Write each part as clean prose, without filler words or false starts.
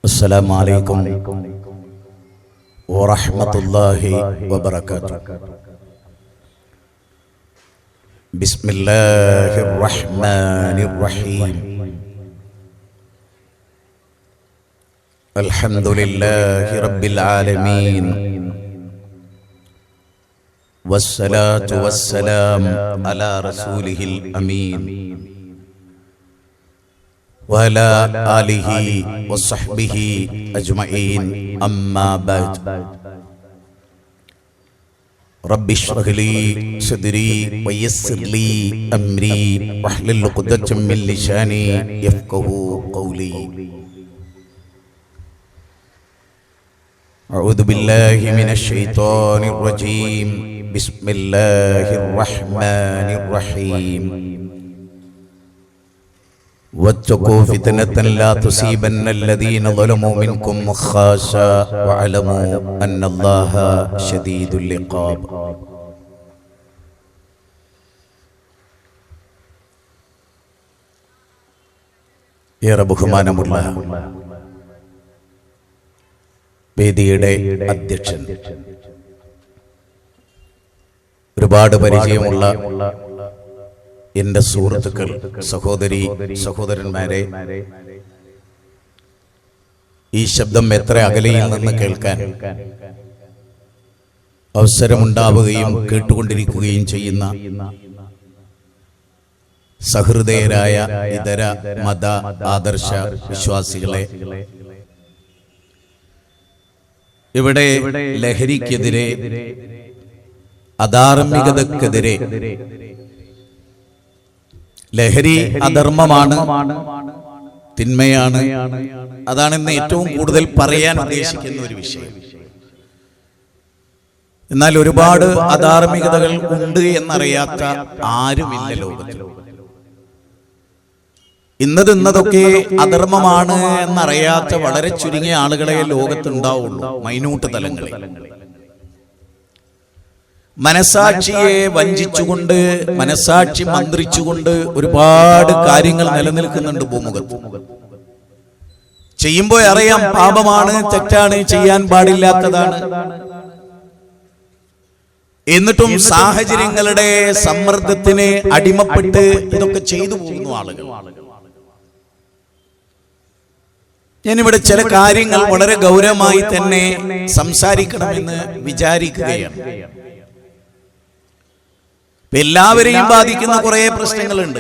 السلام عليكم ورحمة الله وبركاته. بسم الله الرحمن الرحيم. الحمد لله رب العالمين، والصلاة والسلام على رسوله الأمين وعلى آله وصحبه أجمعين، أما بعد. رب اشرح لي صدري ويسر لي أمري واحلل عقدة من لساني يفقهوا قولي. أعوذ بالله من الشيطان الرجيم. بسم الله الرحمن الرحيم. واتقوا فتنة لا تصيبن الذين ظلموا منكم خاصة واعلموا أن الله شديد العقاب. ഏറെ ബഹുമാനമുള്ള വേദിയുടെ അധ്യക്ഷൻ, ഒരുപാട് പരിചയമുള്ള എന്റെ സുഹൃത്തുക്കൾ, സഹോദരി സഹോദരന്മാരെ, ഈ ശബ്ദം എത്ര അകലെയിൽ നിന്ന് കേൾക്കാൻ അവസരമുണ്ടാവുകയും കേട്ടുകൊണ്ടിരിക്കുകയും ചെയ്യുന്ന സഹൃദയരായ ഇതര മത ആദർശ വിശ്വാസികളെ, ഇവിടെ ലഹരിക്കെതിരെ, അധാർമികതക്കെതിരെ, ലഹരി അധർമ്മമാണ്, തിന്മയാണ്, അതാണ് ഇന്ന് ഏറ്റവും കൂടുതൽ പറയാൻ ഉദ്ദേശിക്കുന്ന ഒരു വിഷയം. എന്നാൽ ഒരുപാട് അധാർമികതകൾ ഉണ്ട് എന്നറിയാത്ത ആരുമില്ല ലോകത്തിൽ. ഇന്നതൊക്കെ അധർമ്മമാണ് എന്നറിയാത്ത വളരെ ചുരുങ്ങിയ ആളുകളെ ലോകത്തുണ്ടാവുള്ളൂ, മൈന്യൂട്ട് തലങ്ങളിൽ. മനസാക്ഷിയെ വഞ്ചിച്ചുകൊണ്ട്, മനസാക്ഷി മന്ത്രിച്ചുകൊണ്ട് ഒരുപാട് കാര്യങ്ങൾ നിലനിൽക്കുന്നുണ്ട് ഭൂമുഖത്ത്. ചെയ്യുമ്പോൾ അറിയാം പാപമാണ്, തെറ്റാണ്, ചെയ്യാൻ പാടില്ലാത്തതാണ്. എന്നിട്ടും സാഹചര്യങ്ങളുടെ സമ്മർദ്ദത്തിന് അടിമപ്പെട്ട് ഇതൊക്കെ ചെയ്തു പോകുന്നു ആളുകൾ. ഞാനിവിടെ ചില കാര്യങ്ങൾ വളരെ ഗൗരവമായി തന്നെ സംസാരിക്കണമെന്ന് വിചാരിക്കുകയാണ്. എല്ലാവരെയും ബാധിക്കുന്ന കുറെ പ്രശ്നങ്ങളുണ്ട്.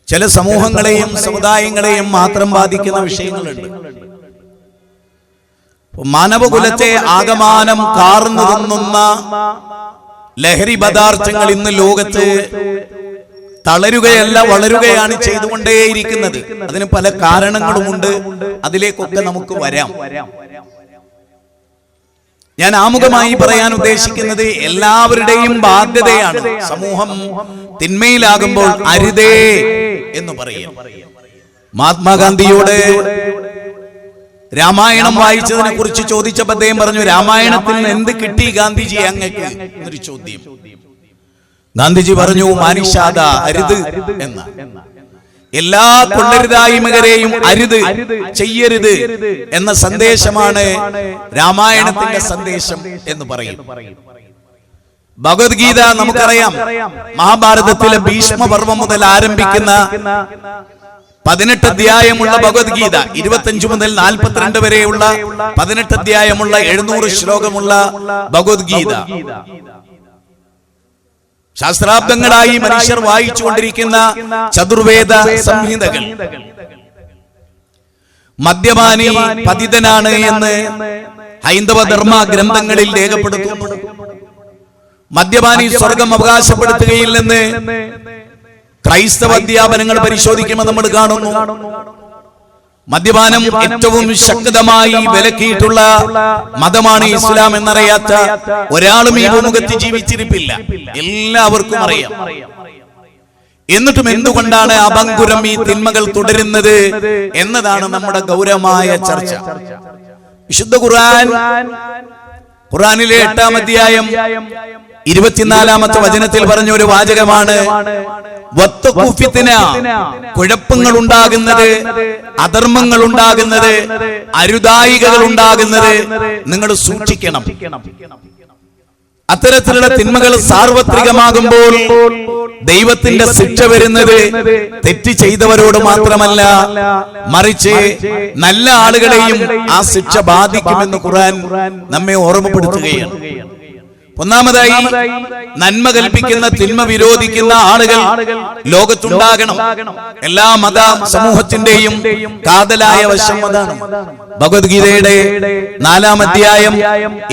ചില സമൂഹങ്ങളെയും സമുദായങ്ങളെയും മാത്രം ബാധിക്കുന്ന വിഷയങ്ങളുണ്ട്. മാനവകുലത്തെ ആകമാനം കാർന്നു തിന്നുന്ന ലഹരി പദാർത്ഥങ്ങൾ ഇന്ന് ലോകത്ത് തളരുകയല്ല, വളരുകയാണ് ചെയ്തുകൊണ്ടേയിരിക്കുന്നത്. അതിന് പല കാരണങ്ങളുമുണ്ട്, അതിലേക്കൊക്കെ നമുക്ക് വരാം. ഞാൻ ആമുഖമായി പറയാൻ ഉദ്ദേശിക്കുന്നത് എല്ലാവരുടെയും ബാധ്യതയാണ്. സമൂഹം തിന്മയിലാകുമ്പോൾ അരുതേ എന്ന് പറയും. മഹാത്മാഗാന്ധിയോട് രാമായണം വായിച്ചതിനെ കുറിച്ച് ചോദിച്ചപ്പോൾ അദ്ദേഹം പറഞ്ഞു, രാമായണത്തിൽ നിന്ന് എന്ത് കിട്ടി ഗാന്ധിജി അങ്ങക്ക് എന്നൊരു ചോദ്യം. ഗാന്ധിജി പറഞ്ഞു, മാനിഷാദ, അരുത് എന്ന. എല്ലാ കൊള്ളരുതായ്മകരെയും അരുത്, ചെയ്യരുത് എന്ന സന്ദേശമാണ് രാമായണത്തിന്റെ സന്ദേശം എന്ന് പറയും. ഭഗവത്ഗീത നമുക്കറിയാം, മഹാഭാരതത്തിലെ ഭീഷ്മപർവം മുതൽ ആരംഭിക്കുന്ന 18 അധ്യായമുള്ള ഭഗവത്ഗീത, 25 മുതൽ 42 വരെയുള്ള 18 അധ്യായമുള്ള 700 ശ്ലോകമുള്ള ഭഗവത്ഗീത, ശാസ്ത്രാബ്ദങ്ങളായി മനുഷ്യർ വായിച്ചുകൊണ്ടിരിക്കുന്ന ചതുർവേദ സംഹിതകൾ. മദ്യപാനി പതിതനാണ് എന്ന് ഹൈന്ദവ ധർമ്മ ഗ്രന്ഥങ്ങളിൽ രേഖപ്പെടുത്തുന്നു. മദ്യപാനി സ്വർഗം അവകാശപ്പെടുത്തുകയില്ലെന്ന് ക്രൈസ്തവ അധ്യാപനങ്ങൾ പരിശോധിക്കുമ്പോൾ നമ്മൾ കാണുന്നു. മദ്യപാനം ഏറ്റവും ശക്തമായി വിലക്കിയിട്ടുള്ള മതമാണ് ഇസ്ലാം എന്നറിയാത്ത ഒരാളും ഈ ഭൂമുഖത്ത് ജീവിച്ചിരിപ്പില്ല, എല്ലാവർക്കും അറിയാം. എന്നിട്ടും എന്തുകൊണ്ടാണ് അപങ്കുരം ഈ തിന്മകൾ തുടരുന്നത് എന്നതാണ് നമ്മുടെ ഗൗരവമായ ചർച്ച. വിശുദ്ധ ഖുർആനിലെ 8-ാം അധ്യായം 24-ാമത്തെ വചനത്തിൽ പറഞ്ഞ ഒരു വാചകമാണ്, കുഴപ്പങ്ങൾ ഉണ്ടാകുന്നത്, അധർമ്മങ്ങൾ ഉണ്ടാകുന്നത്, അരുതായികകൾ ഉണ്ടാകുന്നത് നിങ്ങൾ സൂക്ഷിക്കണം. അത്തരത്തിലുള്ള തിന്മകൾ സാർവത്രികമാകുമ്പോൾ ദൈവത്തിന്റെ ശിക്ഷ വരുന്നത് തെറ്റ് ചെയ്തവരോട് മാത്രമല്ല, മറിച്ച് നല്ല ആളുകളെയും ആ ശിക്ഷ ബാധിക്കുമെന്ന് ഖുർആൻ നമ്മെ ഓർമ്മപ്പെടുത്തുകയാണ്. ഒന്നാമതായി, നന്മ കൽപ്പിക്കുന്ന തിന്മ വിരോധിക്കുന്ന ആളുകൾ ലോകത്തുണ്ടാകണം. എല്ലാ മത സമൂഹത്തിന്റെയും കാതലായ വശം അതാണ്. ഭഗവത്ഗീതയുടെ 4-ാം അധ്യായം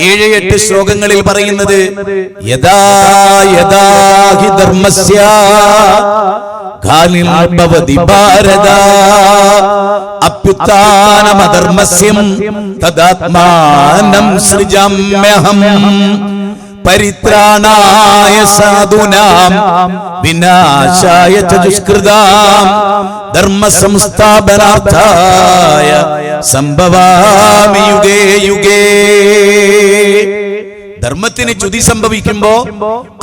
7-8 ശ്ലോകങ്ങളിൽ പറയുന്നത്, യദാ യദാ ഹി ധർമ്മസ്യ ഗ്ലാനിർ ഭവതി ഭാരത അഭ്യുത്ഥാനമധർമ്മസ്യം തദാത്മാനം സൃജാമ്യഹം പരിത്രാണായ സാധൂനാം വിനാശായ ച ദുഷ്കൃതാം ധർമ്മ സംസ്ഥാപനാർത്ഥായ സംഭവാമി യുഗേ യുഗേ. ധർമ്മത്തിന് ച്യുതി സംഭവിക്കുമ്പോ,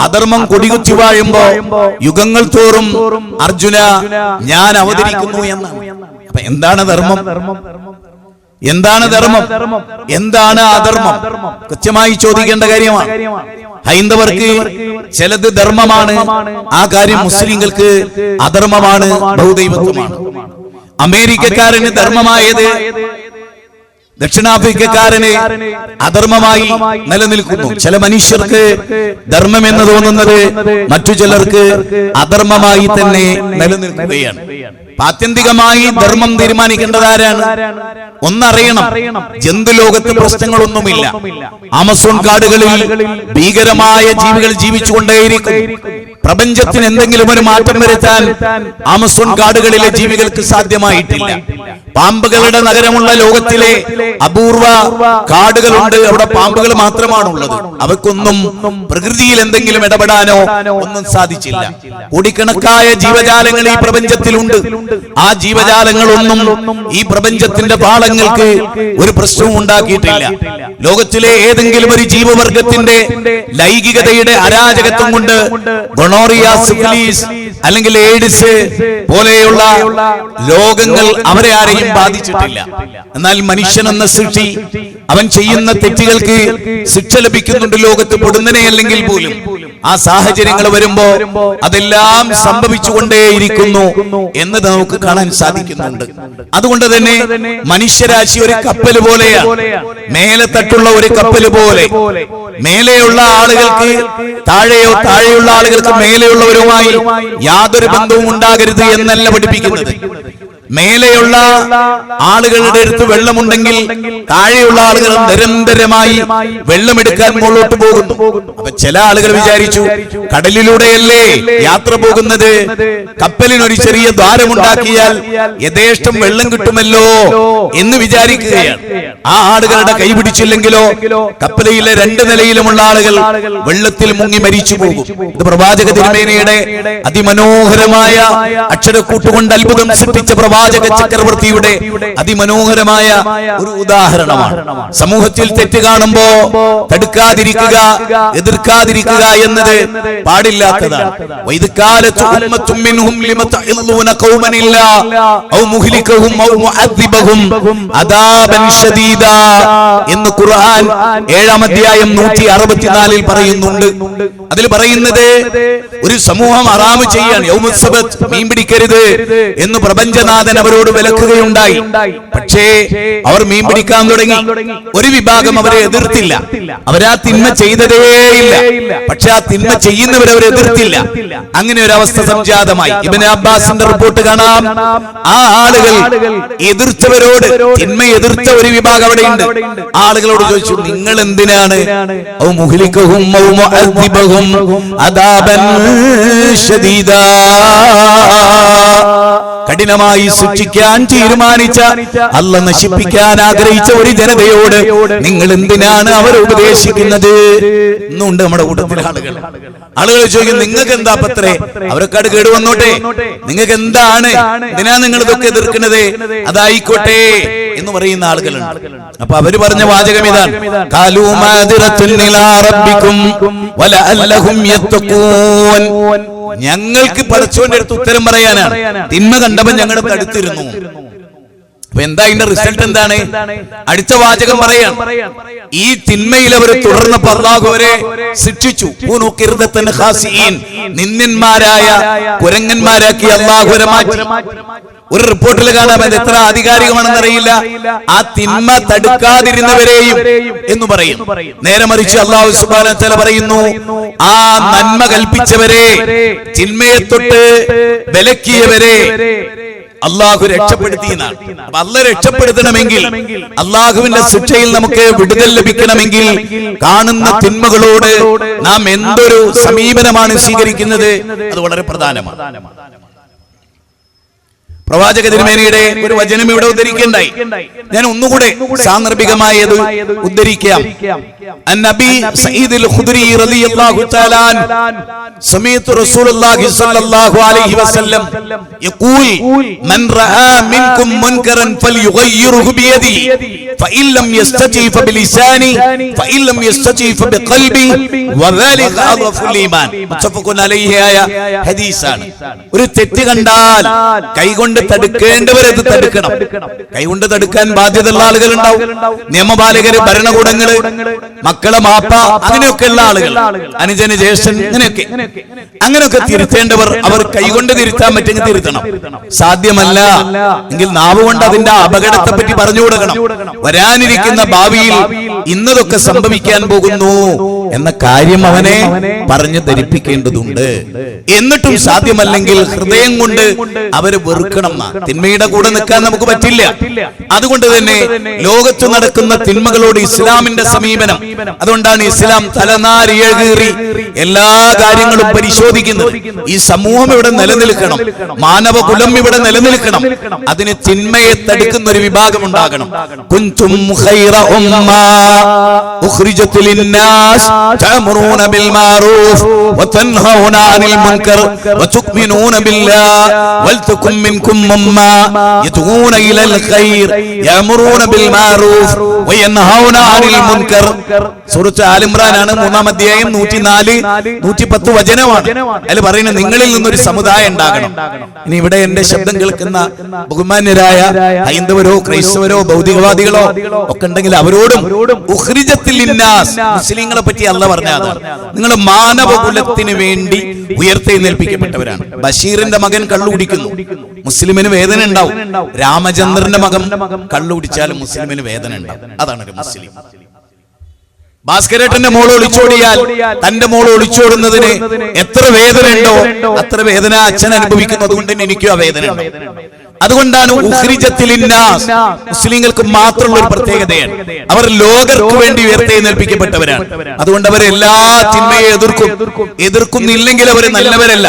അധർമ്മം കൊടികുത്തി വാഴുമ്പോ യുഗങ്ങൾ തോറും അർജുന ഞാൻ അവതരിക്കുന്നു എന്നാണ്. അപ്പൊ എന്താണ് ധർമ്മം? എന്താണ് ധർമ്മം? എന്താണ് അധർമ്മം? കൃത്യമായി ചോദിക്കേണ്ട കാര്യമാണ്. ഹൈന്ദവർക്ക് ചിലത് ധർമ്മമാണ്, ആ കാര്യം മുസ്ലിങ്ങൾക്ക് അധർമ്മമാണ്, ബഹുദൈവത്വമാണ്. അമേരിക്കക്കാരന് ധർമ്മമായത് ദക്ഷിണാഫ്രിക്കക്കാരന് അധർമ്മമായി നിലനിൽക്കുന്നു. ചില മനുഷ്യർക്ക് ധർമ്മം എന്ന് തോന്നുന്നത് മറ്റു ചിലർക്ക് അധർമ്മമായി തന്നെ നിലനിൽക്കുകയാണ്. ആത്യന്തികമായി ധർമ്മം തീരുമാനിക്കേണ്ടതാരാണ്? ഒന്നറിയണം, ജന്തുലോകത്ത് പ്രശ്നങ്ങളൊന്നുമില്ല. ആമസോൺ കാടുകളിൽ ഭീകരമായ ജീവികൾ ജീവിച്ചുകൊണ്ടേയിരിക്കും. പ്രപഞ്ചത്തിന് എന്തെങ്കിലും ഒരു മാറ്റം വരുത്താൻ ആമസോൺ കാടുകളിലെ ജീവികൾക്ക് സാധ്യമായിട്ടില്ല. പാമ്പുകളുടെ നഗരമുള്ള ലോകത്തിലെ അപൂർവ കാടുകളുണ്ട്, അവിടെ പാമ്പുകൾ മാത്രമാണുള്ളത്. അവയ്ക്കൊന്നും പ്രകൃതിയിൽ എന്തെങ്കിലും ഇടപെടാനോ ഒന്നും സാധിച്ചില്ല. കോടിക്കണക്കായ ജീവജാലങ്ങൾ ഈ പ്രപഞ്ചത്തിലുണ്ട്. ആ ജീവജാലങ്ങളൊന്നും ഈ പ്രപഞ്ചത്തിന്റെ പാളങ്ങൾക്ക് ഒരു പ്രശ്നവും ഉണ്ടാക്കിയിട്ടില്ല. ലോകത്തിലെ ഏതെങ്കിലും ഒരു ജീവവർഗത്തിന്റെ ലൈംഗികതയുടെ അരാജകത്വം കൊണ്ട് ഗൊണോറിയ, സിഫിലിസ് അല്ലെങ്കിൽ എയ്ഡ്സ് പോലെയുള്ള രോഗങ്ങൾ അവരെ ആരെയും ബാധിച്ചിട്ടില്ല. എന്നാൽ മനുഷ്യൻ എന്ന സൃഷ്ടി, അവൻ ചെയ്യുന്ന തെറ്റുകൾക്ക് ശിക്ഷ ലഭിക്കുന്നുണ്ട് ലോകത്ത് പൊടുന്നനെ അല്ലെങ്കിൽ പോലും. ആ സാഹചര്യങ്ങൾ വരുമ്പോ അതെല്ലാം സംഭവിച്ചുകൊണ്ടേയിരിക്കുന്നു എന്ന് നമുക്ക് കാണാൻ സാധിക്കുന്നുണ്ട്. അതുകൊണ്ട് തന്നെ മനുഷ്യരാശി ഒരു കപ്പൽ പോലെയാണ്, മേലെ തട്ടുള്ള ഒരു കപ്പൽ പോലെ. മേലെയുള്ള ആളുകൾക്ക് താഴെയോ, താഴെയുള്ള ആളുകൾക്ക് മേലെയുള്ളവരുമായി യാതൊരു ബന്ധവും ഉണ്ടാകരുത് എന്നല്ല പഠിപ്പിക്കുന്നത്. മേലെയുള്ള ആളുകളുടെ അടുത്ത് വെള്ളമുണ്ടെങ്കിൽ താഴെയുള്ള ആളുകൾ നിരന്തരമായി വെള്ളമെടുക്കാൻ മുകളിലോട്ട് പോകുന്നു. അപ്പൊ ചില ആളുകൾ വിചാരിച്ചു, കടലിലൂടെയല്ലേ യാത്ര പോകുന്നത്, കപ്പലിനൊരു ചെറിയ ദ്വാരമുണ്ടാക്കിയാൽ യഥേഷ്ടം വെള്ളം കിട്ടുമല്ലോ എന്ന് വിചാരിക്കുകയാണ്. ആ ആളുകളുടെ കൈ പിടിച്ചില്ലെങ്കിലോ കപ്പലിലെ 2 നിലയിലുമുള്ള ആളുകൾ വെള്ളത്തിൽ മുങ്ങി മരിച്ചു പോകും. ഇത് പ്രവാചക തിരുമേനിയുടെ അതിമനോഹരമായ അക്ഷരക്കൂട്ടുകൊണ്ട് അത്ഭുതം സൃഷ്ടിച്ച പ്രവാചക ചക്രവർത്തിയുടെ അതിമനോഹരമായ ഒരു ഉദാഹരണമാണ്. സമൂഹത്തിൽ തെറ്റ് കാണുമ്പോ തടുക്കാതിരിക്കുക, എതിർക്കാതിരിക്കുക എന്നത് പാടില്ലാത്തതാണ്. എന്ന് ഖുർആൻ 7-ാം അധ്യായം 164 പറയുന്നുണ്ട്. അതിൽ പറയുന്നത് ഒരു സമൂഹം ഹറാമ് ചെയ്യാൻ, മീൻ പിടിക്കരുത് എന്ന് പ്രപഞ്ചനാഥൻ അവരോട് വിലക്കുകയുണ്ടായി. പക്ഷേ അവർ മീൻ പിടിക്കാൻ തുടങ്ങി. ഒരു വിഭാഗം അവരെ എതിർത്തില്ല, അവരാ തിന്മ ചെയ്തതേയില്ല. പക്ഷെ ആ തിന്മ ചെയ്യുന്നവരെ അവർ എതിർത്തില്ല. അങ്ങനെ ഒരു അവസ്ഥ സംജാതമായി. ഇബ്നു അബ്ബാസിന്റെ റിപ്പോർട്ട് കാണാം, ആ ആളുകൾ എതിർത്തവരോട്, തിന്മ എതിർത്ത ഒരു വിഭാഗം അവിടെയുണ്ട്. ആളുകളോട് ചോദിച്ചു, നിങ്ങൾ എന്തിനാണ് കഠിനമായി ശിക്ഷിക്കാൻ തീരുമാനിച്ച, അല്ലാഹ് നശിപ്പിക്കാൻ ആഗ്രഹിച്ച ഒരു ജനതയോട് നിങ്ങൾ എന്തിനാണ് അവരെ ഉപദേശിക്കുന്നത്? ഇന്നുണ്ട് നമ്മുടെ കൂട്ടത്തിലെ ആളുകൾ ചോദിക്കും, നിങ്ങൾക്ക് എന്താ പത്രേ, അവരൊക്കെ കേട് വന്നോട്ടെ, നിങ്ങൾക്ക് എന്താണ്, എന്തിനാ നിങ്ങൾ ഇതൊക്കെ എതിർക്കുന്നത്, അതായിക്കോട്ടെ എന്ന് പറയുന്ന ആളുകളുണ്ട്. അപ്പൊ അവര് പറഞ്ഞ വാചകം ഇതാണ്, ഖാലൂ മാദിറത്തുൻ ഇലാ റബ്ബികും വലഅല്ലഹും യത്തഖൂൻ. ഞങ്ങൾക്ക് പടച്ചോന്റെ അടുത്ത് ഉത്തരം പറയാനാണ്, തിന്മ കണ്ടപ്പോൾ ഞങ്ങളുടെ അടുത്തിരുന്നു. അപ്പൊ എന്താ ഇതിന്റെ റിസൾട്ട് എന്താണ്? അടുത്ത വാചകം പറയാം, ഈ തിന്മയിൽ അവർ തുടർന്നപ്പോൾ അല്ലാഹു അവരെ ശിക്ഷിച്ചു. നിന്ദന്മാരായ കുരങ്ങന്മാരാക്കി അല്ലാഹു അവരെ മാറ്റി. ഒരു റിപ്പോർട്ടിൽ കാണാം, അത് എത്ര ആധികാരികമാണെന്ന് അറിയില്ല, ആ തിന്മ തടുക്കാതിരുന്നവരെയും എന്ന് പറയും. നേരെ മറിച്ച് അല്ലാഹു സുബ്ഹാനഹു വ തആല പറയുന്നു, ആ നന്മ കൽപ്പിച്ചവരെ, തിന്മയെ തൊട്ട് വിലക്കിയവരെ അള്ളാഹു രക്ഷപ്പെടുത്തി എന്നാണ്. അപ്പൊ അള്ളാഹ് രക്ഷപ്പെടുത്തണമെങ്കിൽ, അള്ളാഹുവിന്റെ ശിക്ഷയിൽ നമുക്ക് വിടുതൽ ലഭിക്കണമെങ്കിൽ കാണുന്ന തിന്മകളോട് നാം എന്തൊരു സമീപനമാണ് സ്വീകരിക്കുന്നത്, അത് വളരെ പ്രധാനമാണ്. പ്രവാചക തിരുമേനിയുടെ ഒരു വചനം ഇവിടെ ഉദ്ധരിക്കേണ്ടായി. ഞാൻ ഒന്നുകൂടെ സാന്ദർഭികമായി അത് ഉദ്ധരിക്കാം. നബി സഈദ് അൽ-ഖുദരി റളിയല്ലാഹു തആല സമീഅതു റസൂലുള്ളാഹി സ്വല്ലല്ലാഹു അലൈഹി വസല്ലം യഖൂൽ മൻ റആ മിൻകും മുൻകറൻ ഫൽയുഗയ്യിറുഹു ബിയദിഹി ഫഇൻ ലം യസ്തതി ഫബിലിസാനി ഫഇൻ ലം യസ്തതി ഫബിഖൽബി വദാലിക അദ്ഫുൽ ഈമാൻ. മുത്തഫഖുൻ അലൈഹി ആയ ഹദീസാണ്. ഒരു തെറ്റ് കണ്ടാൽ കൈകൊണ്ട് തടുക്കേണ്ടവരത് തടുക്കണം. കൈകൊണ്ട് തടുക്കാൻ ബാധ്യതയുള്ള ആളുകൾ ഉണ്ടാവും, നിയമപാലകര്, ഭരണകൂടങ്ങള്, മക്കളെ മാപ്പ, അങ്ങനെയൊക്കെയുള്ള ആളുകൾ, അനുജന്, ജ്യേഷ്ഠൻ, അങ്ങനെയൊക്കെ തിരുത്തേണ്ടവർ അവർ കൈകൊണ്ട് തിരുത്താൻ പറ്റുമെങ്കിൽ തിരുത്തണം. സാധ്യമല്ല എങ്കിൽ നാവ് കൊണ്ട് അതിന്റെ അപകടത്തെ പറ്റി പറഞ്ഞു കൊടുക്കണം. വരാനിരിക്കുന്ന ഭാവിയിൽ ഇന്നതൊക്കെ സംഭവിക്കാൻ പോകുന്നു എന്ന കാര്യം അവനെ പറഞ്ഞു ധരിപ്പിക്കേണ്ടതുണ്ട്. എന്നിട്ടും സാധ്യമല്ലെങ്കിൽ ഹൃദയം കൊണ്ട് അവര് വെറുക്കണം. തിന്മയുടെ കൂടെ നിൽക്കാൻ നമുക്ക് പറ്റില്ല. അതുകൊണ്ട് തന്നെ ലോകത്ത് നടക്കുന്ന തിന്മകളോട് ഇസ്ലാമിന്റെ സമീപനം, അതുകൊണ്ടാണ് ഇസ്ലാം തലനാരിഴകീറി എല്ലാ കാര്യങ്ങളും പരിശോധിക്കുന്നത്. ഈ സമൂഹം ഇവിടെ നിലനിൽക്കണം, മാനവകുലം ഇവിടെ നിലനിൽക്കണം, അതിന് തിന്മയെ തടുക്കുന്ന ഒരു വിഭാഗം ഉണ്ടാകണം. കുൻതും ഖൈറ ഉമ്മ ഉഖ്രിജത് ലിന്നാസ് തഅമുറൂന ബിൽ മഅറൂഫ് വതൻഹൗന അനിൽ മുൻകർ വതുഅ്മിനൂന ബില്ലാഹി വൽതകും മിൻകും ഉമ്മ യദഊന ഇലൽ ഖൈർ യഅമുറൂന ബിൽ മഅറൂഫ് വയൻഹൗന അനിൽ മുൻകർ. സൂറത്ത് ആൽ ഇംറാൻ ആണ്, 3-ാം അധ്യായം 104, 110 വചനമാണ്. അതിൽ പറയുന്നത് നിങ്ങളിൽ നിന്നൊരു സമുദായം ഉണ്ടാകണം. ഇനി ഇവിടെ എന്റെ ശബ്ദം കേൾക്കുന്ന ബഹുമാന്യരായ ഹൈന്ദവരോ ക്രൈസ്തവരോ ഭൗതികവാദികളോ ഒക്കെ ഉണ്ടെങ്കിൽ അവരോടും ഉഖ്രിജത്തിൽ ലിന്നാസ്, മുസ്ലിങ്ങളെ പറ്റി അല്ലാഹ് പറഞ്ഞതാണ്, നിങ്ങൾ മാനവകുലത്തിന് വേണ്ടി ഉയർത്തെഴുന്നേൽപ്പിക്കപ്പെട്ടവരാണ്. ബഷീറിന്റെ മകൻ കള്ളു കുടിക്കുന്നു, മുസ്ലിമിന് വേദന ഉണ്ടാവും. രാമചന്ദ്രന്റെ മകൻ കള്ളു കുടിച്ചാലും മുസ്ലിമിന് വേദന ഉണ്ടാവും. അതാണ് ഒരു മുസ്ലിം. ഭാസ്കരേട്ടന്റെ മോള് ഒളിച്ചോടിയാൽ തന്റെ മോള് ഒളിച്ചോടുന്നതിന് എത്ര വേദന ഉണ്ടോ അത്ര വേദന അച്ഛൻ അനുഭവിക്കുന്നത് കൊണ്ട് എനിക്കും ആ വേദന ഉണ്ട്. അതുകൊണ്ടാണ് ഉഖ്രിജത്തിൽ ലിന്നാസ് മുസ്ലിങ്ങൾക്ക് മാത്രമുള്ള ഒരു പ്രത്യേകതയാണ്. അവർ ലോകർക്ക് വേണ്ടി ഉയർത്തെഴുന്നേൽപ്പിക്കപ്പെട്ടവരാണ്. അതുകൊണ്ട് അവർ എല്ലാ തിന്മയെ എതിർക്കുന്നില്ലെങ്കിൽ അവർ നല്ലവരല്ല.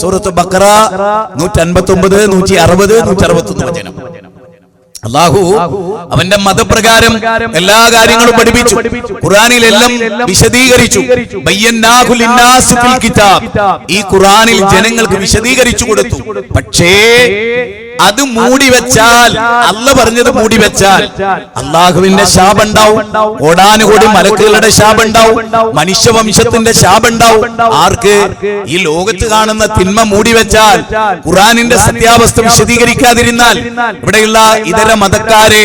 സൂറത്ത് ബഖറ 159, 160, 161 വചനം. അല്ലാഹു അവന്റെ മതപ്രകാരം എല്ലാ കാര്യങ്ങളും പഠിപ്പിച്ചു, ഖുർആനിലെല്ലാം വിശദീകരിച്ചു. ബയ്യന്നാഹു ലിന്നാസി ഫിൽ കിതാബ്, ഈ ഖുർആനിൽ ജനങ്ങൾക്ക് വിശദീകരിച്ചു കൊടുത്തു. പക്ഷേ അത് മൂടി വെച്ചാൽ, അല്ലാഹ് പറഞ്ഞത് മൂടി വെച്ചാൽ അല്ലാഹുവിന്റെ ശാപം ഉണ്ടാവും, കോടാനുകോടി മലക്കുകളുടെ ശാപം ഉണ്ടാവും, മനുഷ്യവംശത്തിന്റെ ശാപം ഉണ്ടാവും. ആർക്ക്? ഈ ലോകത്ത് കാണുന്ന തിന്മ മൂടി വെച്ചാൽ, ഖുർആനിന്റെ സത്യാവസ്ഥ വിശദീകരിക്കാതിരുന്നാൽ. ഇവിടെയുള്ള ഇതര മതക്കാരെ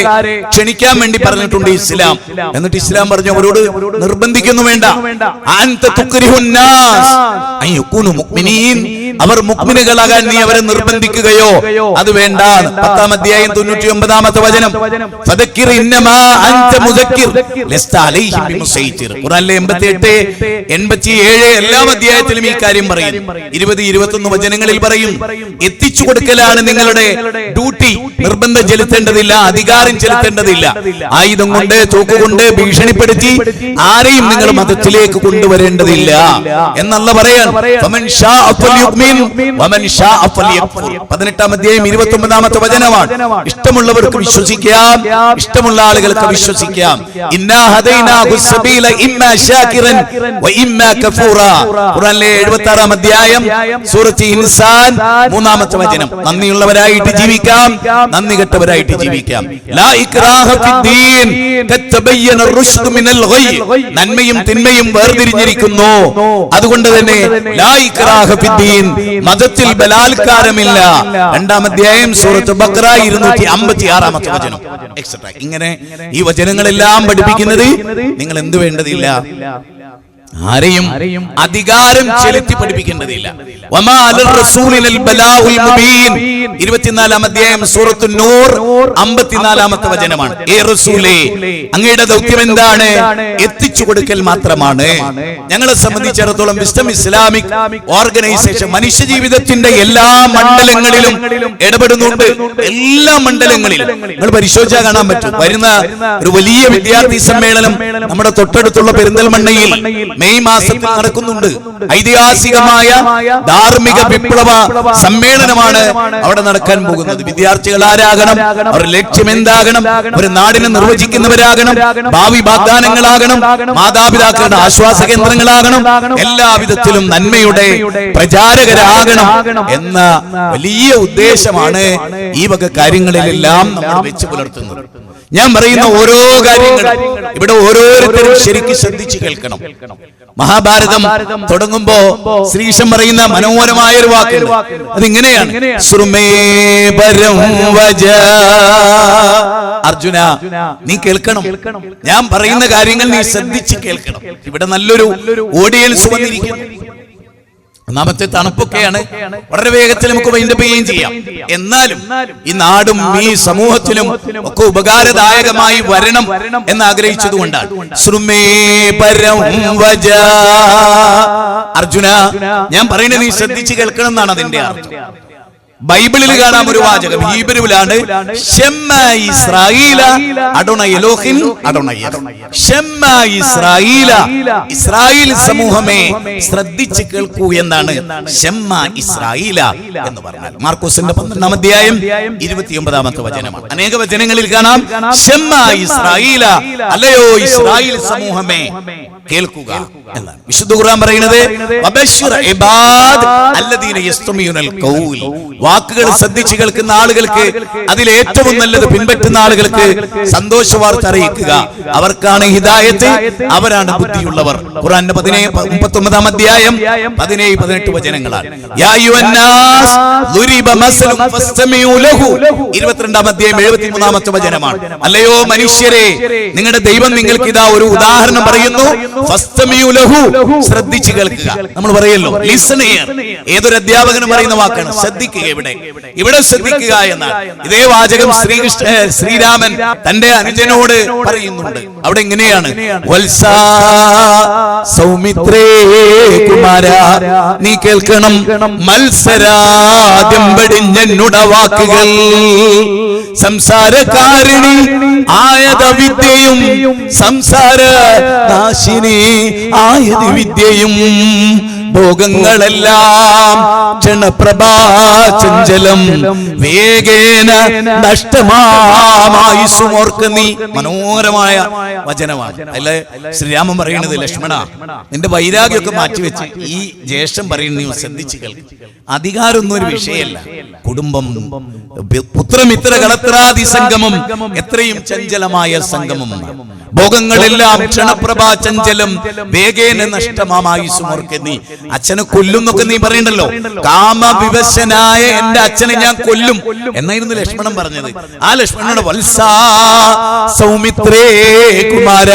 ക്ഷണിക്കാൻ വേണ്ടി പറഞ്ഞിട്ടുണ്ട് ഇസ്ലാം. എന്നിട്ട് ഇസ്ലാം പറഞ്ഞു അവരോട് നിർബന്ധിക്കുന്നു വേണ്ട. അവർ മുഅ്മിനുകളാകാൻ നീ അവരെ നിർബന്ധിക്കുകയോ അത് വേണ്ട. 10-ാം അധ്യായം 99-ാമത്തെ വചനം, ഫദക്കിർ ഇന്നമാ അൻത മുദക്കിർ ലസ്ത അലൈഹിം ബിമുസൈതിർ. ഖുർആനിലെ 88, 87 എല്ലാ അധ്യായത്തിലും ഈ കാര്യം പറയും. 20, 21 വചനങ്ങളിൽ പറയും എത്തിച്ചു കൊടുക്കലാണ് നിങ്ങളുടെ ഡ്യൂട്ടി. നിർബന്ധം ചെലുത്തേണ്ടതില്ല, അധികാരം ചെലുത്തേണ്ടതില്ല. ആയുധം കൊണ്ട്, തോക്കുകൊണ്ട് ഭീഷണിപ്പെടുത്തി ആരെയും നിങ്ങൾ മതത്തിലേക്ക് കൊണ്ടുവരേണ്ടതില്ല എന്നല്ല പറയാൻ. 18-ാം അധ്യായം 29-ാമത്തെ വചനമാണ്. ഇഷ്ടമുള്ളവർക്ക് വിശ്വസിക്കാം, ഇഷ്ടമുള്ള ആളുകൾക്ക് വിശ്വസിക്കാം. ഇന്നാ ഹദൈനാഹു സബീല ഇമ്മാ ശാകിറൻ വ ഇമ്മാ കഫൂറാ. ഖുർആനിലെ 76-ാം അധ്യായം സൂറത്ത് ഇൻസാൻ 3-ാമത്തെ വചനം. നന്ദിയുള്ളവരായിട്ട് ജീവിക്കാം, നന്ദി കെട്ടവരായിട്ട് ജീവിക്കാം. ലാ ഇക്റാഹ ഫിദ്ദീൻ ഖദ് തബയ്യന റുശ്ദു മിനൽ ഗയ്. നന്മയും തിന്മയും വേർതിരിഞ്ഞിരിക്കുന്നു. അതുകൊണ്ട് തന്നെ ലാ ഇക്റാഹ ഫിദ്ദീൻ, മതത്തിൽ ബലാത്കാരമില്ല. 2-ാം അധ്യായം സൂറത്ത് ബഖറ 256-ാമത്തെ വചനം എക്സെട്ര. ഇങ്ങനെ ഈ വചനങ്ങളെല്ലാം പഠിപ്പിക്കുന്നത് നിങ്ങൾ എന്ത് വേണ്ടതില്ല, ആരെയും അധികാരം ചെലുത്തി പഠിപ്പിക്കേണ്ടതില്ല. 24-ാം അധ്യായം സൂറത്തു നൂർ 54-ാമത്തെ വചനമാണ്. ഏ റസൂലേ, അങ്ങയുടെ ദൗത്യം എന്താണ്? എത്തിച്ചു കൊടുക്കൽ മാത്രമാണ്. ഞങ്ങളെ സംബന്ധിച്ചിടത്തോളം വിസ്ഡം ഇസ്ലാമിക് ഓർഗനൈസേഷൻ മനുഷ്യ ജീവിതത്തിന്റെ എല്ലാ മണ്ഡലങ്ങളിലും ഇടപെടുന്നുണ്ട്. എല്ലാ മണ്ഡലങ്ങളിലും നിങ്ങൾ പരിശോധിച്ചാൽ കാണാൻ പറ്റും. വരുന്ന ഒരു വലിയ വിദ്യാർത്ഥി സമ്മേളനം നമ്മുടെ തൊട്ടടുത്തുള്ള പെരിന്തൽമണ്ണയിൽ മെയ് മാസത്തിൽ നടക്കുന്നുണ്ട്. ഐതിഹാസികമായ ധാർമ്മിക വിപ്ലവ സമ്മേളനമാണ് അവിടെ നടക്കാൻ പോകുന്നത്. വിദ്യാർത്ഥികൾ ആരാകണം? അവരുടെ ലക്ഷ്യം എന്താകണം? ഒരു നാടിനെ നിർവചിക്കുന്നവരാകണം, ഭാവി വാഗ്ദാനങ്ങളാകണം, മാതാപിതാക്കളുടെ ആശ്വാസ കേന്ദ്രങ്ങളാകണം, എല്ലാവിധത്തിലും നന്മയുടെ പ്രചാരകരാകണം എന്ന വലിയ ഉദ്ദേശമാണ് ഈ വക കാര്യങ്ങളിലെല്ലാം നമ്മൾ വെച്ച് പുലർത്തുന്നത്. ഞാൻ പറയുന്ന ഓരോ കാര്യങ്ങളും ഇവിടെ ഓരോരുത്തരും ശരിക്കും ശ്രദ്ധിച്ചു കേൾക്കണം. മഹാഭാരതം തുടങ്ങുമ്പോ ശ്രീകൃഷ്ണൻ പറയുന്ന മനോഹരമായ ഒരു വാക്ക് അതിങ്ങനെയാണ്, അർജുന നീ കേൾക്കണം, ഞാൻ പറയുന്ന കാര്യങ്ങൾ നീ ശ്രദ്ധിച്ച് കേൾക്കണം. ഇവിടെ നല്ലൊരു ഓഡിയൻസ് വന്നിരിക്കുന്നു. ഒന്നാമത്തെ തണുപ്പൊക്കെയാണ്, വളരെ വേഗത്തിൽ നമുക്ക് വൈൻഡപ്പ് ചെയ്യുകയും ചെയ്യാം. എന്നാലും ഈ നാടും ഈ സമൂഹത്തിലും ഒക്കെ ഉപകാരദായകമായി വരണം എന്ന് ആഗ്രഹിച്ചതുകൊണ്ടാണ്. അർജുന, ഞാൻ പറയുന്നത് നീ ശ്രദ്ധിച്ച് കേൾക്കണം എന്നാണ് അതിന്റെ അർത്ഥം. ബൈബിളിൽ കാണാം ഒരു വാചകം, ഹീബ്രുവിലാണ്, ഇസ്രായേൽ സമൂഹമേ ശ്രദ്ധിച്ച് കേൾക്കൂ എന്നാണ് ഷെമ്മ ഇസ്രായേല എന്ന് പറഞ്ഞാൽ. മാർക്കോസിന്റെ 12-ാം അധ്യായം 29-ാമത്തെ വചനമാണ്. അനേക വചനങ്ങളിൽ കാണാം ഷെമ്മ ഇസ്രായേല, അല്ലയോ ഇസ്രായേൽ സമൂഹമേ കേൾക്കുക എന്നാണ്. വിശുദ്ധ ഖുർആൻ പറയുന്നത് വബശ്ശിർ ഇബാദ് അല്ലദീന യസ്തമിഉനൽ ഖൗൽ. വാക്കുകൾ ശ്രദ്ധിച്ച് കേൾക്കുന്ന ആളുകൾക്ക്, അതിൽ ഏറ്റവും നല്ലത് പിൻപറ്റുന്ന ആളുകൾക്ക് സന്തോഷ വാർത്ത അറിയിക്കുക. അവർക്കാണ് ഹിദായത്ത്, അവരാണ് ബുദ്ധിയുള്ളവർ. ഖുർആന്റെ 39-ാം അധ്യായം 17-18 വചനങ്ങളാണ്. യാ അയ്യുഹന്നാസ് ദുരിബ മസലുൻ ഫസ്തമിഉ ലഹു. 22-ാം അധ്യായം 73-ാമത്തെ വചനമാണ്. അല്ലയോ മനുഷ്യരെ, നിങ്ങളുടെ ദൈവം നിങ്ങൾക്ക് ഇതാ ഒരു ഉദാഹരണം പറയുന്നു. ഫസ്തമിഉ ലഹു, ശ്രദ്ധിച്ച് കേൾക്കുക. നമ്മൾ പറയല്ലോ ലിസൺ ഹിയർ, ഏതൊരു അധ്യാപകനും പറയുന്ന വാക്കാണ് ശ്രദ്ധിക്കുക. ഇവിടെ ശ്രദ്ധിക്കുക എന്നാണ്. ഇതേ വാചകം ശ്രീരാമൻ തന്റെ അനുജനോട് പറയുന്നുണ്ട്. അവിടെ എങ്ങനെയാണ്? വത്സാ സൗമിത്രേ കുമാര, നീ കേൾക്കണം മത്സരാദ്യം വെടിഞ്ഞെന്നുട വാക്കുകൾ. സംസാരകാരിണി ആയത വിദ്യയും സംസാര നാശിനി ആയത് വിദ്യയും. ഭോഗങ്ങളെല്ലാം ക്ഷണപ്രഭാചഞ്ചലം വേഗേന നഷ്ടമായുസുമോർക്ക് നീ. മനോഹരമായ വചനമാണ്. അല്ലെ ശ്രീരാമൻ പറയുന്നത്, ലക്ഷ്മണ നിന്റെ വൈരാഗ്യമൊക്കെ മാറ്റിവെച്ച് ഈ ജ്യേഷ്ഠൻ പറയുന്നത് നീ ശ്രദ്ധിച്ചു കേൾക്കും. അധികാരമൊന്നും ഒരു വിഷയമല്ല. കുടുംബം, പുത്രമിത്ര കളത്രാദി സംഗമം എത്രയും ചഞ്ചലമായ സംഗമം. ഭോഗങ്ങളെല്ലാം ക്ഷണപ്രഭാ ചഞ്ചലം വേഗേന നഷ്ടമായുസുമോർക്ക് നീ. അച്ഛനെ കൊല്ലും എന്നൊക്കെ നീ പറയണ്ടല്ലോ. കാമവിവശനായ എന്റെ അച്ഛനെ ഞാൻ കൊല്ലും എന്നായിരുന്നു ലക്ഷ്മണൻ പറഞ്ഞത്. ആ ലക്ഷ്മണനോട് വത്സാ സൗമിത്രേ കുമാര,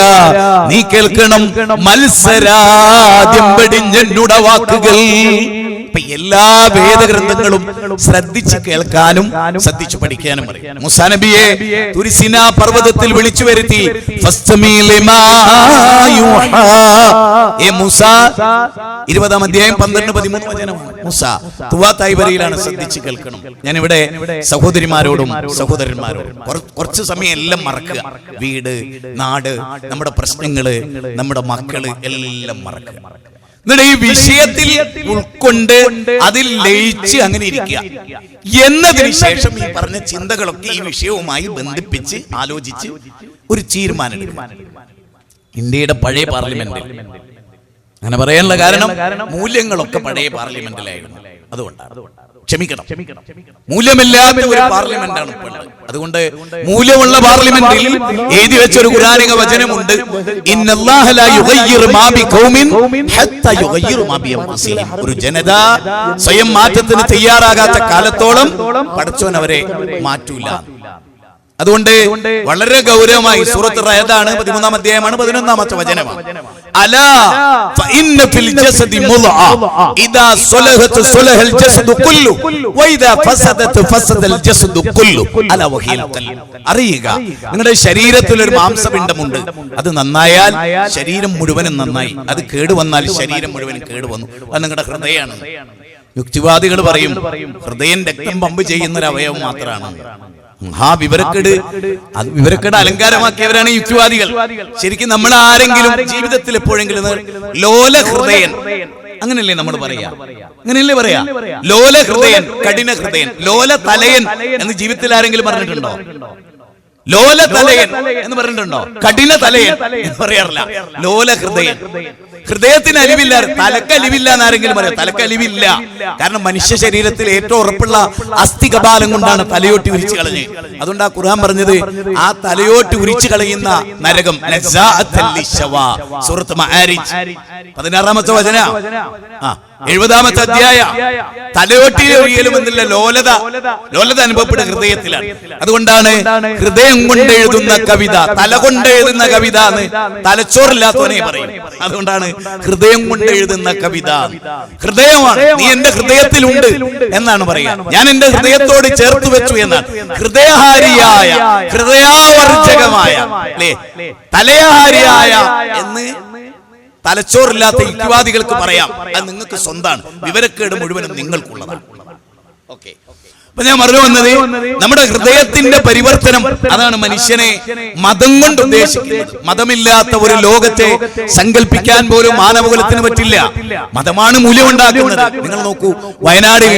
നീ കേൾക്കണം മത്സരാദ്യം വെടിഞ്ഞെന്നുടെ വാക്കുകൾ. എല്ലാ വേദഗ്രന്ഥങ്ങളും ശ്രദ്ധിച്ച് കേൾക്കാനും ശ്രദ്ധിച്ചു പഠിക്കാനും പറയും. മൂസാ നബിയെ തുരിസിനാ പർവ്വതത്തിൽ വിളിച്ചു വരുത്തി. മൂസാ 20-ാം അധ്യായം 12-13 വചനമാണ്. മൂസാ തുവാ തായ്വരയിലാണ്, ശ്രദ്ധിച്ച് കേൾക്കണം. ഞാനിവിടെ സഹോദരിമാരോടും സഹോദരന്മാരോടും കുറച്ച് സമയം എല്ലാം മറക്കുക. വീട്, നാട്, നമ്മുടെ പ്രശ്നങ്ങള്, നമ്മുടെ മക്കള് എല്ലാം മറക്കുക. എന്നിട്ട് ഈ വിഷയത്തിൽ ഉൾക്കൊണ്ട് അതിൽ ലയിച്ച് അങ്ങനെ ഇരിക്കുക. എന്നതിന് ശേഷം ഈ പറഞ്ഞ ചിന്തകളൊക്കെ ഈ വിഷയവുമായി ബന്ധിപ്പിച്ച് ആലോചിച്ച് ഒരു തീരുമാനം എടുക്കുക. ഇന്ത്യയുടെ പഴയ പാർലമെന്റിൽ അങ്ങനെ പറയാനുള്ള കാരണം മൂല്യങ്ങളൊക്കെ പഴയ പാർലമെന്റിലായിരുന്നു. അതുകൊണ്ടാണ്, ക്ഷമിക്കണം, മൂല്യമില്ലാത്ത ഒരു പാർലമെന്റാണ് ഇപ്പോൾ. അതുകൊണ്ട് മൂല്യമുള്ള പാർലമെന്റിൽ എഴുതി വെച്ച ഒരു ഖുർആനിക വചനമുണ്ട്. ഇന്നല്ലാഹ ലാ യുഗയ്യിറു മാ ബിഖൗമിൻ ഹത്താ യുഗയ്യിറു മാ ബിഅൻഫുസിഹിം. ഒരു ജനത സ്വയം മാറ്റത്തിന് തയ്യാറാകാത്ത കാലത്തോളം പടച്ചോൻ അവരെ മാറ്റൂല. അതുകൊണ്ട് വളരെ ഗൗരവമായി സൂറത്ത് റഅദാണ്, 13-ാം അധ്യായമാണ്, 11-ാമത്തെ വചനമാണ്. അലാ ഫഇന്ന ഫിൽ ജസദി മുദ്അ ഇദാ സ്വലഹത് സ്വലഹൽ ജസദു കുല്ലു വഇദാ ഫസദത് ഫസദൽ ജസദു കുല്ലു അലാ വഹിൽ ഖൽബ്. അറിയുക, നിങ്ങളുടെ ശരീരത്തിൽ ഒരു മാംസപിണ്ഡമുണ്ട്. അത് നന്നായാൽ ശരീരം മുഴുവനും നന്നായി, അത് കേടുവന്നാൽ ശരീരം മുഴുവനും കേടുവന്നു. അത് നിങ്ങളുടെ ഹൃദയമാണ്. യുക്തിവാദികൾ പറയും ഹൃദയം രക്തം പമ്പ് ചെയ്യുന്ന ഒരു അവയവം മാത്രമാണ്. വിവരക്കേട് അലങ്കാരമാക്കിയവരാണ് യുക്തിവാദികൾ. ശരിക്കും നമ്മൾ ആരെങ്കിലും ജീവിതത്തിൽ എപ്പോഴെങ്കിലും ലോല ഹൃദയൻ, അങ്ങനെയല്ലേ നമ്മൾ പറയാ, അങ്ങനെയല്ലേ പറയാ, ലോല ഹൃദയൻ, കഠിന ഹൃദയൻ, ലോല തലയൻ എന്ന് ജീവിതത്തിൽ ആരെങ്കിലും പറഞ്ഞിട്ടുണ്ടോ? ലോല തലയൻ എന്ന് പറഞ്ഞിട്ടുണ്ടോ? കഠിന തലയൻ എന്ന് പറയാറില്ല, ലോല ഹൃദയൻ. ഹൃദയത്തിന് അലിവില്ല, തലക്കലിവില്ല എന്നാരെങ്കിലും പറയാം. തലക്കലിവില്ല, കാരണം മനുഷ്യ ശരീരത്തിൽ ഏറ്റവും ഉറപ്പുള്ള അസ്ഥി കപാലം കൊണ്ടാണ് തലയോട്ടി ഉരിച്ചു കളഞ്ഞ്. അതുകൊണ്ട് ആ ഖുർആൻ പറഞ്ഞത് ആ തലയോട്ടി ഉരിച്ചു കളയുന്ന നരകം സൂറത്ത് മആരിജ് 16-ാമത്തെ വചന, 70-ാമത്തെ അധ്യായ. തലയോട്ടി ഒരിയലും എന്നില്ല, ലോലത അനുഭവപ്പെടുന്ന ഹൃദയത്തിലാണ്. അതുകൊണ്ടാണ് ഹൃദയം കൊണ്ട് എഴുതുന്ന കവിത, തല കൊണ്ട് എഴുതുന്ന കവിത എന്ന് തലച്ചോറില്ലാത്തവനെ പറയും. അതുകൊണ്ടാണ് ഹൃദയം കൊണ്ട് എഴുതുന്ന കവിത. ഹൃദയമാണ്, നീ എന്റെ ഹൃദയത്തിലുണ്ട് എന്നാണ് പറയുക. ഞാൻ എന്റെ ഹൃദയത്തോട് ചേർത്ത് വെച്ചു എന്നാണ്. ഹൃദയഹാരിയായ, ഹൃദയാവർജകമായ, അല്ലേ, തലയഹാരിയായ എന്ന് തലച്ചോറില്ലാത്ത യുക്തിവാദികൾക്ക് പറയാം. അത് നിങ്ങൾക്ക് സ്വന്തമാണ്. വിവരക്കേട് മുഴുവനും നിങ്ങൾക്കുള്ളതാണ്. ഓക്കെ, അപ്പൊ ഞാൻ പറഞ്ഞു വന്നത് നമ്മുടെ ഹൃദയത്തിന്റെ പരിവർത്തനം, അതാണ് മനുഷ്യനെ മതം കൊണ്ട് ഉദ്ദേശിക്കുന്നത്. മതമില്ലാത്ത ഒരു ലോകത്തെ സങ്കല്പിക്കാൻ പോലും മാനവകുലത്തിന് പറ്റില്ല. മതമാണ് മൂല്യമുണ്ടാക്കുന്നത്. നിങ്ങൾ നോക്കൂ, വയനാടിൽ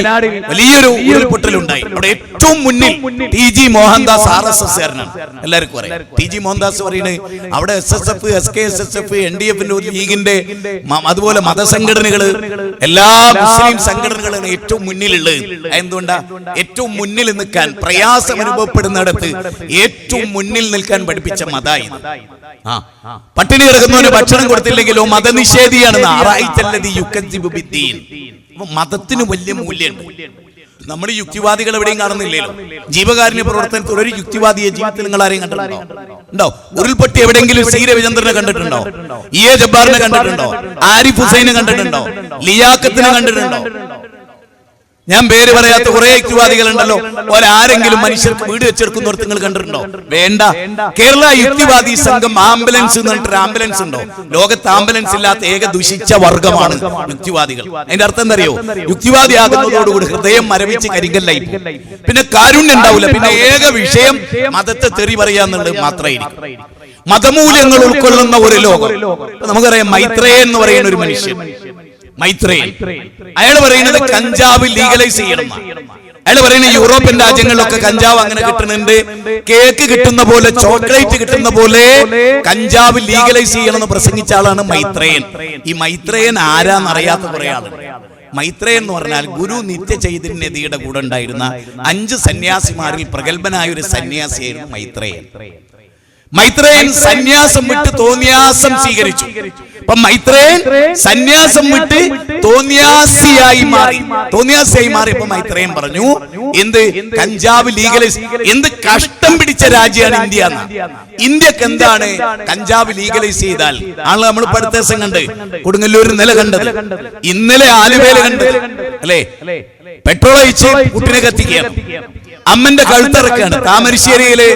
വലിയൊരു ഉരുൾപൊട്ടലുണ്ടായി. അവിടെ ഏറ്റവും മുന്നിൽ ടി.ജി. മോഹൻദാസ് RSS കാരനാണ്. എല്ലാവർക്കും അറിയാം. ടി.ജി. മോഹൻദാസ് പറയുന്നത് അവിടെ SSF, SKSSF, NDF, ലീഗിന്റെ, അതുപോലെ മതസംഘടനകള്, എല്ലാ മുസ്ലിം സംഘടനകളും ഏറ്റവും മുന്നിലുള്ളത്. എന്തുകൊണ്ടാ? ഏറ്റവും മുന്നിൽ നിൽക്കാൻ, പ്രയാസം അനുഭവപ്പെടുന്നിടത്ത് ഏറ്റവും മുന്നിൽ നിൽക്കാൻ പഠിപ്പിച്ച മതായി. പട്ടിണി കിടക്കുന്നവന് ഭക്ഷണം കൊടുത്തില്ലെങ്കിലോ മതനിഷേധിയാണെന്ന്. മതത്തിന് വലിയ മൂല്യമുണ്ട്. നമ്മൾ യുക്തിവാദികൾ എവിടെയും കാണുന്നില്ലല്ലോ. ജീവകാരുണ്യ പ്രവർത്തനത്തിൽ ഒരു യുക്തിവാദിയെ ജീവിതത്തിൽ നിങ്ങൾ ആരെയും കണ്ടിട്ടുണ്ടോ? ഉണ്ടോ? ഉരുൾപൊട്ടി എവിടെയെങ്കിലും സി രവിചന്ദ്രനെ കണ്ടിട്ടുണ്ടോ? E.A. ജബ്ബാറിനെ കണ്ടിട്ടുണ്ടോ? ആരിഫ് ഹുസൈനെ കണ്ടിട്ടുണ്ടോ? ലിയാഖത്തിനെ കണ്ടിട്ടുണ്ടോ? ഞാൻ പേര് പറയാത്ത കുറെ യുക്തിവാദികളുണ്ടല്ലോ. ഒരാരെങ്കിലും മനുഷ്യർക്ക് വീട് വെച്ചെടുക്കുന്നവർക്ക് നിങ്ങൾ കണ്ടിട്ടുണ്ടോ? വേണ്ട. കേരള യുക്തിവാദി സംഘം ആംബുലൻസ് എന്ന് പറഞ്ഞിട്ട് ആംബുലൻസ് ഉണ്ടോ? ലോകത്ത് ആംബുലൻസ് ഇല്ലാത്ത ഏക ദുഷിച്ച വർഗമാണ് യുക്തിവാദികൾ. അതിന്റെ അർത്ഥം എന്തറിയോ? യുക്തിവാദി ആകുന്നതോടുകൂടി ഹൃദയം മരവിച്ച് കരിങ്കല്ലായി, പിന്നെ കാരുണ്യം ഉണ്ടാവില്ല. പിന്നെ ഏക വിഷയം മതത്തെ തെറി പറയാന്നുള്ളത് മാത്രമായിരിക്കും. മതമൂല്യങ്ങൾ ഉൾക്കൊള്ളുന്ന ഒരു ലോകം. നമുക്കറിയാം, മൈത്രേയൻ എന്ന് പറയുന്ന ഒരു മനുഷ്യൻ, മൈത്രേയൻ, അയാൾ പറയുന്നത് കഞ്ചാവ് ലീഗലൈസ് ചെയ്യണം. അയാൾ പറയുന്നത് യൂറോപ്യൻ രാജ്യങ്ങളിലൊക്കെ കഞ്ചാവ് അങ്ങനെ കിട്ടുന്നുണ്ട്, കേക്ക് കിട്ടുന്ന പോലെ, ചോക്ലേറ്റ് കിട്ടുന്ന പോലെ കഞ്ചാവ് ലീഗലൈസ് ചെയ്യണമെന്ന് പ്രസംഗിച്ച ആളാണ് മൈത്രേയൻ. ഈ മൈത്രേയൻ ആരാന്നറിയാത്ത കുറെ ആളുകൾ. മൈത്രേയൻ എന്ന് പറഞ്ഞാൽ ഗുരു നിത്യചൈതന്യതിയുടെ കൂടെ ഉണ്ടായിരുന്ന 5 സന്യാസിമാരിൽ പ്രഗത്ഭനായ ഒരു സന്യാസിയായിരുന്നു മൈത്രേയൻ. മൈത്രേയൻ സന്യാസം വിട്ട് തോന്നിയാസം സ്വീകരിച്ചു. അപ്പൊ മൈത്രേയൻ സന്യാസം വിട്ട് തോന്നിയാസിയായി മാറിയപ്പോ മൈത്രേയൻ പറഞ്ഞു, എന്ത് കഞ്ചാവ് ലീഗലൈസ്, എന്ത് കഷ്ടം പിടിച്ച രാജ്യമാണ് ഇന്ത്യ എന്ന്. ഇന്ത്യക്ക് എന്താണ് കഞ്ചാവ് ലീഗലൈസ് ചെയ്താൽ? ആണല്ലോ നമ്മൾ അടുത്ത ദിവസം കണ്ട് കൊടുങ്ങല്ലൂരിൽ നില കണ്ടത്, ഇന്നലെ ആലുവയിൽ കണ്ടത് അല്ലേ? പെട്രോൾ ഒഴിച്ച് കുട്ടിനെ കത്തിക്കുകയാണ്, അമ്മന്റെ കഴുത്തിറക്കാണ്. താമരശ്ശേരിയിലെ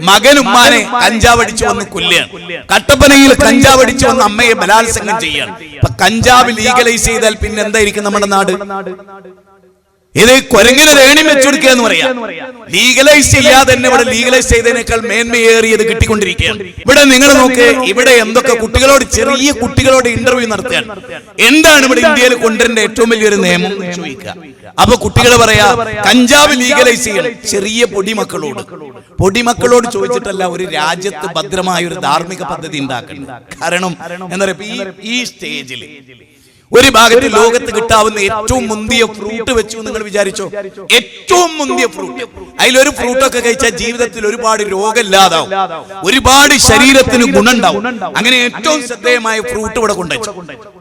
മകനുമ്മാനെ കഞ്ചാവ് അടിച്ചു വന്ന് കൊല്ലുകയാണ്. കട്ടപ്പനയിൽ കഞ്ചാവ് അടിച്ചു വന്ന് അമ്മയെ ബലാത്സംഗം ചെയ്യാണ്. അപ്പൊ കഞ്ചാവ് ലീഗലൈസ് ചെയ്താൽ പിന്നെ എന്തായിരിക്കും നമ്മുടെ നാട്? ഇത് കൊരങ്ങിന് രേണി വെച്ചുകൊടുക്കുക എന്ന് പറയാം. ലീഗലൈസ് ചെയ്യാതെ തന്നെ ഇവിടെ ലീഗലൈസ് ചെയ്തതിനേക്കാൾ മേന്മയേറിയത് കിട്ടിക്കൊണ്ടിരിക്കുകയാണ്. ഇവിടെ നിങ്ങൾ നോക്ക്, ഇവിടെ എന്തൊക്കെ കുട്ടികളോട്, ചെറിയ കുട്ടികളോട് ഇന്റർവ്യൂ നടത്തുകയാണ്. എന്താണ് ഇവിടെ ഇന്ത്യയിൽ കൊണ്ടുവരേണ്ട ഏറ്റവും വലിയൊരു നിയമം ചോദിക്കുക. അപ്പൊ കുട്ടികൾ പറയാ കഞ്ചാവ് ലീഗലൈസ് ചെയ്യണം. ചെറിയ പൊടിമക്കളോട് ചോദിച്ചിട്ടല്ല ഒരു രാജ്യത്ത് ഭദ്രമായ ഒരു ധാർമ്മിക പദ്ധതി ഉണ്ടാക്കണം. കാരണം എന്താ പറയുക, ഈ സ്റ്റേജിൽ ഒരു ഭാഗത്ത് ലോകത്ത് കിട്ടാവുന്ന ഏറ്റവും മുന്തിയ ഫ്രൂട്ട് വെച്ചു നിങ്ങൾ വിചാരിച്ചോ? ഏറ്റവും മുന്തിയ ഫ്രൂട്ട്, അതിലൊരു ഫ്രൂട്ടൊക്കെ കഴിച്ചാൽ ജീവിതത്തിൽ ഒരുപാട് രോഗമില്ലാതാവും, ഒരുപാട് ശരീരത്തിന് ഗുണമുണ്ടാവും. അങ്ങനെ ഏറ്റവും ശ്രദ്ധേയമായ ഫ്രൂട്ട് ഇവിടെ കൊണ്ടുവച്ചു.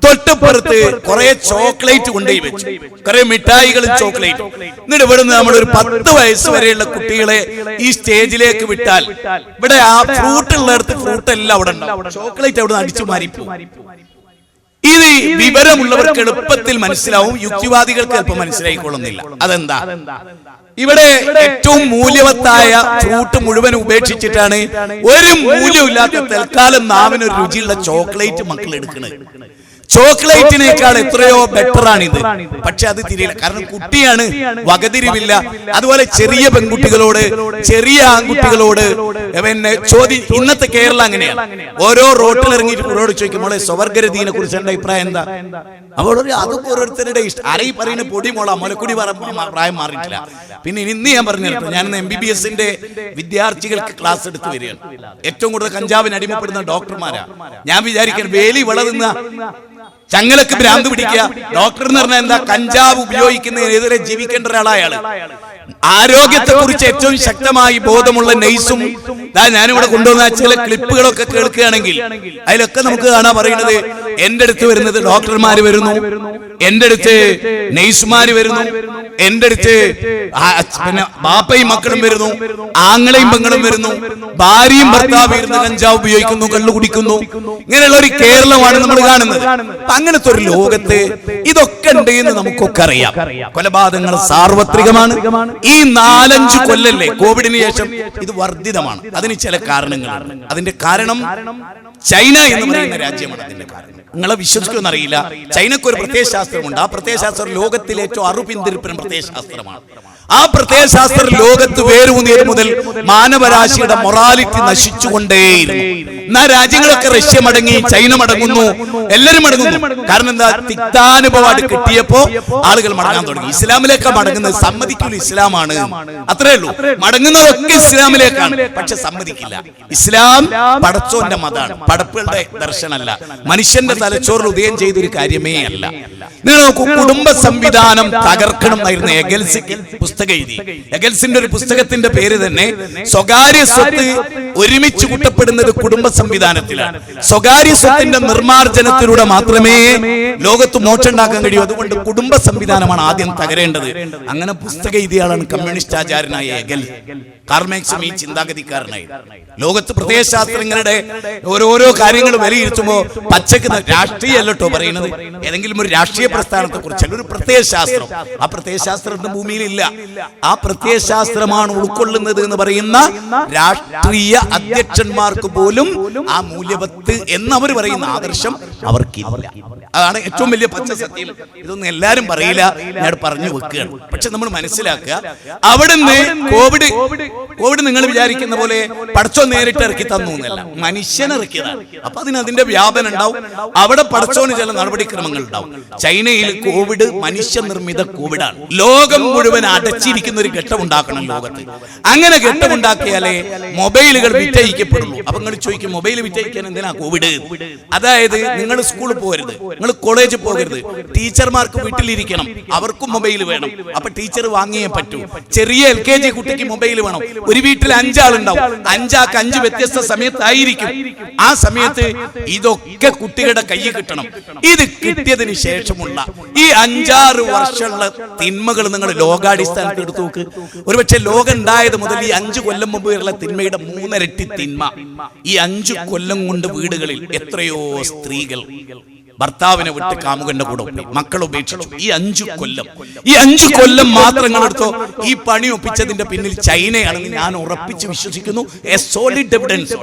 തൊട്ടപ്പുറത്ത് കുറെ ചോക്ലേറ്റ് കൊണ്ടുപോയി വെച്ചു, കുറെ മിഠായികളും ചോക്ലേറ്റും. എന്നിട്ട് ഇവിടുന്ന് നമ്മളൊരു 10 വയസ്സ് വരെയുള്ള കുട്ടികളെ ഈ സ്റ്റേജിലേക്ക് വിട്ടാൽ ഇവിടെ ആ ഫ്രൂട്ട് ഉള്ളിടത്ത് ഫ്രൂട്ട് എല്ലാം അവിടെ ഉണ്ടാവും, ചോക്ലേറ്റ് അവിടെ നിന്ന് അടിച്ചു മാറിപ്പോ. ഇത് വിവരമുള്ളവർക്ക് എളുപ്പത്തിൽ മനസ്സിലാവും, യുക്തിവാദികൾക്ക് എളുപ്പം മനസ്സിലായിക്കൊള്ളുന്നില്ല. അതെന്താ? ഇവിടെ ഏറ്റവും മൂല്യവത്തായ ഫ്രൂട്ട് മുഴുവൻ ഉപേക്ഷിച്ചിട്ടാണ് ഒരു മൂല്യമില്ലാത്ത തൽക്കാലം നാവിനൊരു രുചിയുള്ള ചോക്ലേറ്റ് മക്കൾ എടുക്കുന്നത്. ചോക്ലേറ്റിനേക്കാൾ എത്രയോ ബെറ്റർ ആണിത്. പക്ഷെ അത് തിരിയില്ല, കാരണം കുട്ടിയാണ്, വകതിരിവില്ല. അതുപോലെ ചെറിയ പെൺകുട്ടികളോട്, ചെറിയ ആൺകുട്ടികളോട് പിന്നെ ഇന്നത്തെ കേരളം അങ്ങനെയാണ്. ഓരോ റോട്ടിൽ ഇറങ്ങിയിട്ട് കുട്ടികളോട് ചോദിക്കും, മോളെ സ്വവർഗരതിയെ കുറിച്ച് എന്റെ അഭിപ്രായം എന്താ? അപ്പോൾ അതൊക്കെ ഓരോരുത്തരുടെ ഇഷ്ടം. ആരെയും പറയുന്ന പൊടി മോളാ, മുലക്കുടി പ്രായം മാറിയിട്ടില്ല. പിന്നെ ഇന്ന് ഞാൻ പറഞ്ഞു, ഞാൻ MBBSന്റെ വിദ്യാർത്ഥികൾക്ക് ക്ലാസ് എടുത്തു വരികയാണ്. ഏറ്റവും കൂടുതൽ കഞ്ചാവിന് അടിമപ്പെടുന്ന ഡോക്ടർമാരാ. ഞാൻ വിചാരിക്കാൻ വേലി വളരുന്ന ചങ്ങലക്ക് ഭ്രാന്ത് പിടിക്കുക. ഡോക്ടർ എന്ന് പറഞ്ഞാൽ എന്താ? കഞ്ചാവ് ഉപയോഗിക്കുന്നതിനെതിരെ ജീവിക്കേണ്ട ഒരാളായാള്. ആരോഗ്യത്തെ കുറിച്ച് ഏറ്റവും ശക്തമായി ബോധമുള്ള നഴ്സും ഞാനിവിടെ കൊണ്ടുവന്ന ചില ക്ലിപ്പുകളൊക്കെ കേൾക്കുകയാണെങ്കിൽ അതിലൊക്കെ നമുക്ക് കാണാൻ പറയുന്നത്, എന്റെ അടുത്ത് വരുന്നത് ഡോക്ടർമാര് വരുന്നു, എന്റെ അടുത്ത് നഴ്സുമാര് വരുന്നു, എന്റെ അടുത്ത് പിന്നെ ബാപ്പയും മക്കളും വരുന്നു, ആങ്ങളെയും പെങ്ങളും വരുന്നു, ഭാര്യയും ഭർത്താവും ഇരുന്ന് കഞ്ചാവ് ഉപയോഗിക്കുന്നു, കള്ളു കുടിക്കുന്നു. ഇങ്ങനെയുള്ള ഒരു കേരളമാണ് നമ്മൾ കാണുന്നത്. അങ്ങനത്തെ ഒരു ലോകത്ത് ഇതൊക്കെ ഉണ്ട് എന്ന് നമുക്കൊക്കെ അറിയാം. കൊലപാതകങ്ങൾ സാർവത്രികമാണ്. ഈ 4-5 കൊല്ലല്ലേ കോവിഡിന് ശേഷം ഇത് വർദ്ധിതമാണ്. അതിന് ചില കാരണങ്ങളുണ്ട്. അതിന്റെ കാരണം ചൈന എന്ന് പറയുന്ന രാജ്യമാണ്. അതിന്റെ കാരണം നിങ്ങളെ വിശ്വസിക്കുമെന്ന് അറിയില്ല. ചൈനക്ക് ഒരു പ്രത്യയശാസ്ത്രമുണ്ട്. ആ പ്രത്യയശാസ്ത്രം ലോകത്തിലെ ഏറ്റവും അറുപിന്തിരിപ്പിനും പ്രത്യയശാസ്ത്രമാണ്. ആ പ്രത്യയശാസ്ത്രം ലോകത്ത് വേരൂന്നിയത് മുതൽ മാനവരാശിയുടെ മൊറാലിറ്റി നശിച്ചുകൊണ്ടേയിരുന്നു. എന്നാ രാജ്യങ്ങളൊക്കെ റഷ്യ മടങ്ങി, ചൈന മടങ്ങുന്നു, എല്ലാവരും മടങ്ങുന്നു. കാരണം എന്താ? തിക്താനുഭവമായിട്ട് കിട്ടിയപ്പോ ആളുകൾ മടങ്ങാൻ തുടങ്ങി. ഇസ്ലാമിലേക്ക് മടങ്ങുന്നത് സമ്മതിക്കില്ല, ഇസ്ലാമാണ്, അത്രേ ഉള്ളൂ. മടങ്ങുന്നതൊക്കെ ഇസ്ലാമിലേക്കാണ്, പക്ഷെ സമ്മതിക്കില്ല. ഇസ്ലാം പടച്ചോന്റെ മതമാണ്, പടപ്പുകളുടെ ദർശനമല്ല, മനുഷ്യന്റെ തലച്ചോറിൽ ഉദയം ചെയ്തൊരു കാര്യമേ അല്ല. നിങ്ങൾ നോക്കൂ, കുടുംബ സംവിധാനം തകർക്കണം എന്നായിരുന്നു എഗൽസിക്ക് പുസ്തകം എഴുതി. എഗൽസിന്റെ ഒരു പുസ്തകത്തിന്റെ പേര് തന്നെ സ്വകാര്യ സ്വത്ത് ഒരുമിച്ച് കൂട്ടപ്പെടുന്നത് കുടുംബ സംവിധാനത്തിലാണ്. സ്വകാര്യ സ്വത്തിന്റെ നിർമ്മാർജ്ജനത്തിലൂടെ മാത്രമേ ലോകത്ത് മോക്ഷം ഉണ്ടാക്കാൻ കഴിയൂ. അതുകൊണ്ട് കുടുംബ സംവിധാനമാണ് ആദ്യം തകരേണ്ടത്. അങ്ങനെ പുസ്തകം എഴുതിയ ആളാണ് കമ്മ്യൂണിസ്റ്റ് ആചാര്യനായ എഗൽ. കാർൽ മാർക്സും ഈ ചിന്താഗതിക്കാരനായി. ലോകത്ത് പ്രത്യയശാസ്ത്രങ്ങളുടെ ഓരോരോ കാര്യങ്ങൾ വിലയിരുത്തുമ്പോൾ പച്ചക്ക് രാഷ്ട്രീയമല്ലോ പറയുന്നത്, ഏതെങ്കിലും ഒരു രാഷ്ട്രീയ പ്രസ്ഥാനത്തെ കുറിച്ചല്ല, ഒരു പ്രത്യയശാസ്ത്രം. ആ പ്രത്യയശാസ്ത്രത്തിന്റെ ഭൂമിയിലില്ല. ആ പ്രത്യയശാസ്ത്രമാണ് ഉൾക്കൊള്ളുന്നത് എന്ന് പറയുന്ന രാഷ്ട്രീയ അധ്യക്ഷന്മാർക്ക് പോലും ആ മൂല്യവത്ത് എന്നവർ പറയുന്ന ആദർശം അവർക്കില്ല. അതാണ് ഏറ്റവും വലിയ പച്ച സത്യം. ഇതൊന്നും എല്ലാരും പറയില്ല, ഞാൻ പറഞ്ഞു വെക്കുകയാണ്. പക്ഷെ നമ്മൾ മനസ്സിലാക്കുക, അവിടുന്ന് കോവിഡ് നിങ്ങൾ വിചാരിക്കുന്ന പോലെ പടച്ചോൻ നേരിട്ട് ഇറക്കി തന്നു എന്നല്ല, മനുഷ്യൻ ഇറക്കിയതാണ്. അപ്പൊ അതിന്റെ വ്യാപനം ഉണ്ടാവും. അവിടെ പടച്ചോന് ചില നടപടിക്രമങ്ങൾ ഉണ്ടാവും. ചൈനയിൽ കോവിഡ് മനുഷ്യനിർമ്മിത കോവിഡാണ്. ലോകം മുഴുവൻ അടച്ചിരിക്കുന്ന ഒരു ഘട്ടം ഉണ്ടാക്കണം ലോകത്ത്. അങ്ങനെ ഘട്ടമുണ്ടാക്കിയാലേ മൊബൈലുകൾ വിറ്റഴിക്കപ്പെടുള്ളൂ. അപ്പൊ നിങ്ങൾ ചോദിക്കും, മൊബൈൽ വിറ്റഴിക്കാൻ എന്തിനാ കോവിഡ്? അതായത് നിങ്ങൾ സ്കൂളിൽ പോകരുത്, നിങ്ങൾ കോളേജിൽ പോകരുത്, ടീച്ചർമാർക്ക് വീട്ടിലിരിക്കണം, അവർക്കും മൊബൈൽ വേണം. അപ്പൊ ടീച്ചർ വാങ്ങിയേ പറ്റൂ. ചെറിയ LKG കുട്ടിക്ക് മൊബൈൽ വേണം. ഒരു വീട്ടിൽ 5 ആളുണ്ടാവും, 5 ആൾക്ക് 5 വ്യത്യസ്ത സമയത്തായിരിക്കും. ആ സമയത്ത് ഇതൊക്കെ കുട്ടികളുടെ കയ്യിൽ കിട്ടണം. ഇത് കിട്ടിയതിന് ശേഷമുള്ള ഈ 5-6 വർഷമുള്ള തിന്മകൾ നിങ്ങൾ ലോകാടിസ്ഥാനത്ത് എടുത്തു നോക്ക്. ഒരുപക്ഷെ ലോകം ഉണ്ടായത് മുതൽ ഈ 5 കൊല്ലം മുമ്പ് ഉള്ള തിന്മയുടെ 3 ഇരട്ടി തിന്മ. ഈ 5 കൊല്ലം കൊണ്ട് വീടുകളിൽ എത്രയോ സ്ത്രീകൾ ഭർത്താവിനെ വിട്ട് കാമുകന്റെ കൂടെ മക്കൾ ഉപേക്ഷിച്ചു. ഈ 5 കൊല്ലം മാത്രങ്ങൾ എടുത്തോ. ഈ പണി ഒപ്പിച്ചതിന്റെ പിന്നിൽ ചൈനയാണെന്ന് ഞാൻ ഉറപ്പിച്ച് വിശ്വസിക്കുന്നു. A solid evidence.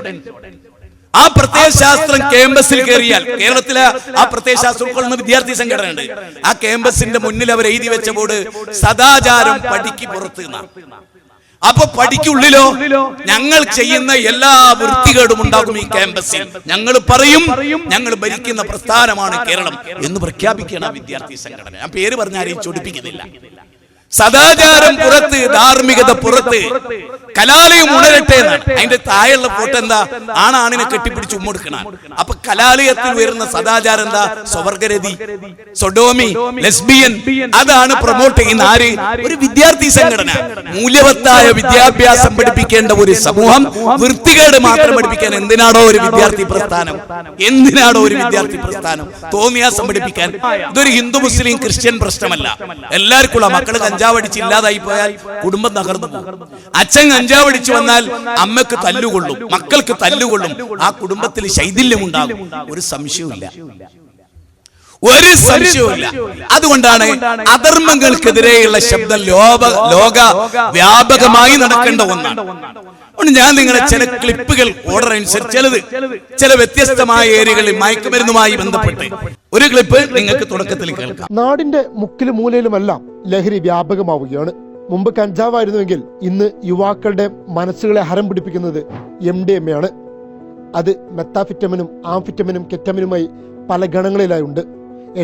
ആ പ്രത്യയശാസ്ത്രം ക്യാമ്പസിൽ കയറിയാൽ, കേരളത്തിലെ ആ പ്രത്യയശാസ്ത്രം ഉൾക്കൊള്ളുന്ന വിദ്യാർത്ഥി സംഘടനയുണ്ട്. ആ ക്യാമ്പസിന്റെ മുന്നിൽ അവർ എഴുതി വെച്ച ബോർഡ് സദാചാരം പഠിക്ക് പുറത്ത്. അപ്പൊ പഠിക്കുള്ളിലോ ഞങ്ങൾ ചെയ്യുന്ന എല്ലാ വൃത്തികേടും ഉണ്ടാകും ഈ ക്യാമ്പസിൽ. ഞങ്ങൾ പറയും ഞങ്ങൾ ഭരിക്കുന്ന പ്രസ്ഥാനമാണ് കേരളം എന്ന് പ്രഖ്യാപിക്കണം വിദ്യാർത്ഥി സംഘടന. ഞാൻ പേര് പറഞ്ഞാലും ചൊടിപ്പിക്കുന്നില്ല. സദാചാരം പുറത്ത്, ധാർമ്മികത പുറത്ത്, കലാലയം ഉണരട്ടെ എന്നാണ്. അതിന്റെ താഴെയുള്ള ഫോട്ടോ എന്താ? ആണിനെ കെട്ടിപ്പിടിച്ച് ഉമ്മൊടുക്കണ. അപ്പൊ കലാലയത്തിൽ വരുന്ന സദാചാരം എന്താ? സ്വവർഗരതി, സൊഡോമി, ലെസ്ബിയൻ. അതാണ് പ്രൊമോട്ട് ചെയ്യുന്ന ആര്? ഒരു വിദ്യാർത്ഥി സംഘടന. മൂല്യവത്തായ വിദ്യാഭ്യാസം പഠിപ്പിക്കേണ്ട ഒരു സമൂഹം വൃത്തികേട് മാത്രം പഠിപ്പിക്കാൻ എന്തിനാണോ ഒരു വിദ്യാർത്ഥി പ്രസ്ഥാനം? തോന്നിയാസം പഠിപ്പിക്കാൻ. ഇതൊരു ഹിന്ദു മുസ്ലിം ക്രിസ്ത്യൻ പ്രശ്നമല്ല. എല്ലാവർക്കും മക്കള് കഞ്ചാവടിച്ച് ഇല്ലാതായി പോയാൽ കുടുംബം തകർന്നു പോകും. അച്ഛൻ കഞ്ചാവടിച്ചു വന്നാൽ അമ്മക്ക് തല്ലുകൊള്ളും, മക്കൾക്ക് തല്ലുകൊള്ളും, ആ കുടുംബത്തിൽ ശൈഥില്യം ഉണ്ടാകും. ഒരു സംശയവുമില്ല. അതുകൊണ്ടാണ് അധർമ്മങ്ങൾക്കെതിരെയുള്ള ശബ്ദം ലോക വ്യാപകമായി നടക്കേണ്ട ഒന്നാണ്. ഞാൻ നിങ്ങളെ ചില ക്ലിപ്പുകൾ ഓർഡർ അനുസരിച്ച് ചില വ്യത്യസ്തമായ ഏരിയകളിൽ മയക്കുമരുന്നുമായി ബന്ധപ്പെട്ട് ഒരു ക്ലിപ്പ് നിങ്ങൾക്ക് തുടക്കത്തിൽ കേൾക്കാം. നാടിന്റെ മുക്കിലും മൂലയിലുമെല്ലാം ലഹരി വ്യാപകമാവുകയാണ്. മുമ്പ് കഞ്ചാവായിരുന്നുവെങ്കിൽ ഇന്ന് യുവാക്കളുടെ മനസ്സുകളെ ഹരം പിടിപ്പിക്കുന്നത് MDMA ആണ്. അത് മെത്താഫിറ്റമിനും ആംഫിറ്റമിനും കെറ്റമിനുമായി പല ഗണങ്ങളിലായി ഉണ്ട്.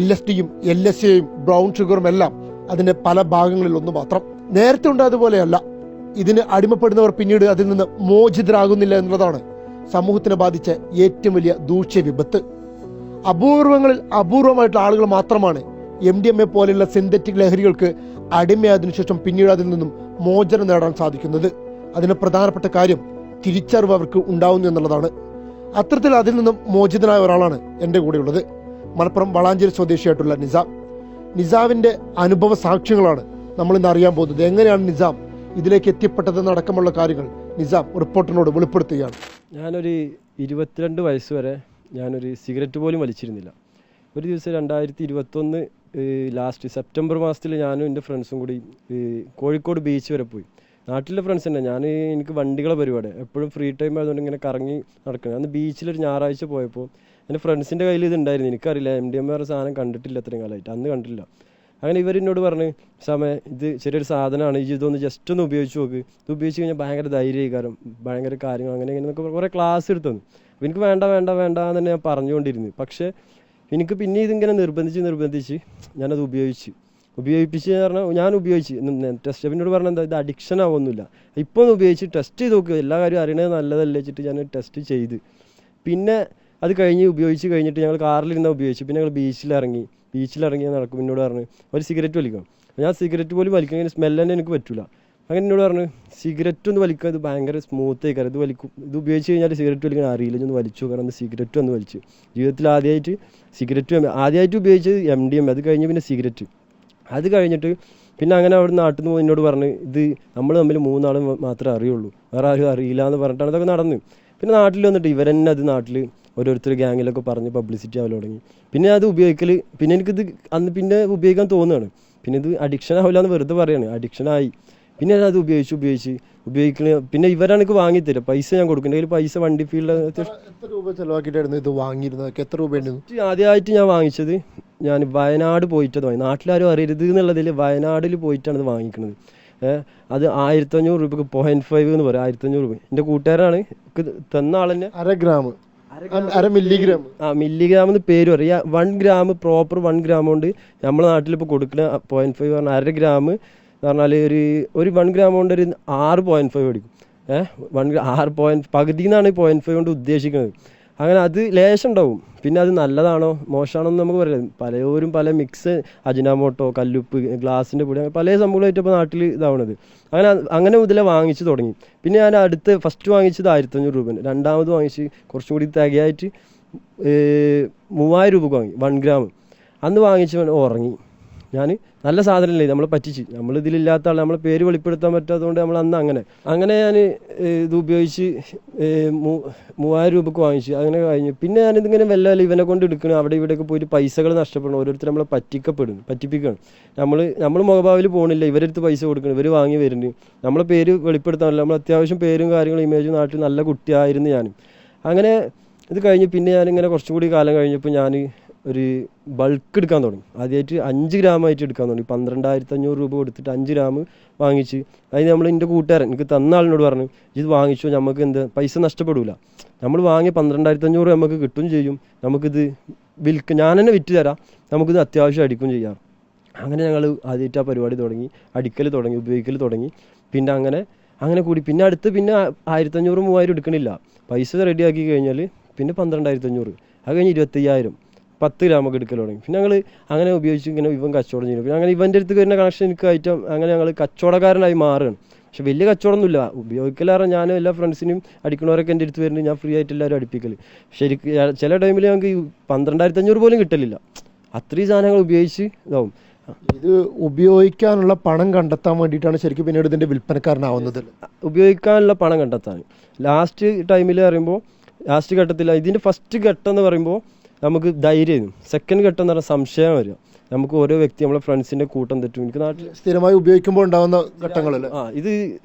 LSDയും LSAയും ബ്രൗൺ ഷുഗറും എല്ലാം അതിന്റെ പല ഭാഗങ്ങളിൽ ഒന്ന് മാത്രം. നേരത്തെ ഉണ്ടായതുപോലെയല്ല. ഇതിന് അടിമപ്പെടുന്നവർ പിന്നീട് അതിൽ നിന്ന് മോചിതരാകുന്നില്ല എന്നുള്ളതാണ് സമൂഹത്തിനെ ബാധിച്ച ഏറ്റവും വലിയ ദൂഷ്യ വിപത്ത്. അപൂർവമായിട്ടുള്ള ആളുകൾ മാത്രമാണ് MDMA പോലെയുള്ള സിന്തറ്റിക് ലഹരികൾക്ക് അടിമയായതിനു ശേഷം പിന്നീട് അതിൽ നിന്നും മോചനം നേടാൻ സാധിക്കുന്നത്. അതിന് പ്രധാനപ്പെട്ട കാര്യം തിരിച്ചറിവ് അവർക്ക് ഉണ്ടാവുന്നു എന്നുള്ളതാണ്. അത്തരത്തിൽ അതിൽ നിന്നും മോചിതനായ ഒരാളാണ് എൻ്റെ കൂടെയുള്ളത്. മലപ്പുറം വളാഞ്ചേരി സ്വദേശിയായിട്ടുള്ള നിസാമിന്റെ അനുഭവ സാക്ഷ്യങ്ങളാണ് നമ്മൾ ഇന്ന് അറിയാൻ പോകുന്നത്. എങ്ങനെയാണ് നിസാം ഇതിലേക്ക് എത്തിപ്പെട്ടതെന്നടക്കമുള്ള കാര്യങ്ങൾ നിസാം റിപ്പോർട്ടറിനോട് വെളിപ്പെടുത്തുകയാണ്. ഞാനൊരു 22 വയസ്സ് വരെ ഞാനൊരു സിഗരറ്റ് പോലും വലിച്ചിരുന്നില്ല. ഒരു ദിവസം 2021 ലാസ്റ്റ് സെപ്റ്റംബർ മാസത്തിൽ ഞാനും എൻ്റെ ഫ്രണ്ട്സും കൂടി കോഴിക്കോട് ബീച്ച് വരെ പോയി. നാട്ടിലെ ഫ്രണ്ട്സ് തന്നെ. എനിക്ക് വണ്ടികളെ പരിപാടി എപ്പോഴും ഫ്രീ ടൈം ആയതുകൊണ്ട് ഇങ്ങനെ കറങ്ങി നടക്കണം. അന്ന് ബീച്ചിലൊരു ഞായറാഴ്ച പോയപ്പോൾ എൻ്റെ ഫ്രണ്ട്സിൻ്റെ കയ്യിൽ ഇത് ഉണ്ടായിരുന്നു. എനിക്കറിയില്ല, MDMA സാധനം കണ്ടിട്ടില്ല അത്രയും കാലമായിട്ട്, അന്ന് കണ്ടിട്ടില്ല. അങ്ങനെ ഇവരെന്നോട് പറഞ്ഞ്, സമയം ഇത് ചെറിയൊരു സാധനമാണ്, ഇതൊന്ന് ജസ്റ്റ് ഒന്ന് ഉപയോഗിച്ച് നോക്ക്, ഇത് ഉപയോഗിച്ച് കഴിഞ്ഞാൽ ഭയങ്കര ധൈര്യകാരം, ഭയങ്കര കാര്യങ്ങൾ അങ്ങനെ ഇങ്ങനെയൊക്കെ കുറേ ക്ലാസ് എടുത്തു തന്നു. അപ്പോൾ എനിക്ക് വേണ്ട എന്ന് തന്നെ ഞാൻ പറഞ്ഞുകൊണ്ടിരുന്നു. പക്ഷേ എനിക്ക് പിന്നെ ഇതിങ്ങനെ നിർബന്ധിച്ച് ഞാനത് ഉപയോഗിപ്പിച്ച് പറഞ്ഞാൽ ഞാൻ ഉപയോഗിച്ച് ടെസ്റ്റ് പിന്നോട് പറഞ്ഞാൽ എന്താ, ഇത് അഡിക്ഷൻ ആവുമൊന്നുമില്ല, ഇപ്പോൾ ഒന്ന് ഉപയോഗിച്ച് ടെസ്റ്റ് ചെയ്ത് നോക്കുക, എല്ലാ കാര്യം അറിയണത് നല്ലതല്ലേ വെച്ചിട്ട് ഞാൻ ടെസ്റ്റ് ചെയ്ത് പിന്നെ അത് ഉപയോഗിച്ച് കഴിഞ്ഞിട്ട് ഞങ്ങൾ കാറിലിരുന്നാൽ ഉപയോഗിച്ചു. പിന്നെ ഞങ്ങൾ ബീച്ചിലിറങ്ങി നടക്കും. എന്നോട് പറഞ്ഞു ഒരു സിഗരറ്റ് വലിക്കാം. ഞാൻ സിഗരറ്റ് പോലും വലിക്കാൻ സ്മെല്ല് തന്നെ എനിക്ക് പറ്റില്ല. അങ്ങനെ എന്നോട് പറഞ്ഞു സിഗരറ്റ് ഒന്ന് വലിക്കുക, ഇത് ഭയങ്കര സ്മൂത്ത് ആയിക്കാരം, ഇത് ഉപയോഗിച്ച് കഴിഞ്ഞാൽ സിഗരറ്റ് വലിക്കാൻ അറിയില്ല, ഒന്ന് വലിച്ചു കാരണം സിഗരറ്റ് ഒന്ന് വലിച്ചു. ജീവിതത്തിൽ ആദ്യമായിട്ട് ഉപയോഗിച്ചത് MDMA, അത് കഴിഞ്ഞ് പിന്നെ സിഗരറ്റ്. അത് കഴിഞ്ഞിട്ട് പിന്നെ അങ്ങനെ അവിടെ നാട്ടിൽ നിന്ന് എന്നോട് പറഞ്ഞു ഇത് നമ്മൾ തമ്മിൽ 3 ആൾ മാത്രമേ അറിയുള്ളൂ, വേറെ ആരും അറിയില്ല എന്ന് പറഞ്ഞിട്ടാണ് അതൊക്കെ നടന്നു. പിന്നെ നാട്ടിൽ വന്നിട്ട് ഇവരെന്നെ അത് നാട്ടിൽ ഓരോരുത്തർ ഗ്യാങ്ങിലൊക്കെ പറഞ്ഞ് പബ്ലിസിറ്റി ആവാൻ തുടങ്ങി. പിന്നെ അത് ഉപയോഗിക്കൽ പിന്നെ എനിക്കിത് അന്ന് പിന്നെ ഉപയോഗിക്കാൻ തോന്നുകയാണ്. പിന്നെ ഇത് അഡിക്ഷൻ ആവില്ല എന്ന് വെറുതെ പറയാണ്, അഡിക്ഷനായി. പിന്നെ അത് ഉപയോഗിക്കണ പിന്നെ ഇവരാണ് എനിക്ക് വാങ്ങിത്തരും, പൈസ ഞാൻ കൊടുക്കേണ്ട കയ്യിൽ പൈസ വണ്ടി ഫീൽഡ്. എത്ര രൂപ ചെലവാക്കിയിട്ടായിരുന്നു ഇത് വാങ്ങിയിരുന്നത്? എത്ര രൂപ ആദ്യമായിട്ട് ഞാൻ വാങ്ങിച്ചത്? ഞാൻ വയനാട് പോയിട്ടത് വാങ്ങി. നാട്ടിലാരും അറിയരുത് എന്നുള്ളതിൽ വയനാട്ടിൽ പോയിട്ടാണ് ഇത് വാങ്ങിക്കുന്നത്. അത് 1500 രൂപക്ക് 0.5 എന്ന് പറയും, 1500 രൂപ. എൻ്റെ കൂട്ടുകാരാണ് തന്ന ആളെന്നെ. 1 മില്ലിഗ്രാം മില്ലിഗ്രാം എന്ന് പേര് പറയാം. 1 ഗ്രാം പ്രോപ്പർ 1 ഗ്രാം കൊണ്ട് നമ്മളെ നാട്ടിലിപ്പോൾ കൊടുക്കുന്ന 0.5 പറഞ്ഞാൽ 1/2 ഗ്രാം പറഞ്ഞാൽ ഒരു 1 ഗ്രാം കൊണ്ട് ഒരു 6.5 അടിക്കും. 6 പകുതി എന്നാണ് 0.5 കൊണ്ട് ഉദ്ദേശിക്കുന്നത്. അങ്ങനെ അത് ലേശം ഉണ്ടാവും. പിന്നെ അത് നല്ലതാണോ മോശമാണോ എന്ന് നമുക്ക് പറയാം. പലരും പല മിക്സ് അജിനാമോട്ടോ, കല്ലുപ്പ്, ഗ്ലാസിൻ്റെ പൊടി, അങ്ങനെ പല സംഭവങ്ങളായിട്ട് ഇപ്പോൾ നാട്ടിൽ ഇതാവണത്. അങ്ങനെ മുതലേ വാങ്ങിച്ച് തുടങ്ങി. പിന്നെ ഞാൻ ഫസ്റ്റ് വാങ്ങിച്ചത് 1500 രൂപ, രണ്ടാമത് വാങ്ങിച്ച് കുറച്ചും കൂടി തികയായിട്ട് 3000 രൂപക്ക് വാങ്ങി 1 ഗ്രാം. അന്ന് വാങ്ങിച്ച് ഉറങ്ങി. ഞാൻ നല്ല സാധനമല്ലേ, നമ്മളെ പറ്റിച്ച്, നമ്മളിതിലില്ലാത്ത ആൾ, നമ്മളെ പേര് വെളിപ്പെടുത്താൻ പറ്റാത്തതുകൊണ്ട് നമ്മൾ അന്ന് അങ്ങനെ ഞാൻ ഇത് ഉപയോഗിച്ച് 3000 രൂപക്ക് വാങ്ങിച്ചു. അങ്ങനെ കഴിഞ്ഞു. പിന്നെ ഞാനിതിങ്ങനെ വല്ല ഇവനെ കൊണ്ട് എടുക്കണം, അവിടെ ഇവിടെയൊക്കെ പോയിട്ട് പൈസകൾ നഷ്ടപ്പെടണം, ഓരോരുത്തർ നമ്മളെ പറ്റിപ്പിക്കുകയാണ്. നമ്മൾ മുഖഭാവിൽ പോകണില്ല, ഇവരെടുത്ത് പൈസ കൊടുക്കണം, ഇവർ വാങ്ങി വരുന്നുണ്ട്, നമ്മളെ പേര് വെളിപ്പെടുത്താനില്ല. നമ്മൾ അത്യാവശ്യം പേരും കാര്യങ്ങളും ഇമേജും നാട്ടിൽ നല്ല കുട്ടിയായിരുന്നു ഞാനും. അങ്ങനെ ഇത് കഴിഞ്ഞ് പിന്നെ ഞാനിങ്ങനെ കുറച്ചും കൂടി കാലം കഴിഞ്ഞപ്പോൾ ഞാൻ ഒരു ബൾക്ക് എടുക്കാൻ തുടങ്ങി. ആദ്യമായിട്ട് 5 ഗ്രാമായിട്ട് എടുക്കാൻ തുടങ്ങി. 12,500 രൂപ കൊടുത്തിട്ട് 5 ഗ്രാം വാങ്ങിച്ച്. അതിന് എൻ്റെ കൂട്ടുകാരൻ എനിക്ക് തന്ന ആളിനോട് പറഞ്ഞു, ഇത് വാങ്ങിച്ചു, നമുക്ക് പൈസ നഷ്ടപ്പെടില്ല, നമ്മൾ വാങ്ങിയ 12,500 നമുക്ക് കിട്ടും ചെയ്യും, നമുക്കിത് ഞാൻ തന്നെ വിറ്റ് തരാം, നമുക്കിത് അത്യാവശ്യം അടിക്കും ചെയ്യാം. അങ്ങനെ ഞങ്ങൾ ആദ്യമായിട്ട് ആ പരിപാടി തുടങ്ങി, അടിക്കൽ തുടങ്ങി, ഉപയോഗിക്കൽ തുടങ്ങി. പിന്നെ അങ്ങനെ കൂടി. പിന്നെ 1500 3000 എടുക്കണില്ല, പൈസ റെഡിയാക്കി കഴിഞ്ഞാൽ പിന്നെ 12,500, അത് കഴിഞ്ഞ് 25,000, 10 ഗ്രാമൊക്കെ എടുക്കൽ തുടങ്ങി. പിന്നെ ഞങ്ങൾ അങ്ങനെ ഉപയോഗിച്ച് ഇങ്ങനെ ഇവൻ കച്ചവടം ചെയ്യും. പിന്നെ അങ്ങനെ ഇവൻ്റെ അടുത്ത് വരുന്ന കണക്ഷൻ എനിക്ക് ഐറ്റം, അങ്ങനെ ഞങ്ങൾ കച്ചവടക്കാരനായി മാറുകയാണ്. പക്ഷെ വലിയ കച്ചവടമൊന്നുമില്ല, ഉപയോഗിക്കലാറ് ഞാനും എല്ലാ ഫ്രണ്ട്സിനും അടിക്കണവരൊക്കെ എൻ്റെ അടുത്ത് വരുന്നത്, ഞാൻ ഫ്രീ ആയിട്ട് എല്ലാവരും അടിപ്പിക്കൽ. ശരിക്കും ചില ടൈമിൽ ഞങ്ങൾക്ക് 12,500 പോലും കിട്ടലില്ല, അത്രയും സാധനങ്ങൾ ഉപയോഗിച്ച് ഇതാവും. ഇത് ഉപയോഗിക്കാനുള്ള പണം കണ്ടെത്താൻ വേണ്ടിയിട്ടാണ് ശരിക്കും പിന്നീട് ഇതിൻ്റെ വിൽപ്പനക്കാരനാവുന്നത്. ഉപയോഗിക്കാനുള്ള പണം കണ്ടെത്താൻ ലാസ്റ്റ് ടൈമിൽ പറയുമ്പോൾ, ലാസ്റ്റ് ഘട്ടത്തിൽ ഇതിൻ്റെ ഫസ്റ്റ് ഘട്ടം എന്ന് പറയുമ്പോൾ നമുക്ക് ധൈര്യം, സെക്കൻഡ് ഘട്ടം എന്ന് പറഞ്ഞാൽ സംശയം വരിക. നമുക്ക് ഓരോ വ്യക്തി നമ്മളെ ഫ്രണ്ട്സിൻ്റെ കൂട്ടം തെറ്റും. എനിക്ക് നാട്ടിൽ സ്ഥിരമായി ഉപയോഗിക്കുമ്പോൾ ഉണ്ടാകുന്ന ഘട്ടങ്ങളിൽ ഇത്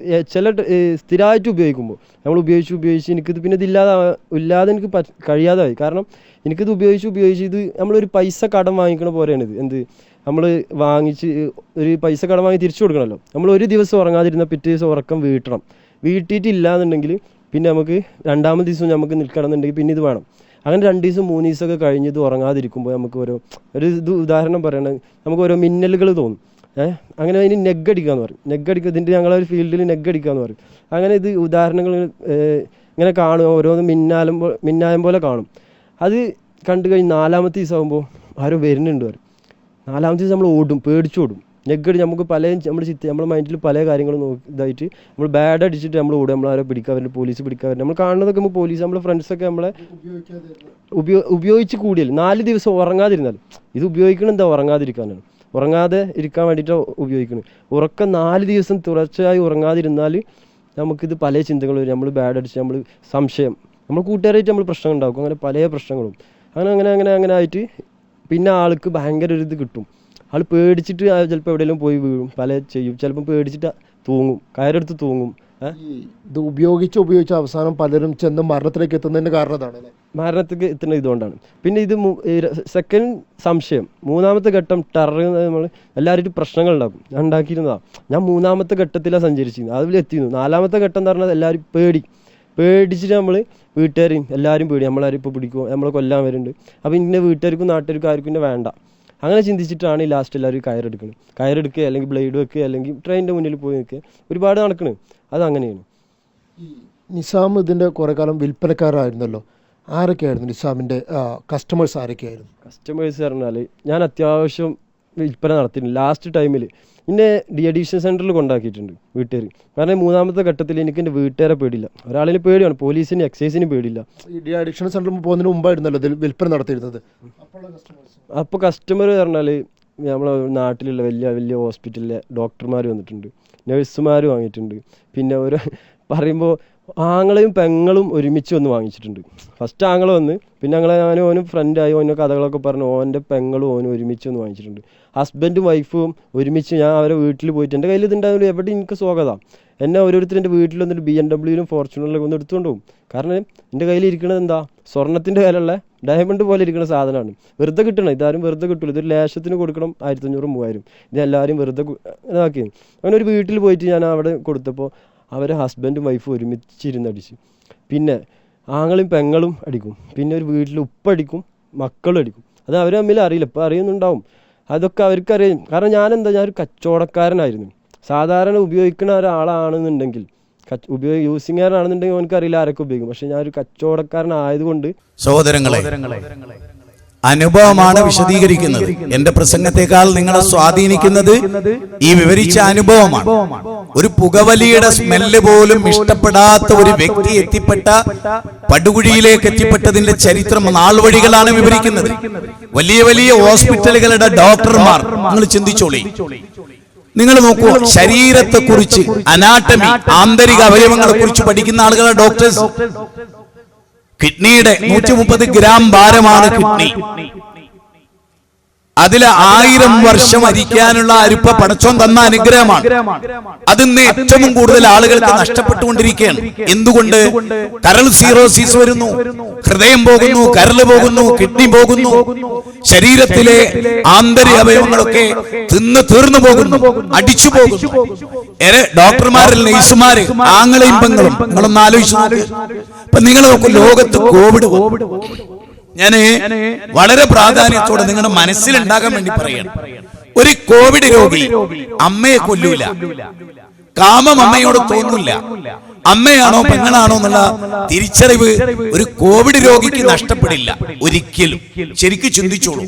ചില സ്ഥിരമായിട്ട് ഉപയോഗിക്കുമ്പോൾ നമ്മൾ ഉപയോഗിച്ച് എനിക്കിത് പിന്നെ ഇല്ലാതെ എനിക്ക് കഴിയാതായി. കാരണം എനിക്കിത് ഉപയോഗിച്ച് ഇത് നമ്മളൊരു പൈസ കടം വാങ്ങിക്കണ പോലെയാണ്. ഇത് നമ്മൾ വാങ്ങിച്ച് ഒരു പൈസ കടം വാങ്ങി തിരിച്ചു കൊടുക്കണമല്ലോ. നമ്മൾ ഒരു ദിവസം ഉറങ്ങാതിരുന്ന പിറ്റേ ദിവസം ഉറക്കം വീട്ടിയിട്ടില്ല എന്നുണ്ടെങ്കിൽ പിന്നെ നമുക്ക് രണ്ടാമത്തെ ദിവസം നമുക്ക് നിൽക്കണമെന്നുണ്ടെങ്കിൽ പിന്നെ ഇത് വേണം. അങ്ങനെ 2 ദിവസം 3 ദിവസമൊക്കെ കഴിഞ്ഞ് ഇത് ഉറങ്ങാതിരിക്കുമ്പോൾ നമുക്ക് ഉദാഹരണം പറയണത്, നമുക്ക് ഓരോ മിന്നലുകൾ തോന്നും. അങ്ങനെ അതിന് നെഗ്ഗടിക്കാന്ന് പറയും. ഇതിൻ്റെ ഞങ്ങളൊരു ഫീൽഡിൽ നെഗ്ഗടിക്കാന്ന് പറയും. അങ്ങനെ ഇത് ഉദാഹരണങ്ങൾ ഇങ്ങനെ കാണും, ഓരോന്ന് മിന്നായം പോലെ കാണും. അത് കണ്ടു കഴിഞ്ഞ് 4ാമത്തെ ദിവസം ആകുമ്പോൾ ആരോ വരുന്നുണ്ട് പറയും. 4ാമത്തെ ദിവസം നമ്മൾ പേടിച്ചോടും. നെഗ്ഗടി നമുക്ക് നമ്മുടെ മൈൻഡിൽ പല കാര്യങ്ങളും ഇതായിട്ട് നമ്മൾ ബാഡ് അടിച്ചിട്ട് നമ്മൾ ഓടും. നമ്മളാരോ പിടിക്കാൻ വരുന്നത്, പോലീസ് പിടിക്കാൻ വരുന്നത്, നമ്മൾ കാണുന്നതൊക്കെ നമുക്ക് പോലീസ്, നമ്മളെ ഫ്രണ്ട്സൊക്കെ നമ്മളെ ഉപയോഗിച്ച് കൂടിയാൽ 4 ദിവസം ഉറങ്ങാതിരുന്നാൽ, ഇത് ഉപയോഗിക്കണം ഉറങ്ങാതിരിക്കാനാണ്, ഉറങ്ങാതെ ഇരിക്കാൻ വേണ്ടിയിട്ട് ഉപയോഗിക്കണം. ഉറക്കം 4 ദിവസം തുടർച്ചയായി ഉറങ്ങാതിരുന്നാൽ നമുക്കിത് പല ചിന്തകൾ വരും. നമ്മൾ ബാഡ് അടിച്ച്, നമ്മൾ സംശയം, നമ്മൾ കൂട്ടുകാരായിട്ട് നമ്മൾ പ്രശ്നം ഉണ്ടാക്കും. അങ്ങനെ പല പ്രശ്നങ്ങളും അങ്ങനെ ആയിട്ട് പിന്നെ ആൾക്ക് ഭയങ്കര ഒരു ഇത് കിട്ടും. ആൾ പേടിച്ചിട്ട് ചിലപ്പോൾ എവിടെയെങ്കിലും പോയി വീഴും, ചെയ്യും. ചിലപ്പോൾ പേടിച്ചിട്ട് തൂങ്ങും, കയറെടുത്ത് തൂങ്ങും. ഇത് ഉപയോഗിച്ച് അവസാനം പലരും ചെന്ന് മരണത്തിലേക്ക് എത്തുന്നതിൻ്റെ കാരണം അതാണ്, മരണത്തിലേക്ക് എത്തുന്ന ഇതുകൊണ്ടാണ്. പിന്നെ ഇത് സെക്കൻഡ് സംശയം. 3ാമത്തെ ഘട്ടം ടെറർ. നമ്മൾ എല്ലാവരും പ്രശ്നങ്ങൾ ഉണ്ടാക്കും. ഞാൻ ഉണ്ടാക്കിയിരുന്നതാണ്. ഞാൻ 3ാമത്തെ ഘട്ടത്തിലാണ് സഞ്ചരിച്ചിരുന്നത്, അതിൽ എത്തിയിരുന്നു. 4ാമത്തെ ഘട്ടം എന്ന് പറഞ്ഞാൽ എല്ലാവരും പേടിച്ചിട്ട് നമ്മൾ വീട്ടുകാരും എല്ലാവരും പേടി, നമ്മളാരും ഇപ്പോൾ പിടിക്കുമോ, നമ്മളെ കൊല്ലാൻ വരുന്നുണ്ട്. അപ്പോൾ ഇങ്ങനെ വീട്ടുകാർക്കും നാട്ടുകാർക്കും ആർക്കും വേണ്ട. അങ്ങനെ ചിന്തിച്ചിട്ടാണ് ഈ ലാസ്റ്റ് എല്ലാവരും കയറെടുക്കുക, അല്ലെങ്കിൽ ബ്ലേഡ് വെക്കുക, അല്ലെങ്കിൽ ട്രെയിനിൻ്റെ മുന്നിൽ പോയി നിൽക്കുക, ഒരുപാട് നടക്കണ്. അതങ്ങനെയാണ്. നിസാം ഇതിൻ്റെ കുറേ കാലം വിൽപ്പനക്കാരായിരുന്നല്ലോ. ആരൊക്കെയായിരുന്നു നിസാമിൻ്റെ കസ്റ്റമേഴ്സ്? കസ്റ്റമേഴ്സ് പറഞ്ഞാൽ ഞാൻ അത്യാവശ്യം വിൽപ്പന നടത്തിയിട്ടുണ്ട്. ലാസ്റ്റ് ടൈമിൽ എന്നെ ഡി അഡിക്ഷൻ സെൻറ്ററിൽ കൊണ്ടാക്കിയിട്ടുണ്ട് വീട്ടുകാർ. കാരണം 3ാമത്തെ ഘട്ടത്തിൽ എനിക്ക് എൻ്റെ വീട്ടുകാരെ പേടിയില്ല, ഒരാളിന് പേടിയാണ്, പോലീസിന് എക്സൈസിന് പേടിയില്ല. ഈ ഡി അഡിക്ഷൻ സെൻറ്ററിൽ പോകുന്നതിന് മുമ്പായിരുന്നല്ലോ ഇതിൽ വിൽപ്പന നടത്തിയിരുന്നത്. അപ്പോൾ കസ്റ്റമർ പറഞ്ഞാൽ നമ്മളെ നാട്ടിലുള്ള വലിയ ഹോസ്പിറ്റലിലെ ഡോക്ടർമാർ വന്നിട്ടുണ്ട്, നഴ്സുമാർ വാങ്ങിയിട്ടുണ്ട്. പിന്നെ പറയുമ്പോൾ ആങ്ങളെയും പെങ്ങളും ഒരുമിച്ച് വന്ന് വാങ്ങിച്ചിട്ടുണ്ട്. ഫസ്റ്റ് ആങ്ങളെ വന്ന്, പിന്നെ ഞാനും ഓനും ഫ്രണ്ടായി, ഓരോ കഥകളൊക്കെ പറഞ്ഞു, ഓൻ്റെ പെങ്ങളും ഓനും ഒരുമിച്ച് വന്ന് വാങ്ങിച്ചിട്ടുണ്ട്. ഹസ്ബൻഡും വൈഫും ഒരുമിച്ച് ഞാൻ അവരെ വീട്ടിൽ പോയിട്ട്, എൻ്റെ കയ്യിൽ ഇതുണ്ടാവില്ല, എവിടെ എനിക്ക് സ്വാഗതം, എന്നെ ഓരോരുത്തർ എൻ്റെ വീട്ടിൽ വന്നിട്ട് BMW ഫോർച്യൂണറിലൊക്കെ ഒന്ന് എടുത്തുകൊണ്ട് പോകും. കാരണം എൻ്റെ കയ്യിൽ ഇരിക്കുന്നത് സ്വർണ്ണത്തിൻ്റെ വിലയുള്ള ഡയമണ്ട് പോലെ ഇരിക്കുന്ന സാധനമാണ്. വെറുതെ കിട്ടണം, ഇതാരും വെറുതെ കിട്ടില്ല. ഇതൊരു ലേശത്തിന് കൊടുക്കണം 1500 3000. ഇതെല്ലാവരും വെറുതെ ഇതാക്കി. അങ്ങനെ ഒരു വീട്ടിൽ പോയിട്ട് ഞാൻ അവിടെ കൊടുത്തപ്പോൾ അവരെ ഹസ്ബൻഡും വൈഫും ഒരുമിച്ചിരുന്നടിച്ച്. പിന്നെ ആങ്ങളും പെങ്ങളും അടിക്കും. പിന്നെ ഒരു വീട്ടിൽ ഉപ്പടിക്കും, മക്കളും അടിക്കും. അത് അവർ തമ്മിൽ അറിയില്ല, ഇപ്പോൾ അറിയുന്നുണ്ടാവും. അതൊക്കെ അവർക്കറിയാം. കാരണം ഞാനൊരു കച്ചവടക്കാരനായിരുന്നു. സാധാരണ ഉപയോഗിക്കുന്ന ഒരാളാണെന്നുണ്ടെങ്കിൽ യൂസിങ്ങാരാണെന്നുണ്ടെങ്കിൽ അവനക്കറിയില്ല ആരൊക്കെ ഉപയോഗിക്കും. പക്ഷെ ഞാനൊരു കച്ചവടക്കാരനായതുകൊണ്ട് സഹോദരങ്ങളെ, അനുഭവമാണ് വിശദീകരിക്കുന്നത്. എന്റെ പ്രസംഗത്തെക്കാൾ നിങ്ങളെ സ്വാധീനിക്കുന്നത് ഈ വിവരിച്ച അനുഭവമാണ്. ഒരു പുകവലിയുടെ സ്മെല്ല് പോലും ഇഷ്ടപ്പെടാത്ത ഒരു വ്യക്തി എത്തിപ്പെട്ട പടുകുഴിയിലേക്ക് എത്തിപ്പെട്ടതിന്റെ ചരിത്രം നാൾവഴികളാണ് വിവരിക്കുന്നത്. വലിയ വലിയ ഹോസ്പിറ്റലുകളുടെ ഡോക്ടർമാർ, നിങ്ങൾ ചിന്തിച്ചോളി, നിങ്ങൾ നോക്കൂ, ശരീരത്തെ കുറിച്ച്, അനാട്ടമി, ആന്തരിക അവയവങ്ങളെ കുറിച്ച് പഠിക്കുന്ന ആളുകളെ ഡോക്ടേഴ്സ്. കിഡ്നിയുടെ 130 ഗ്രാം ഭാരമാണ് കിഡ്നി. അതിലെ 1000 വർഷം അരിക്കാനുള്ള അരിപ്പ പടച്ചോൻ തന്ന അനുഗ്രഹമാണ്. അതിന്ന് ഏറ്റവും കൂടുതൽ ആളുകൾക്ക് നഷ്ടപ്പെട്ടുകൊണ്ടിരിക്കുകയാണ്. എന്തുകൊണ്ട്? കരൾ സീറോസിസ് വരുന്നു, ഹൃദയം പോകുന്നു, കരള് പോകുന്നു, കിഡ്നി പോകുന്നു, ശരീരത്തിലെ ആന്തരിക അവയവങ്ങളൊക്കെ തീർന്നു പോകുന്നു, അടിച്ചു പോകുന്നു. ഡോക്ടർമാരിൽ നഴ്സുമാര്, ആങ്ങളെയും പെങ്ങളും, നിങ്ങളൊന്ന് ആലോചിച്ചു നോക്ക്. അപ്പൊ നിങ്ങൾ നോക്കൂ, ലോകത്ത് കോവിഡ്. ഞാന് വളരെ പ്രാധാന്യത്തോടെ നിങ്ങളുടെ മനസ്സിലുണ്ടാകാൻ വേണ്ടി പറയണം. ഒരു കോവിഡ് രോഗി അമ്മയെ കൊല്ലൂല, കാമം അമ്മയോട് തോന്നില്ല. അമ്മയാണോ പെങ്ങളാണോ എന്നുള്ള തിരിച്ചറിവ് ഒരു കോവിഡ് രോഗിക്ക് നഷ്ടപ്പെടില്ല ഒരിക്കലും. ശരിക്കും ചിന്തിച്ചോളൂ.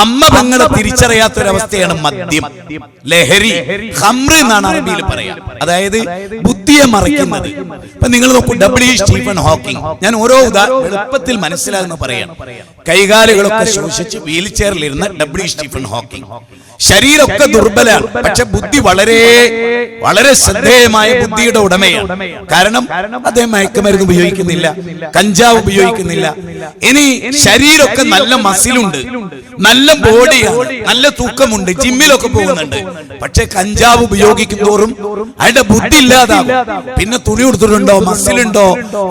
അമ്മ പെങ്ങളെ തിരിച്ചറിയാത്തൊരവസ്ഥയാണ് മദ്യം, ലഹരി, ഖംറ് എന്നാണ് അറബിയിൽ പറയാം. അതായത് ബുദ്ധിയെ മറയ്ക്കുന്നത്. ഇപ്പൊ നിങ്ങൾ നോക്കൂ, സ്റ്റീഫൻ ഹോക്കിംഗ്. ഞാൻ ഓരോ എളുപ്പത്തിൽ മനസ്സിലാകുന്ന പറയണം. കൈകാലുകളൊക്കെ ശോഷിച്ച് വീൽ ചെയറിലിരുന്ന സ്റ്റീഫൻ ഹോക്കിംഗ്. ശരീരമൊക്കെ ദുർബലാണ്, പക്ഷെ ബുദ്ധി വളരെ വളരെ ശ്രദ്ധേയമായ ബുദ്ധിയുടെ ഉടമയാണ്. കാരണം അദ്ദേഹം മയക്കുമരുന്ന് ഉപയോഗിക്കുന്നില്ല, കഞ്ചാവ് ഉപയോഗിക്കുന്നില്ല. ഇനി ശരീരമൊക്കെ നല്ല മസിലുണ്ട്, നല്ല ബോഡിയാണ്, നല്ല തൂക്കമുണ്ട്, ജിമ്മിലൊക്കെ പോകുന്നുണ്ട്. പക്ഷെ കഞ്ചാവ് ഉപയോഗിക്കും തോറും അയാളുടെ ബുദ്ധി ഇല്ലാതാവും. പിന്നെ തുണി കൊടുത്തിട്ടുണ്ടോ, മസിലുണ്ടോ,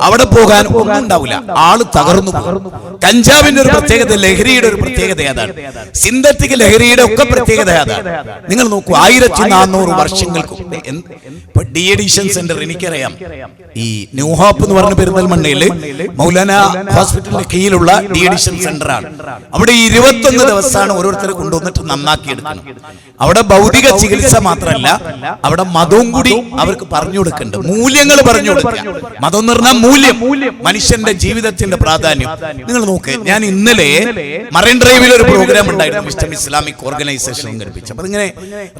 അവിടെ പോകാൻ ഒന്നും ഉണ്ടാവില്ല, ആള് തകർന്നു പോകും. കഞ്ചാവിന്റെ ഒരു പ്രത്യേകത, ലഹരിയുടെ ഒരു പ്രത്യേകത അതാണ്. സിന്തറ്റിക് ലഹരിയുടെ ഒക്കെ പ്രത്യേകത അതാണ്. നിങ്ങൾ നോക്കൂ, 1400 വർഷങ്ങൾക്ക് ഇപ്പൊ ഡി എഡിഷൻ സെന്റർ, എനിക്കറിയാം, ഈ ന്യൂ ഹോപ്പ് എന്ന് പറഞ്ഞ പെരിന്തൽമണ്ണയില് മൗലാന ഹോസ്പിറ്റലിന്റെ കീഴിലുള്ള ഡി എഡിഷൻ സെന്റർ ആണ്. അവിടെ 21 ദിവസമാണ് ഓരോരുത്തരെ കൊണ്ടുവന്നിട്ട് നന്നാക്കി എടുക്കണം. അവിടെ ഭൗതിക ചികിത്സ മാത്രമല്ല, അവിടെ മതവും കൂടി അവർക്ക് പറഞ്ഞു കൊടുക്കുന്നുണ്ട്, മൂല്യങ്ങൾ പറഞ്ഞു കൊടുക്കുക. മതം എന്ന് പറഞ്ഞാൽ മൂല്യം, മനുഷ്യന്റെ ജീവിതത്തിന്റെ പ്രാധാന്യം. നിങ്ങൾ നോക്ക്, ഞാൻ ഇന്നലെ മറൈൻ ഡ്രൈവിൽ ഒരു പ്രോഗ്രാം ഉണ്ടായിരുന്നു, മിസ്റ്റർ ഇസ്ലാമിക് ഓർഗനൈസേഷൻ സംഘടിപ്പിച്ചു. അപ്പൊ ഇങ്ങനെ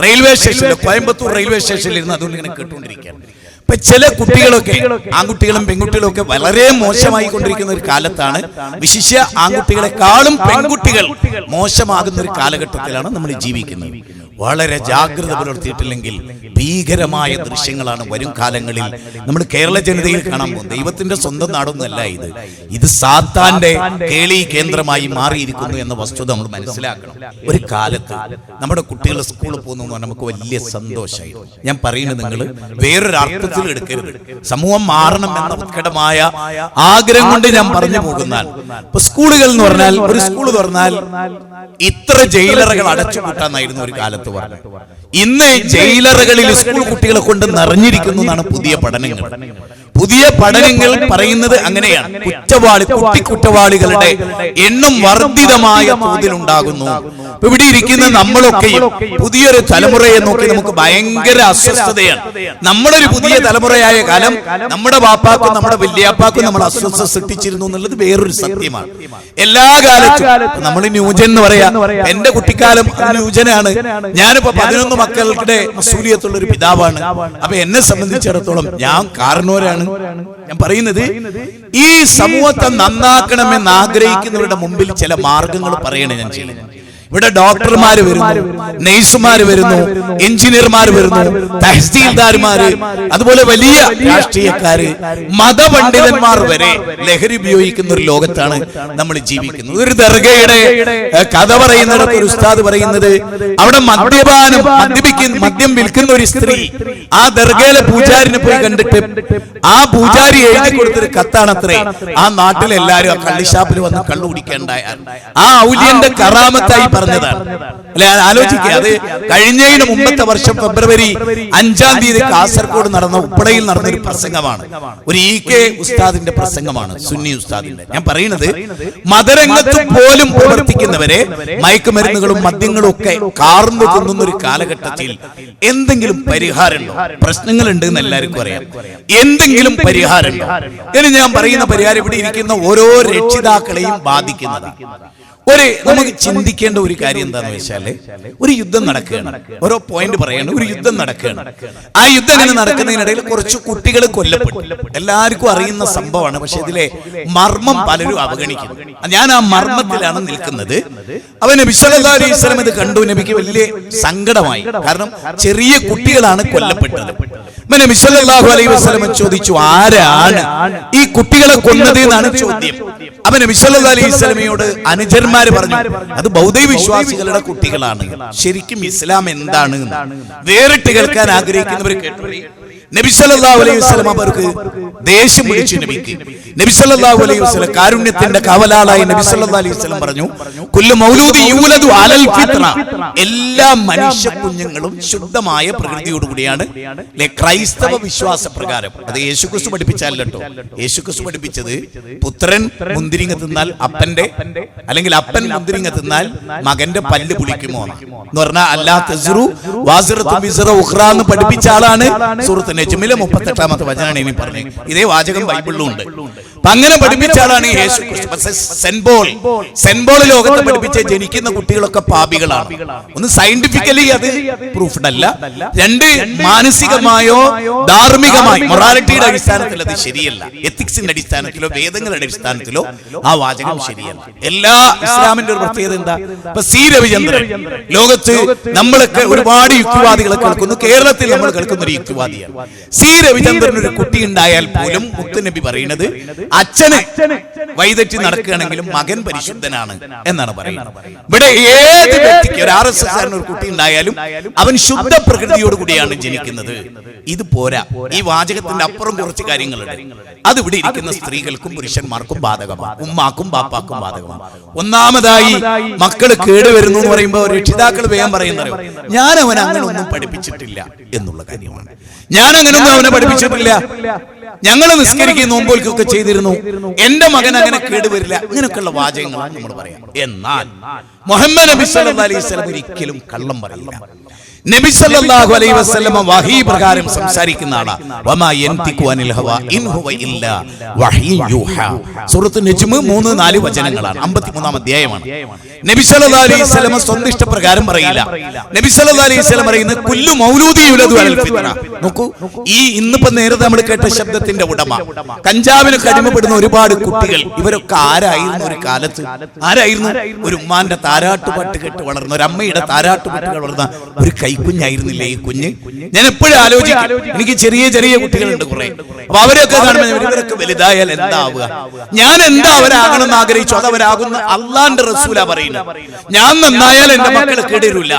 റെയിൽവേ സ്റ്റേഷനിൽ, കോയമ്പത്തൂർ റെയിൽവേ സ്റ്റേഷനിൽ ഇരുന്ന് അതുകൊണ്ട് ഇങ്ങനെ കേട്ടുകൊണ്ടിരിക്കുകയാണ്. ഇപ്പൊ ചില കുട്ടികളൊക്കെ, ആൺകുട്ടികളും പെൺകുട്ടികളും ഒക്കെ വളരെ മോശമായി കൊണ്ടിരിക്കുന്ന ഒരു കാലത്താണ്. വിശിഷ്യ ആൺകുട്ടികളെക്കാളും പെൺകുട്ടികൾ മോശമാകുന്ന ഒരു കാലഘട്ടത്തിലാണ് നമ്മൾ ജീവിക്കുന്നത്. വളരെ ജാഗ്രത പുലർത്തിയിട്ടില്ലെങ്കിൽ ഭീകരമായ ദൃശ്യങ്ങളാണ് വരും കാലങ്ങളിൽ നമ്മൾ കേരള ജനതയിൽ കാണാൻ പോകുന്നത്. ദൈവത്തിന്റെ സ്വന്തം നാടൊന്നുമല്ല ഇത്. ഇത് സാത്താന്റെ കേളി കേന്ദ്രമായി മാറിയിരിക്കുന്നു എന്ന വസ്തുത നമ്മൾ മനസ്സിലാക്കണം. ഒരു കാലത്ത് നമ്മുടെ കുട്ടികൾ സ്കൂളിൽ പോകുന്നു നമുക്ക് വലിയ സന്തോഷമായിരുന്നു. ഞാൻ പറയുന്നത് നിങ്ങൾ വേറൊരു അർത്ഥത്തിൽ എടുക്കരുത്. സമൂഹം മാറണം എന്ന ഉത്കടമായ ആഗ്രഹം കൊണ്ട് ഞാൻ പറഞ്ഞു പോകുന്നാൽ, ഇപ്പൊ സ്കൂളുകൾ എന്ന് പറഞ്ഞാൽ, ഒരു സ്കൂൾ തുറന്നാൽ ഇത്ര ജയിലറുകൾ അടച്ചുപൂട്ടാന്നായിരുന്നു ഒരു കാലത്ത് പറഞ്ഞു. ഇന്ന് ജയിലറുകളിൽ സ്കൂൾ കുട്ടികളെ കൊണ്ട് നിറഞ്ഞിരിക്കുന്നു എന്നാണ് പുതിയ പഠനങ്ങൾ. പുതിയ പഠനങ്ങൾ പറയുന്നത് അങ്ങനെയാണ്. കുറ്റവാളികളുടെ എണ്ണം വർദ്ധിതമായ തോതിലുണ്ടാകുന്നു. ഇവിടെ ഇരിക്കുന്ന നമ്മളൊക്കെയും പുതിയൊരു തലമുറയെ നോക്കി നമുക്ക് ഭയങ്കര അസ്വസ്ഥതയാണ്. നമ്മളൊരു പുതിയ തലമുറയായ കാലം നമ്മുടെ വാപ്പാക്കും നമ്മുടെ വല്യാപ്പാക്കും നമ്മൾ അസ്വസ്ഥത സൃഷ്ടിച്ചിരുന്നു എന്നുള്ളത് വേറൊരു സത്യമാണ്. എല്ലാ കാലത്തും നമ്മൾ ന്യൂജൻ എന്ന് പറയാ. എന്റെ കുട്ടിക്കാലം ന്യൂജനാണ്. ഞാനിപ്പോ 11 മക്കളുടെ മസൂലിയത്തുള്ള ഒരു പിതാവാണ്. അപ്പൊ എന്നെ സംബന്ധിച്ചിടത്തോളം ഞാൻ കാരണവരാണ്. ഞാൻ പറയുന്നത്, ഈ സമൂഹത്തെ നന്നാക്കണമെന്ന് ആഗ്രഹിക്കുന്നവരുടെ മുമ്പിൽ ചില മാർഗങ്ങൾ പറയണേ ഞാൻ ചെയ്യുന്നത്. ഇവിടെ ഡോക്ടർമാര് വരുന്നു, നഴ്സുമാര് വരുന്നു, എഞ്ചിനീയർമാർ വരുന്നു, തഹസീൽദാർമാര്, അതുപോലെ വലിയ രാഷ്ട്രീയക്കാര്, മതപണ്ഡിതന്മാർ വരെ ലഹരി ഉപയോഗിക്കുന്ന ഒരു ലോകത്താണ് നമ്മൾ ജീവിക്കുന്നത്. ഒരു ദർഗയുടെ കഥ പറയുന്നിടത്ത് ഒരു ഉസ്താദ് പറയുന്നത്, അവിടെ മദ്യം വിൽക്കുന്ന ഒരു സ്ത്രീ ആ ദർഗയിലെ പൂജാരിനെ പോയി കണ്ടിട്ട് ആ പൂജാരി എഴുതി കൊടുത്തൊരു കത്താണത്രേ, ആ നാട്ടിലെല്ലാരും ആ കള്ളിഷാപ്പിൽ വന്ന് കള്ളു കുടിക്കേണ്ടായ ആ ഔലിയന്റെ കറാമത്തായി പറഞ്ഞതാണ് അല്ലെ? ആലോചിക്കുക, അത് കഴിഞ്ഞതിന് മുമ്പത്തെ വർഷം ഫെബ്രുവരി 5-ാം തീയതി കാസർഗോഡ് നടന്ന ഉപ്പളയിൽ നടന്നൊരു പ്രസംഗമാണ്. ഒരു EK ഉസ്താദിന്റെ പ്രസംഗമാണ്, സുന്നി ഉസ്താദിന്റെ. ഞാൻ പറയുന്നത്, മതരംഗത്ത് പോലും പ്രവർത്തിക്കുന്നവരെ മയക്കുമരുന്നുകളും മദ്യങ്ങളും ഒക്കെ കാർന്നു തിന്നുന്ന ഒരു കാലഘട്ടത്തിൽ എന്തെങ്കിലും പരിഹാരമുണ്ടോ? പ്രശ്നങ്ങളുണ്ട് എന്ന് എല്ലാവർക്കും അറിയാം. എന്തെങ്കിലും പരിഹാരമുണ്ടോ? ഇനി ഞാൻ പറയുന്ന പരിഹാരം ഇവിടെ ഇരിക്കുന്ന ഓരോ രക്ഷിതാക്കളെയും ബാധിക്കുന്നതാണ്. നമുക്ക് ചിന്തിക്കേണ്ട ഒരു കാര്യം എന്താണെന്ന് വെച്ചാല്, ഒരു യുദ്ധം നടക്കുകയാണ്. ഓരോ പോയിന്റ് പറയാണ്. ഒരു യുദ്ധം നടക്കുകയാണ്. ആ യുദ്ധം ഇങ്ങനെ നടക്കുന്നതിനിടയിൽ കുറച്ച് കുട്ടികൾ കൊല്ലപ്പെട്ടു. എല്ലാവർക്കും അറിയുന്ന സംഭവമാണ്. പക്ഷെ ഇതിലെ മർമ്മം പലരും അവഗണിക്കുന്നു. ഞാൻ ആ മർമ്മത്തിലാണ് നിൽക്കുന്നത്. അവൻ നബി സല്ലല്ലാഹു അലൈഹി വസല്ലം ഇത് കണ്ടു. നബിക്ക് വലിയ സങ്കടമായി. കാരണം ചെറിയ കുട്ടികളാണ് കൊല്ലപ്പെട്ടത്. നബി സല്ലല്ലാഹു അലൈഹി വസല്ലം ചോദിച്ചു, ആരാണ് ഈ കുട്ടികളെ കൊന്നത് എന്നാണ് ചോദ്യം. അവൻ നബി സല്ലല്ലാഹു അലൈഹി വസല്ലമയോട് അനുചരന്മാര് പറഞ്ഞു, അത് ബൗദ്ധ വിശ്വാസികളുടെ കുട്ടികളാണ്. ശരിക്കും ഇസ്ലാം എന്താണ് വേറിട്ട് കേൾക്കാൻ ആഗ്രഹിക്കുന്നവർ കേട്ടു. നബി സല്ലല്ലാഹു അലൈഹി വസല്ലം അവർക്ക് ദേഷ്യം പിടിച്ചു. നബി സല്ലല്ലാഹു അലൈഹി വസല്ലം കാരുണ്യത്തിന്റെ കാവലാളായി നബി സല്ലല്ലാഹു അലൈഹി വസല്ലം പറഞ്ഞു, കുല്ലു മൗലൂദി യൂലദു അലൽ ഫിത്ര, എല്ലാ മനുഷ്യ കുഞ്ഞുങ്ങളും ശുദ്ധമായ പ്രകൃതിയോട് കൂടിയാണ്. ക്രൈസ്തവ വിശ്വാസ പ്രകാരം. അത് യേശുക്രിസ്തു പഠിപ്പിച്ചല്ലോ. യേശുക്രിസ്തു പഠിപ്പിച്ചത് പുത്രൻ മുന്തിരിങ്ങ തിന്നാൽ അപ്പന്റെ, അല്ലെങ്കിൽ അപ്പൻ മുന്തിരിങ്ങ തിന്നാൽ മകന്റെ പല്ല് പുളിക്കുമോ എന്ന് പറഞ്ഞാൽ, അല്ലാ തസ്റു വാസിറത്തു ബിസ്റ ഉഖ്റ എന്ന് പഠിപ്പിച്ച ആളാണ് സൂറത്ത് നജ്മിലെ 38-ാമത്തെ വചനമാണ് ഇനി പറഞ്ഞത്. ഇതേ വാചകം ബൈബിളിലും ഉണ്ട്. അങ്ങനെ പഠിപ്പിച്ച ആളാണ് യേശു ക്രിസ്തു. സെൻബോൾ ലോകത്തെ പഠിപ്പിച്ച ജനിക്കുന്ന കുട്ടികളൊക്കെ പാപികളാണ്. ഒന്ന് സയന്റിഫിക്കലി അത് പ്രൂഫ്ഡ് അല്ല. രണ്ട്, മാനസികമായോ ധാർമ്മികമായോ മൊറാലിറ്റിയുടെ അടിസ്ഥാനത്തിൽ അത് ശരിയല്ല. എത്തിക്സിന്റെ അടിസ്ഥാനത്തിലോ വേദങ്ങളുടെ അടിസ്ഥാനത്തിലോ ആ വാചകം ശരിയല്ല. എല്ലാ ഇസ്ലാമിന്റെ ഒരു പ്രത്യേകത എന്താ? ഇപ്പൊ C. രവിചന്ദ്രൻ, ലോകത്ത് നമ്മളൊക്കെ ഒരുപാട് യുക്തിവാദികളെ കേൾക്കുന്നു. കേരളത്തിൽ നമ്മൾ കേൾക്കുന്ന ഒരു യുക്തിവാദിയാണ്. C. രവിചന്ദ്രൻ ഒരു കുട്ടി ഉണ്ടായാൽ പോലും മുത്തുനബി പറയുന്നത് അച്ഛന് വൈതെറ്റി നടക്കുകയാണെങ്കിലും മകൻ പരിശുദ്ധനാണ് എന്നാണ് പറയുന്നത്. ഇവിടെ ഏത് വ്യക്തിക്ക്, ഒരു RSS ഒരു കുട്ടി ഉണ്ടായാലും അവൻ ശുദ്ധ പ്രകൃതിയോട് കൂടിയാണ് ജനിക്കുന്നത്. ഇത് പോരാ. ഈ വാചകത്തിന്റെ അപ്പുറം കുറച്ച് കാര്യങ്ങളുണ്ട്. അത് ഇവിടെ ഇരിക്കുന്ന സ്ത്രീകൾക്കും പുരുഷന്മാർക്കും ബാധകമാണ്, ഉമ്മാക്കും ബാപ്പാക്കും ബാധകമാണ്. ഒന്നാമതായി, മക്കള് കേടുവരുന്നു എന്ന് പറയുമ്പോൾ രക്ഷിതാക്കൾ വേഗം പറയുന്നത്, ഞാൻ അവൻ അങ്ങനെ ഒന്നും പഠിപ്പിച്ചിട്ടില്ല എന്നുള്ള കാര്യമാണ്. ഞാൻ അങ്ങനൊന്നും അവനെ പഠിപ്പിച്ചിട്ടില്ല, ഞങ്ങൾ നിസ്കരിക്കുന്ന നോമ്പൊക്കെ ചെയ്തിരുന്നു, എന്റെ മകൻ അങ്ങനെ കേടുവരില്ല, ഇങ്ങനെയൊക്കെയുള്ള വാചകങ്ങളാണ് നമ്മൾ പറയാം. എന്നാൽ മുഹമ്മദ് നബി സല്ലല്ലാഹു അലൈഹി വസല്ലം ഒരിക്കലും കള്ളം പറയില്ല. നബി സല്ലല്ലാഹു അലൈഹി വസല്ലം വഹീ പ്രകാരം സംസാരിക്കുന്ന ആളാണ്. വമാ യൻതിഖു അനിൽ ഹവാ ഇൻ ഹുവ ഇല്ലാ വഹീ യൂഹാ. സൂറത്ത് നജ്മ് 3-4 വചനങ്ങളാണ്. 53-ാം അധ്യായമാണ്. നബി സല്ലല്ലാഹു അലൈഹി വസല്ലം സ്വന്തം ഇഷ്ടപ്രകാരം പറയില്ല. നബി സല്ലല്ലാഹു അലൈഹി വസല്ലം പറയുന്നത് കുല്ലു മൗലൂദി യുലദു അലൽ ഫിത്ര. നോക്കൂ, ഈ ഇന്നിപ്പോ നേരത്തെ നമ്മൾ കേട്ട ശബ്ദത്തിന്റെ ഉടമ, കഞ്ചാവിനൊക്കെ അടിമപ്പെടുന്ന ഒരുപാട് കുട്ടികൾ, ഇവരൊക്കെ ആരായിരുന്നു ഒരു കാലത്ത്? ആരായിരുന്നു? ഒരു ഉമ്മാന്റെ താരാട്ടുപാട്ട് കേട്ട് വളർന്ന, ഒരു അമ്മയുടെ താരാട്ടുപാട്ട് വളർന്ന ഒരു കൈക്കുഞ്ഞായിരുന്നില്ലേ ഈ കുഞ്ഞ്? ഞാൻ എപ്പോഴും ആലോചിക്കും, എനിക്ക് ചെറിയ ചെറിയ കുട്ടികളുണ്ട് കുറെ. അപ്പൊ അവരൊക്കെ കാണുമ്പോൾ ഇവരൊക്കെ വലുതായാൽ എന്താവുക? ഞാൻ എന്താ അവരാകണം എന്ന് ആഗ്രഹിച്ചു, അത് അവരാകുന്ന അള്ളാന്റെ റസൂലാ പറയുന്നത്. ഞാൻ നന്നായാൽ എന്റെ മക്കള് കേടരൂല,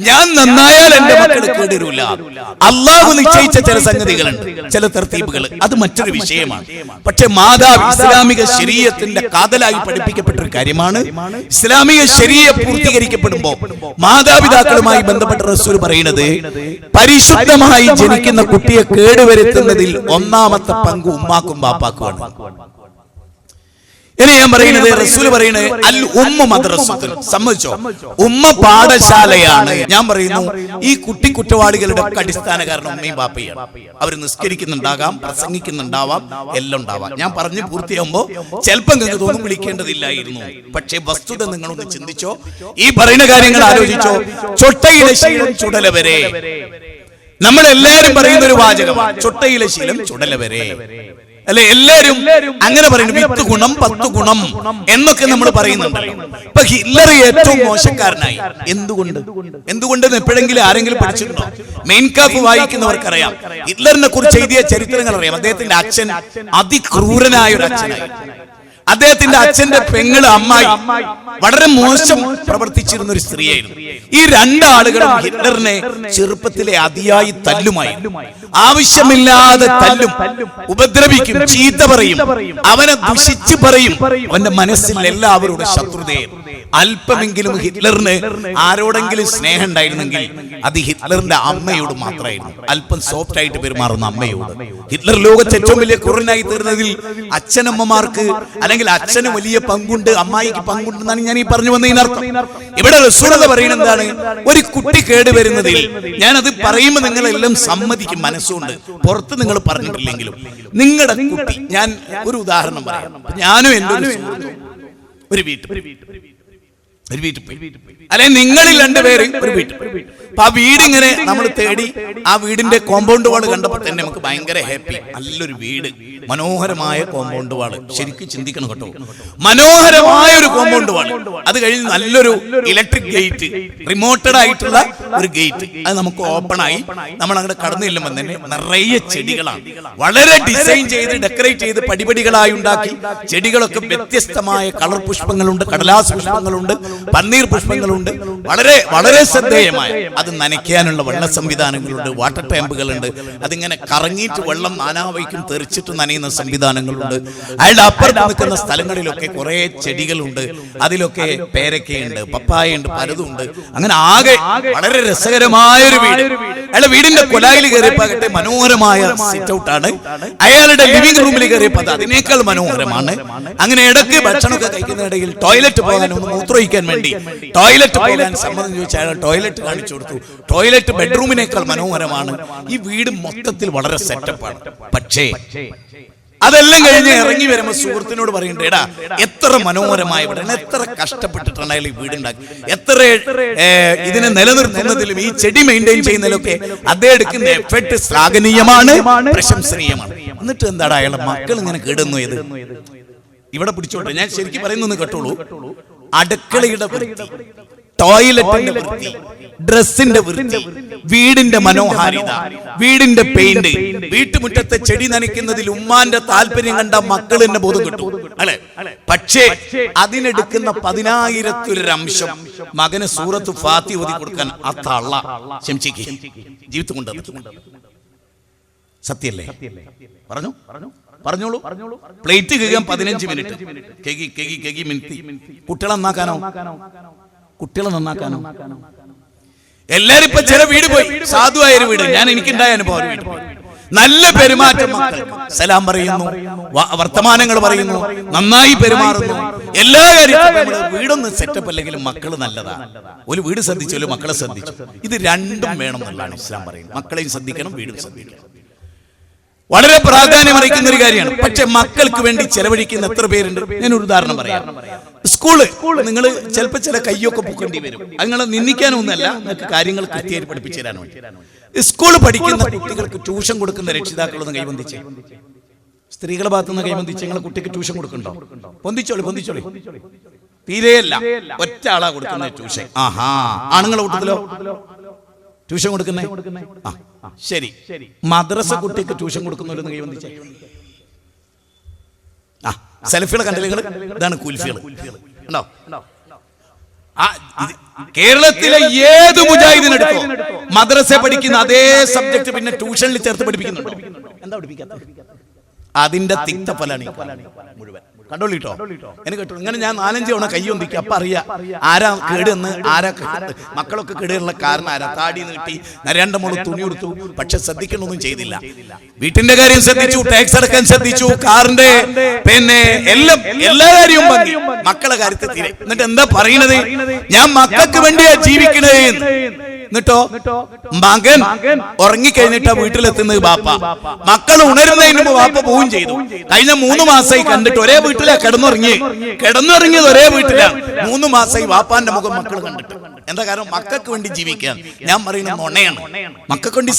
ഞാൻ നന്നായാൽ എന്റെ മക്കള് കേടരൂല. അള്ളാഹു നിശ്ചയിച്ച ചില സംഗതികളുണ്ട്, ചില തർത്തീബുകൾ, അത് മറ്റൊരു വിഷയമാണ്. പക്ഷെ മാതാവ് ഇസ്ലാമിക ശരീഅത്തിന്റെ കാതലായി പഠിപ്പിക്കപ്പെട്ട ഒരു കാര്യമാണ്. ഇസ്ലാമിക ശരീഅ പൂർത്തീകരിക്കപ്പെടുമ്പോൾ മാതാപിതാക്കളുമായി ബന്ധപ്പെട്ട റസൂൽ പറയുന്നത്, പരിശുദ്ധമായി ജനിക്കുന്ന കുട്ടിയെ കേടുവരുത്തുന്നതിൽ ഒന്നാമത്തെ പങ്ക് ഉമ്മാക്കും ബാപ്പാക്കുമാണ്. ഇനി ഞാൻ പറയുന്നത്, റസൂൽ പറയുന്നത് അൽ ഉമ്മ മദ്രസത്തുൻ. സമ്മതിച്ചോ? ഉമ്മ പാഠശാലയാണ്. ഞാൻ പറയുന്നു, ഈ കുട്ടി കുറ്റവാളികളുടെ ഒക്കെ അടിസ്ഥാന കാരണം ഉമ്മയും ബാപ്പയാണ്. അവർ നിസ്കരിക്കുന്നുണ്ടാകാം, പ്രസംഗിക്കുന്നുണ്ടാവാം, എല്ലാം ഉണ്ടാവാം. ഞാൻ പറഞ്ഞു പൂർത്തിയാകുമ്പോ ചിലപ്പോൾ നിങ്ങൾക്ക് തോന്നും വിളിക്കേണ്ടതില്ലായിരുന്നു. പക്ഷെ വസ്തുത നിങ്ങളൊന്ന് ചിന്തിച്ചോ, ഈ പറയുന്ന കാര്യങ്ങൾ ആലോചിച്ചോ. ചൊട്ടയിലെ ശീലം ചുടല വരെ, നമ്മളെല്ലാരും പറയുന്ന ഒരു വാചകമാണ്, ചൊട്ടയിലെ ശീലം ചുടല വരെ. അല്ലെ, എല്ലാരും അങ്ങനെ പറയുന്നു. 10 ഗുണം 10 ഗുണം എന്നൊക്കെ നമ്മൾ പറയുന്നുണ്ടല്ലോ. ഇപ്പൊ ഹിറ്റ്ലർ ഏറ്റവും മോശക്കാരനായി. എന്തുകൊണ്ടെന്ന് എപ്പോഴെങ്കിലും ആരെങ്കിലും പഠിച്ചിട്ടുണ്ടോ? Main calf വായിക്കുന്നവർക്കറിയാം. ഹിറ്റ്ലറിനെ കുറിച്ച് എഴുതിയ ചരിത്രങ്ങൾ അറിയാം. അദ്ദേഹത്തിന്റെ അച്ഛൻ അതിക്രൂരനായ ഒരു അച്ഛനായി. അദ്ദേഹത്തിന്റെ അച്ഛന്റെ പെങ്ങള് അമ്മായി വളരെ മോശം പ്രവർത്തിച്ചിരുന്ന ഒരു സ്ത്രീയായിരുന്നു. ഈ രണ്ടാളുകളും ഹിറ്റ്ലറിനെ ചെറുപ്പത്തിലെ അതിയായി തല്ലുമായിരുന്നു. ആവശ്യമില്ലാതെ തല്ലും, ഉപദ്രവിക്കും, ചീത്ത പറയും, അവനെ ദുഷിച്ച് പറയും. അവന്റെ മനസ്സിൽ എല്ലാവരുടെ ശത്രുതയായിരുന്നു. അല്പമെങ്കിലും ഹിറ്റ്ലറിന് ആരോടെങ്കിലും സ്നേഹം ഉണ്ടായിരുന്നെങ്കിൽ അത് ഹിറ്റ്ലറിന്റെ അമ്മയോട് മാത്രമായിരുന്നു. അല്പം സോഫ്റ്റ് ആയിട്ട് പെരുമാറുന്ന അമ്മയോട്. ഹിറ്റ്ലർ ലോകത്തെ ഏറ്റവും വലിയ ക്രൂരനായി തീർന്നതിൽ അച്ഛനമ്മമാർക്ക് അല്ലെങ്കിൽ അച്ഛന് വലിയ പങ്കുണ്ട്, അമ്മായിക്ക് പങ്കുണ്ടെന്നാണ് ഞാൻ ഈ പറഞ്ഞു വന്നതിനർത്ഥം. ഇവിടെ റസൂലത പറയുന്നത് എന്താണ്? ഒരു കുട്ടി കേടുവരുന്നതിൽ ഞാനത് പറയുമ്പോൾ നിങ്ങളെല്ലാം സമ്മതിക്കും മനസ്സുകൊണ്ട്, പുറത്ത് നിങ്ങൾ പറഞ്ഞിട്ടില്ലെങ്കിലും. നിങ്ങളുടെ കുട്ടി, ഞാൻ ഒരു ഉദാഹരണം പറയാം. ഞാനും എൻ്റെ ഒരു സുഹൃത്തും ഒരു വീട്ടിൽ പോയി, അല്ലെ നിങ്ങളിൽ രണ്ടുപേര് ഒരു വീട്ടിൽ. അപ്പൊ ആ വീടിങ്ങനെ നമ്മൾ തേടി ആ വീടിന്റെ കോമ്പൗണ്ട് വാള് കണ്ടപ്പോൾ തന്നെ നമുക്ക് ഭയങ്കര ഹാപ്പി. നല്ലൊരു വീട്, മനോഹരമായ കോമ്പൗണ്ട് വാള്. ശരിക്കും ചിന്തിക്കണം കേട്ടോ, മനോഹരമായ ഒരു കോമ്പൗണ്ട് വാള്. അത് കഴിഞ്ഞ് നല്ലൊരു ഇലക്ട്രിക് ഗേറ്റ്, റിമോട്ടഡ് ആയിട്ടുള്ള ഒരു ഗേറ്റ്. അത് നമുക്ക് ഓപ്പൺ ആയി നമ്മൾ അങ്ങോട്ട് കടന്നു ചെല്ലുമ്പോൾ തന്നെ നിറയെ ചെടികളാണ്. വളരെ ഡിസൈൻ ചെയ്ത് ഡെക്കറേറ്റ് ചെയ്ത് പടിപടികളായി ഉണ്ടാക്കി. ചെടികളൊക്കെ വ്യത്യസ്തമായ കളർ പുഷ്പങ്ങളുണ്ട്, കടലാസ് പുഷ്പങ്ങളുണ്ട്, പന്നീർ പുഷ്പങ്ങളുണ്ട്. വളരെ വളരെ ശ്രദ്ധേയമായ. അത് നനയ്ക്കാനുള്ള വെള്ള സംവിധാനങ്ങളുണ്ട്, വാട്ടർ ടാമ്പുകളുണ്ട്. അതിങ്ങനെ കറങ്ങിയിട്ട് വെള്ളം നാനാവയ്ക്കും തെറിച്ചിട്ട് നനയുന്ന സംവിധാനങ്ങളുണ്ട്. അയാളുടെ അപ്പുറത്ത് നിൽക്കുന്ന സ്ഥലങ്ങളിലൊക്കെ കുറെ ചെടികളുണ്ട്. അതിലൊക്കെ പേരക്കയുണ്ട്, പപ്പായുണ്ട്, പലതുണ്ട്. അങ്ങനെ ആകെ വളരെ രസകരമായ ഒരു വീട്. അയാളുടെ വീടിന്റെ കൊലായിൽ കയറിയപ്പോകട്ടെ മനോഹരമായ സിറ്റ് ഔട്ട് ആണ്. അയാളുടെ ലിവിംഗ് റൂമിൽ കയറിയപ്പോൾ അത് അതിനേക്കാൾ മനോഹരമാണ്. അങ്ങനെ ഇടയ്ക്ക് ഭക്ഷണമൊക്കെ കഴിക്കുന്നതിടയിൽ ടോയ്ലറ്റ് പോകാൻ, ഒന്ന് മൂത്രമൊഴിക്കാൻ വേണ്ടി ടോയ്ലറ്റ് പോകാൻ സമ്മതം ചോദിച്ചാൽ അയാൾ ടോയ്ലറ്റ് കാണിച്ചു കൊടുത്തു. ടോയ്ലറ്റ് ബെഡ്റൂമിനേക്കാൾ മനോഹരമാണ്. ഈ വീട് മൊത്തത്തിൽ വളരെ സെറ്റപ്പാണ്. പക്ഷേ അതെല്ലാം കഴിഞ്ഞ് ഇറങ്ങി വരുമ്പോൾ സുഹൃത്തിനോട് പറയണ്ടേ, എടാ എത്ര മനോഹരമായ വീട്, എത്ര കഷ്ടപ്പെട്ടിട്ടാണ് അയാൾ ഈ വീടുണ്ടാക്കി, എത്ര ഇതിനെ നിലനിർത്തുന്നതിലും ഈ ചെടി മെയിൻറ്റെയിൻ ചെയ്യുന്നതിലൊക്കെ അദ്ദേഹം എടുക്കുന്ന എഫർട്ട് ശ്ലാഘനീയമാണ്, പ്രശംസനീയമാണ്. എന്നിട്ട് എന്താടാ അയാളുടെ മക്കൾ ഇങ്ങനെ കേടുന്നു? ഇത് ഇവിടെ പിടിച്ചോട്ടെ, ഞാൻ ശരിക്കും പറയുന്നു കേട്ടോളൂ. അടുക്കളയുടെ വൃത്തി, ടോയ്ലറ്റിന്റെ വൃത്തി, ഡ്രസ്സിന്റെ വൃത്തി, വീടിന്റെ മനോഹാരിത, വീടിന്റെ പെയിന്റ്, വീട്ടുമുറ്റത്തെ ചെടി നനയ്ക്കുന്നതിൽ ഉമ്മാന്റെ താല്പര്യം കണ്ട മക്കൾ എന്നെ ബോധം കിട്ടും, അല്ലെ? പക്ഷേ അതിനെടുക്കുന്ന 10,000-ൽ അംശം മകന് സൂറത്ത് ഫാത്തി ഓതി കൊടുക്കാൻ ആ തള്ള ശംസിക്ക് ജീവിതം കൊണ്ട് സത്യല്ലേ? പറഞ്ഞോളൂ. പ്ലേറ്റ് കഴുകാൻ 15 മിനിറ്റ്, കെകി മിനിറ്റ്. കുട്ടികളെ നന്നാക്കാനോ? എല്ലാരും ഇപ്പൊ ചില വീട് പോയി, സാധുവായൊരു വീട്, ഞാൻ എനിക്കുണ്ടായ അനുഭവം. വീട് പോയി, നല്ല പെരുമാറ്റം, മക്കൾ സലാം പറയുന്നു, വർത്തമാനങ്ങൾ പറയുന്നു, നന്നായി പെരുമാറുന്നു, എല്ലാ കാര്യത്തിലും. വീടൊന്നും സെറ്റപ്പ് അല്ലെങ്കിലും മക്കൾ നല്ലതാ. ഒരു വീട് ശ്രദ്ധിച്ചാലും മക്കളെ ശ്രദ്ധിച്ചു. ഇത് രണ്ടും വേണം എന്നുള്ളതാണ് ഇസ്ലാം പറയുന്നത്. മക്കളെയും ശ്രദ്ധിക്കണം, വീടും ശ്രദ്ധിക്കണം. വളരെ പ്രാധാന്യമറിയിക്കുന്ന ഒരു കാര്യമാണ്. പക്ഷെ മക്കൾക്ക് വേണ്ടി ചെലവഴിക്കുന്ന എത്ര പേരുണ്ട്? ഞാനൊരു ഉദാഹരണം പറയാം. സ്കൂള് നിങ്ങൾ ചിലപ്പോൾ ചില കയ്യൊക്കെ പൊക്കേണ്ടി വരും. അങ്ങനെ നിന്ദിക്കാനൊന്നല്ല, നിങ്ങൾക്ക് കാര്യങ്ങൾ കൃത്യമായിട്ട് പഠിപ്പിച്ചു തരാൻ വേണ്ടി. സ്കൂൾ പഠിക്കുന്ന കുട്ടികൾക്ക് ട്യൂഷൻ കൊടുക്കുന്ന രക്ഷിതാക്കളൊന്നും കൈബന്ധിച്ചേ. സ്ത്രീകളുടെ ഭാഗത്തുനിന്ന് കൈബന്ധിച്ച് നിങ്ങളെ കുട്ടിക്ക് ട്യൂഷൻ കൊടുക്കണ്ടോ? പൊന്തിച്ചോളി. തീരെയല്ല, ഒറ്റ ആളാ കൊടുക്കുന്ന ട്യൂഷൻ. ആഹാ, ആണുങ്ങളെ കൂട്ടത്തിലോ ട്യൂഷൻ കൊടുക്കുന്നേ? ശരി, മദ്രസ കുട്ടിക്ക് ട്യൂഷൻ കൊടുക്കുന്നവരൊന്ന് കൈബന്ധിച്ചേ. സെൽഫികളെ കണ്ടില്ല നിങ്ങൾ? ഇതാണ് കുൽഫികൾ. ഉണ്ടോ? കേരളത്തിലെ ഏത് മുജാഹിദിനെടുത്തോ മദ്രസ പഠിക്കുന്ന അതേ സബ്ജക്ട് പിന്നെ ട്യൂഷനിൽ ചേർത്ത് പഠിപ്പിക്കുന്നുണ്ടോ? എന്താ പഠിപ്പിക്കാത്ത? അതിന്റെ തിക്തഫലാണ് മുഴുവൻ. കണ്ടോളിട്ടോ, എനിക്ക് കേട്ടോ. ഇങ്ങനെ ഞാൻ 4-5 തവണ കയ്യൊന്നിക്കും. അപ്പൊ അറിയാം ആരാ കേടെന്ന്, ആരാ മക്കളൊക്കെ കേടുള്ള കാരണം ആരാ. താടി നീട്ടി, നരേണ്ട മോള് തുണി കൊടുത്തു, പക്ഷെ ശ്രദ്ധിക്കണമൊന്നും ചെയ്തില്ല. വീട്ടിന്റെ കാര്യം ശ്രദ്ധിച്ചു, ടാക്സ് അടക്കാൻ ശ്രദ്ധിച്ചു, കാറിന്റെ പിന്നെ എല്ലാ കാര്യവും ഭംഗി, മക്കളെ കാര്യത്തിൽ തീരെ. എന്നിട്ട് എന്താ പറയണത്? ഞാൻ മക്കൾക്ക് വേണ്ടിയാ ജീവിക്കണേ. എന്നിട്ടോ മകൻ ഉറങ്ങിക്കഴിഞ്ഞിട്ടാ വീട്ടിലെത്തുന്നത് ബാപ്പ. മക്കൾ ഉണരുന്നതിന് മുമ്പ് ബാപ്പ പോവുകയും ചെയ്തു. കഴിഞ്ഞ 3 മാസമായി കണ്ടിട്ട് ഒരേ വീട്ടിലാ കിടന്നുറങ്ങിയത് ഒരേ വീട്ടിലാണ്. 3 മാസമായി ബാപ്പാന്റെ മുഖം മക്കൾ കണ്ടിട്ട്. എന്താ കാരണം? മക്കൾക്ക് വേണ്ടി ജീവിക്കാൻ. ഞാൻ പറയുന്നത് നുണയാണ്. മക്കൾക്ക് വേണ്ടി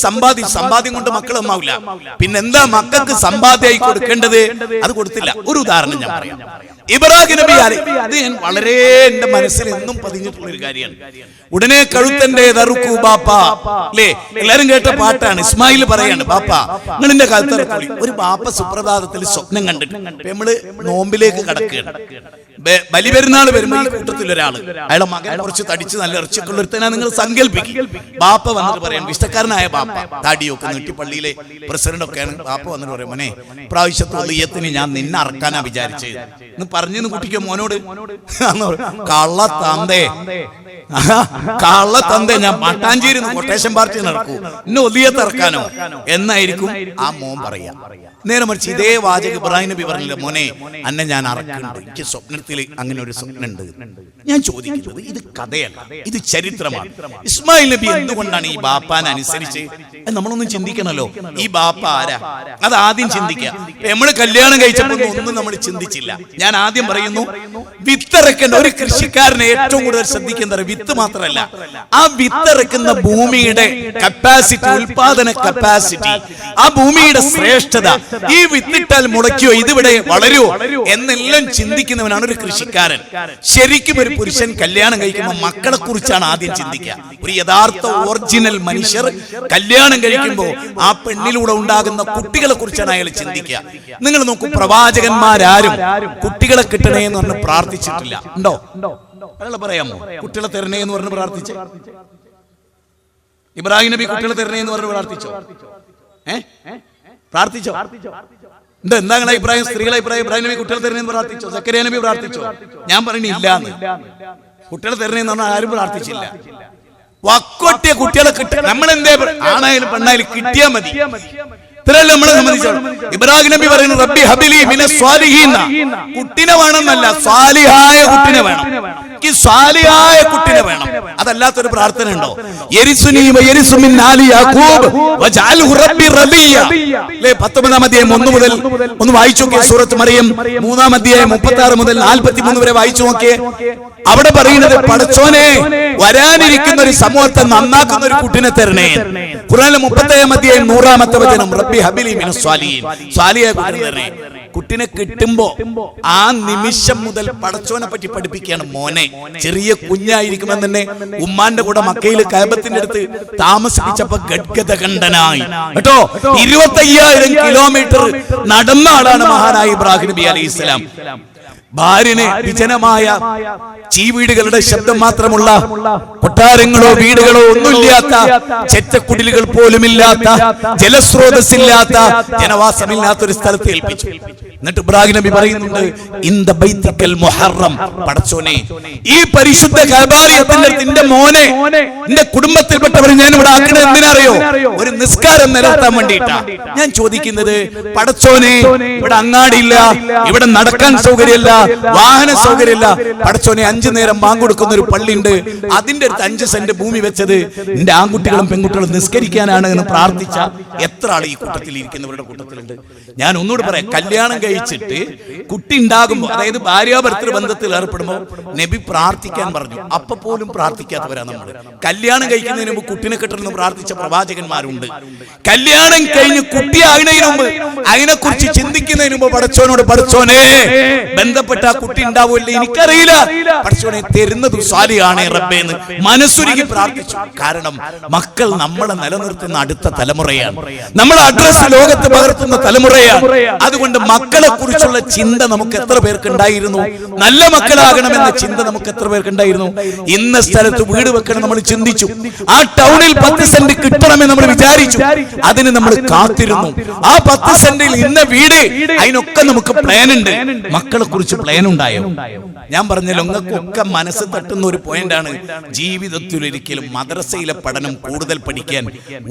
സമ്പാദ്യം കൊണ്ട് മക്കൾ ഒന്നാവില്ല. പിന്നെന്താ മക്കൾക്ക് സമ്പാദ്യമായി കൊടുക്കേണ്ടത്? അത് കൊടുത്തില്ല. ഒരു ഉദാഹരണം ഞാൻ പറയാം. ഇബ്രാഹിം നബി ഇത് ഞാൻ വളരെ എന്റെ മനസ്സിൽ എന്നും പതിഞ്ഞിട്ടുള്ള ഒരു കാര്യമാണ്. ഉടനെ കഴുത്തന്റെ ദറുക്കു ബാപ്പ, അല്ലേ? എല്ലാരും കേട്ട പാട്ടാണ്. ഇസ്മായിൽ പറയാണ്, ബാപ്പ നിങ്ങളിന്റെ കഴുത്തറക്കുള്ളി. ഒരു ബാപ്പ സുപ്രഭാതത്തിൽ സ്വപ്നം കണ്ടിട്ട് നമ്മള് നോമ്പിലേക്ക് കടക്കുകയാണ്. ബലിപെരുന്നാൾ വരുമ്പോൾ ഈ കൂട്ടത്തിൽ ഒരാള്, അയാളെ മകൻ കുറച്ച് തടിച്ച് നല്ല ഇറച്ചിയൊക്കെയുള്ള ഒരുത്തനാ. നിങ്ങൾ സങ്കല്പിക്കും. ബാപ്പ വന്നിട്ട് പറയാൻ, ഇഷ്ടക്കാരനായ ബാപ്പ, താടിയൊക്കെ നീട്ടി, പള്ളിയിലെ പ്രസിഡന്റ് ഒക്കെയാണ്. ബാപ്പ വന്നിട്ട് പറയാം, മോനെ പ്രാവശ്യത്തെ ഉദയത്തിന് ഞാൻ നിന്നെ അറക്കാനാ വിചാരിച്ചത്. ഇന്ന് പറഞ്ഞെന്ന് കുട്ടിക്കോ മോനോട്? കള്ള തന്തേ, കള്ള തന്തേ, ഞാൻ മട്ടാഞ്ചേരി കൊട്ടേഷൻ പാർട്ടി നടക്കൂ, ഇന്നെ ഒലിയത്ത് ഇറക്കാനോ എന്നായിരിക്കും ആ മോൻ പറയാ. നേരെ മറിച്ച് ഇതേ വാചക ഇബ്രാഹിം നബി പറഞ്ഞില്ല, മോനെ അന്നെ ഞാൻ അറക്കുന്നുണ്ട്, എനിക്ക് സ്വപ്നത്തിൽ അങ്ങനെ ഒരു സ്വപ്നമുണ്ട്. ഞാൻ ചോദിക്കുന്നത് ഇത് കഥയല്ല, ഇത് ചരിത്രമാണ്. ഇസ്മായിൽ നബി എന്തുകൊണ്ടാണ് ഈ ബാപ്പാനെ അനുസരിച്ച്? നമ്മളൊന്നും ചിന്തിക്കണല്ലോ, ഈ ബാപ്പ ആരാ? അത് ആദ്യം ചിന്തിക്കുക. നമ്മൾ കല്യാണം കഴിച്ചപ്പോൾ ഒന്നും നമ്മൾ ചിന്തിച്ചില്ല. ഞാൻ ആദ്യം പറയുന്നു, വിത്തിറക്കേണ്ട ഒരു കൃഷിക്കാരനെ ഏറ്റവും കൂടുതൽ ശ്രദ്ധിക്കുന്നത് വിത്ത് മാത്രമല്ല, ആ വിത്തിറക്കുന്ന ഭൂമിയുടെ കപ്പാസിറ്റി, ഉൽപാദന കപ്പാസിറ്റി, ആ ഭൂമിയുടെ ശ്രേഷ്ഠത, ഈ വിത്തിട്ടാൽ മുളയ്ക്കോ, ഇതിവിടെ വളരുമോ എന്നെല്ലാം ചിന്തിക്കുന്നവനാണ് ഒരു കൃഷിക്കാരൻ. ശരിക്കും ഒരു പുരുഷൻ കല്യാണം കഴിക്കുമ്പോൾ മക്കളെ കുറിച്ചാണ് ആദ്യം ചിന്തിക്കുക. ഒരു യഥാർത്ഥ ഒറിജിനൽ മനുഷ്യർ കല്യാണം കഴിക്കുമ്പോൾ ആ പെണ്ണിലൂടെ ഉണ്ടാകുന്ന കുട്ടികളെ കുറിച്ചാണ് അയാൾ ചിന്തിക്കുക. നിങ്ങൾ നോക്കൂ, പ്രവാചകന്മാരാരും കുട്ടികളെ കിട്ടണേ എന്ന് പറഞ്ഞ് പ്രാർത്ഥിച്ചിട്ടില്ല. ഉണ്ടോ? അയാൾ പറയാമോ കുട്ടികളെ തരണേ എന്ന് പറഞ്ഞ് പ്രാർത്ഥിച്ച്? ഇബ്രാഹിം നബി കുട്ടികളെ തരണേ എന്ന് പറഞ്ഞ് പ്രാർത്ഥിച്ചോ? പ്രാർത്ഥിച്ചോ? എന്താ നിങ്ങളെ അഭിപ്രായം? സ്ത്രീകളെ അഭിപ്രായം? ഇബ്രാഹിം നബി കുട്ടികളെ തരണേ എന്ന് പ്രാർത്ഥിച്ചോ? സക്കറിയ നബി പ്രാർത്ഥിച്ചോ? ഞാൻ പറഞ്ഞില്ലാന്ന്. കുട്ടികളെ തരണേ എന്ന് പറഞ്ഞാൽ ആരും പ്രാർത്ഥിച്ചില്ല. വക്കൊട്ടിയ കുട്ടികളെ കിട്ടുക, നമ്മളെന്തേ ആണായാലും പെണ്ണായാലും കിട്ടിയാൽ മതി. ഇത്രയല്ലേ നമ്മളെ സംബന്ധിച്ചോളൂ. ഇബ്രാഹിം നബി പറയുന്നു, റബ്ബി ഹബിലി മിനസ് സ്വാലിഹീൻ, കുട്ടിനെ വേണമെന്നല്ല, സ്വാലിഹായ കുട്ടിനെ വേണം. എനിക്ക് സ്വാലിഹായ കുട്ടിനെ വേണം. അതല്ലാത്തൊരു പ്രാർത്ഥന ഉണ്ടോ? യരിസുനി വയരിസു മിൻ ആലി യാഖൂബ് വജഅൽഹു റബ്ബി റദിയ. 19-ാം അധ്യായം 1 മുതൽ ഒന്ന് വായിച്ചു നോക്കിയേ. സൂറത്ത് മറിയം 3-ാം അധ്യായം 36 മുതൽ 43 വരെ വായിച്ചു നോക്കിയേ. അവിടെ പറയുന്നത്, പടച്ചോനെ വരാനിരിക്കുന്ന ഒരു സമൂഹത്തെ നന്നാക്കുന്ന ഒരു കുട്ടിനെ തരണേ. ഖുർആനിലെ 30-ാം അധ്യായം 100-ാമത്തെ വചനം, റബ്ബി ഹബിലി മിനസ് സ്വാലിഹീൻ, സ്വാലിഹായ കുട്ടിനെ തരണേ. കുട്ടിനെ കിട്ടുമ്പോ ആ നിമിഷം മുതൽ പടച്ചോനെ പറ്റി പഠിപ്പിക്കുകയാണ്. മോനെ ചെറിയ കുഞ്ഞായിരിക്കുമെന്ന് തന്നെ ഉമ്മാന്റെ കൂടെ മക്കയിൽ കഅബത്തിന്റെ അടുത്ത് താമസിപ്പിച്ചപ്പോ ഗദ്ഗദകണ്ഠനായി കേട്ടോ. 25,000 കിലോമീറ്റർ നടന്ന ആളാണ് മഹാനായ ഇബ്രാഹിം നബി അലൈഹിസ്സലാം. ഭാര്യനെ വിജനമായ ചീവീടുകളുടെ ശബ്ദം മാത്രമുള്ള, കൊട്ടാരങ്ങളോ വീടുകളോ ഒന്നുമില്ലാത്ത, ചെറ്റക്കുടിലുകൾ പോലുമില്ലാത്ത, ജലസ്രോതസ്സില്ലാത്ത, ജനവാസമില്ലാത്ത ഒരു സ്ഥലത്ത് ഏൽപ്പിച്ചു. എന്നിട്ട് ഇബ്രാഹിം നബി പറയുന്നുണ്ട്, ഇന്ദ ബൈതിക്കൽ മുഹറം, പടച്ചോനെ ഈ പരിശുദ്ധ കഅബാലയത്തിന്റെ നിന്റെ മോനെ, നിന്റെ കുടുംബത്തിൽപ്പെട്ടവരെ ഞാൻ ഇവിടെ ആക്കണത് എന്തിനറിയോ? ഒരു നിസ്കാരം നിലനിർത്താൻ വേണ്ടിയിട്ടാ. ഞാൻ ചോദിക്കുന്നത്, പടച്ചോനെ ഇവിടെ അങ്ങാടിയില്ല, ഇവിടെ നടക്കാൻ സൗകര്യമില്ല, വാഹന സൗകര്യമില്ല, പടച്ചോനെ 5 നേരം ബാങ്ക് കൊടുക്കുന്ന ഒരു പള്ളിയുണ്ട്, അതിന്റെ അടുത്ത് 5 സെന്റ് ഭൂമി വെച്ചത് നിന്റെ ആൺകുട്ടികളും പെൺകുട്ടികളും നിസ്കരിക്കാനാണ് എന്ന് പ്രാർത്ഥിച്ച എത്ര ആൾ ഈ കൂട്ടത്തിൽ ഇരിക്കുന്നവരുടെ കൂട്ടത്തിലുണ്ട്? ഞാൻ ഒന്നുകൂടി പറയാം, കല്യാണം കഴിച്ചിട്ട് കുട്ടി ഉണ്ടാകുമ്പോൾ, അതായത് ഭാര്യാഭർത്തൃ ബന്ധത്തിൽ ഏർപ്പെടുമ്പോൾ നബി പ്രാർത്ഥിക്കാൻ പറഞ്ഞു. അപ്പൊ പോലും പ്രാർത്ഥിക്കാത്തവരാ നമ്മൾ. കല്യാണം കഴിക്കുന്നതിന് മുമ്പ് കുട്ടിനെ കിട്ടണമെന്ന് പ്രാർത്ഥിച്ച പ്രവാചകന്മാരുണ്ട്. കല്യാണം കഴിഞ്ഞ് കുട്ടിയാകുന്നതിന് മുമ്പ്, അതിനെക്കുറിച്ച് ചിന്തിക്കുന്നതിന് മുമ്പ് പടച്ചോനോട്, പടച്ചോനെ ബന്ധപ്പെട്ട ആ കുട്ടി ഉണ്ടാവില്ല, എനിക്കറിയില്ല, പടച്ചോനെ തരുന്നത് സ്വാലിഹാണേ റബ്ബേ എന്ന് മനസ്സുരുകി പ്രാർത്ഥിച്ചു. കാരണം മക്കൾ നമ്മളെ നിലനിർത്തുന്ന അടുത്ത തലമുറയാണ്, നമ്മളെ അഡ്രസ് ലോകത്ത് പകർത്തുന്ന തലമുറയാണ്. അതുകൊണ്ട് മക്കളെ കുറിച്ചുള്ള ചിന്ത നമുക്ക് എത്ര പേർക്ക് ഉണ്ടായിരുന്നു? നല്ല മക്കളാകണമെന്ന ചിന്ത നമുക്ക് എത്ര പേർക്ക് ഉണ്ടായിരുന്നു? ഇന്ന സ്ഥലത്ത് വീട് വെക്കണം നമ്മൾ ചിന്തിച്ചു, ആ ടൗണിൽ 10 സെന്റ് കിട്ടണമെന്ന് നമ്മൾ വിചാരിച്ചു, അതിന് നമ്മൾ കാത്തിരുന്നു. ആ 10 സെന്റിൽ ഇന്ന വീട്, അതിനൊക്കെ നമുക്ക് പ്ലാൻ ഉണ്ട്. മക്കളെ കുറിച്ച് പ്ലാൻ ഉണ്ടായോ? ഞാൻ പറഞ്ഞല്ലോ, നിങ്ങൾക്കൊക്കെ മനസ്സ് തട്ടുന്ന ഒരു പോയിന്റാണ്. ജീവിതത്തിൽ ഒരിക്കലും മദ്രസയിലെ പഠനം കൂടുതൽ പഠിക്കാൻ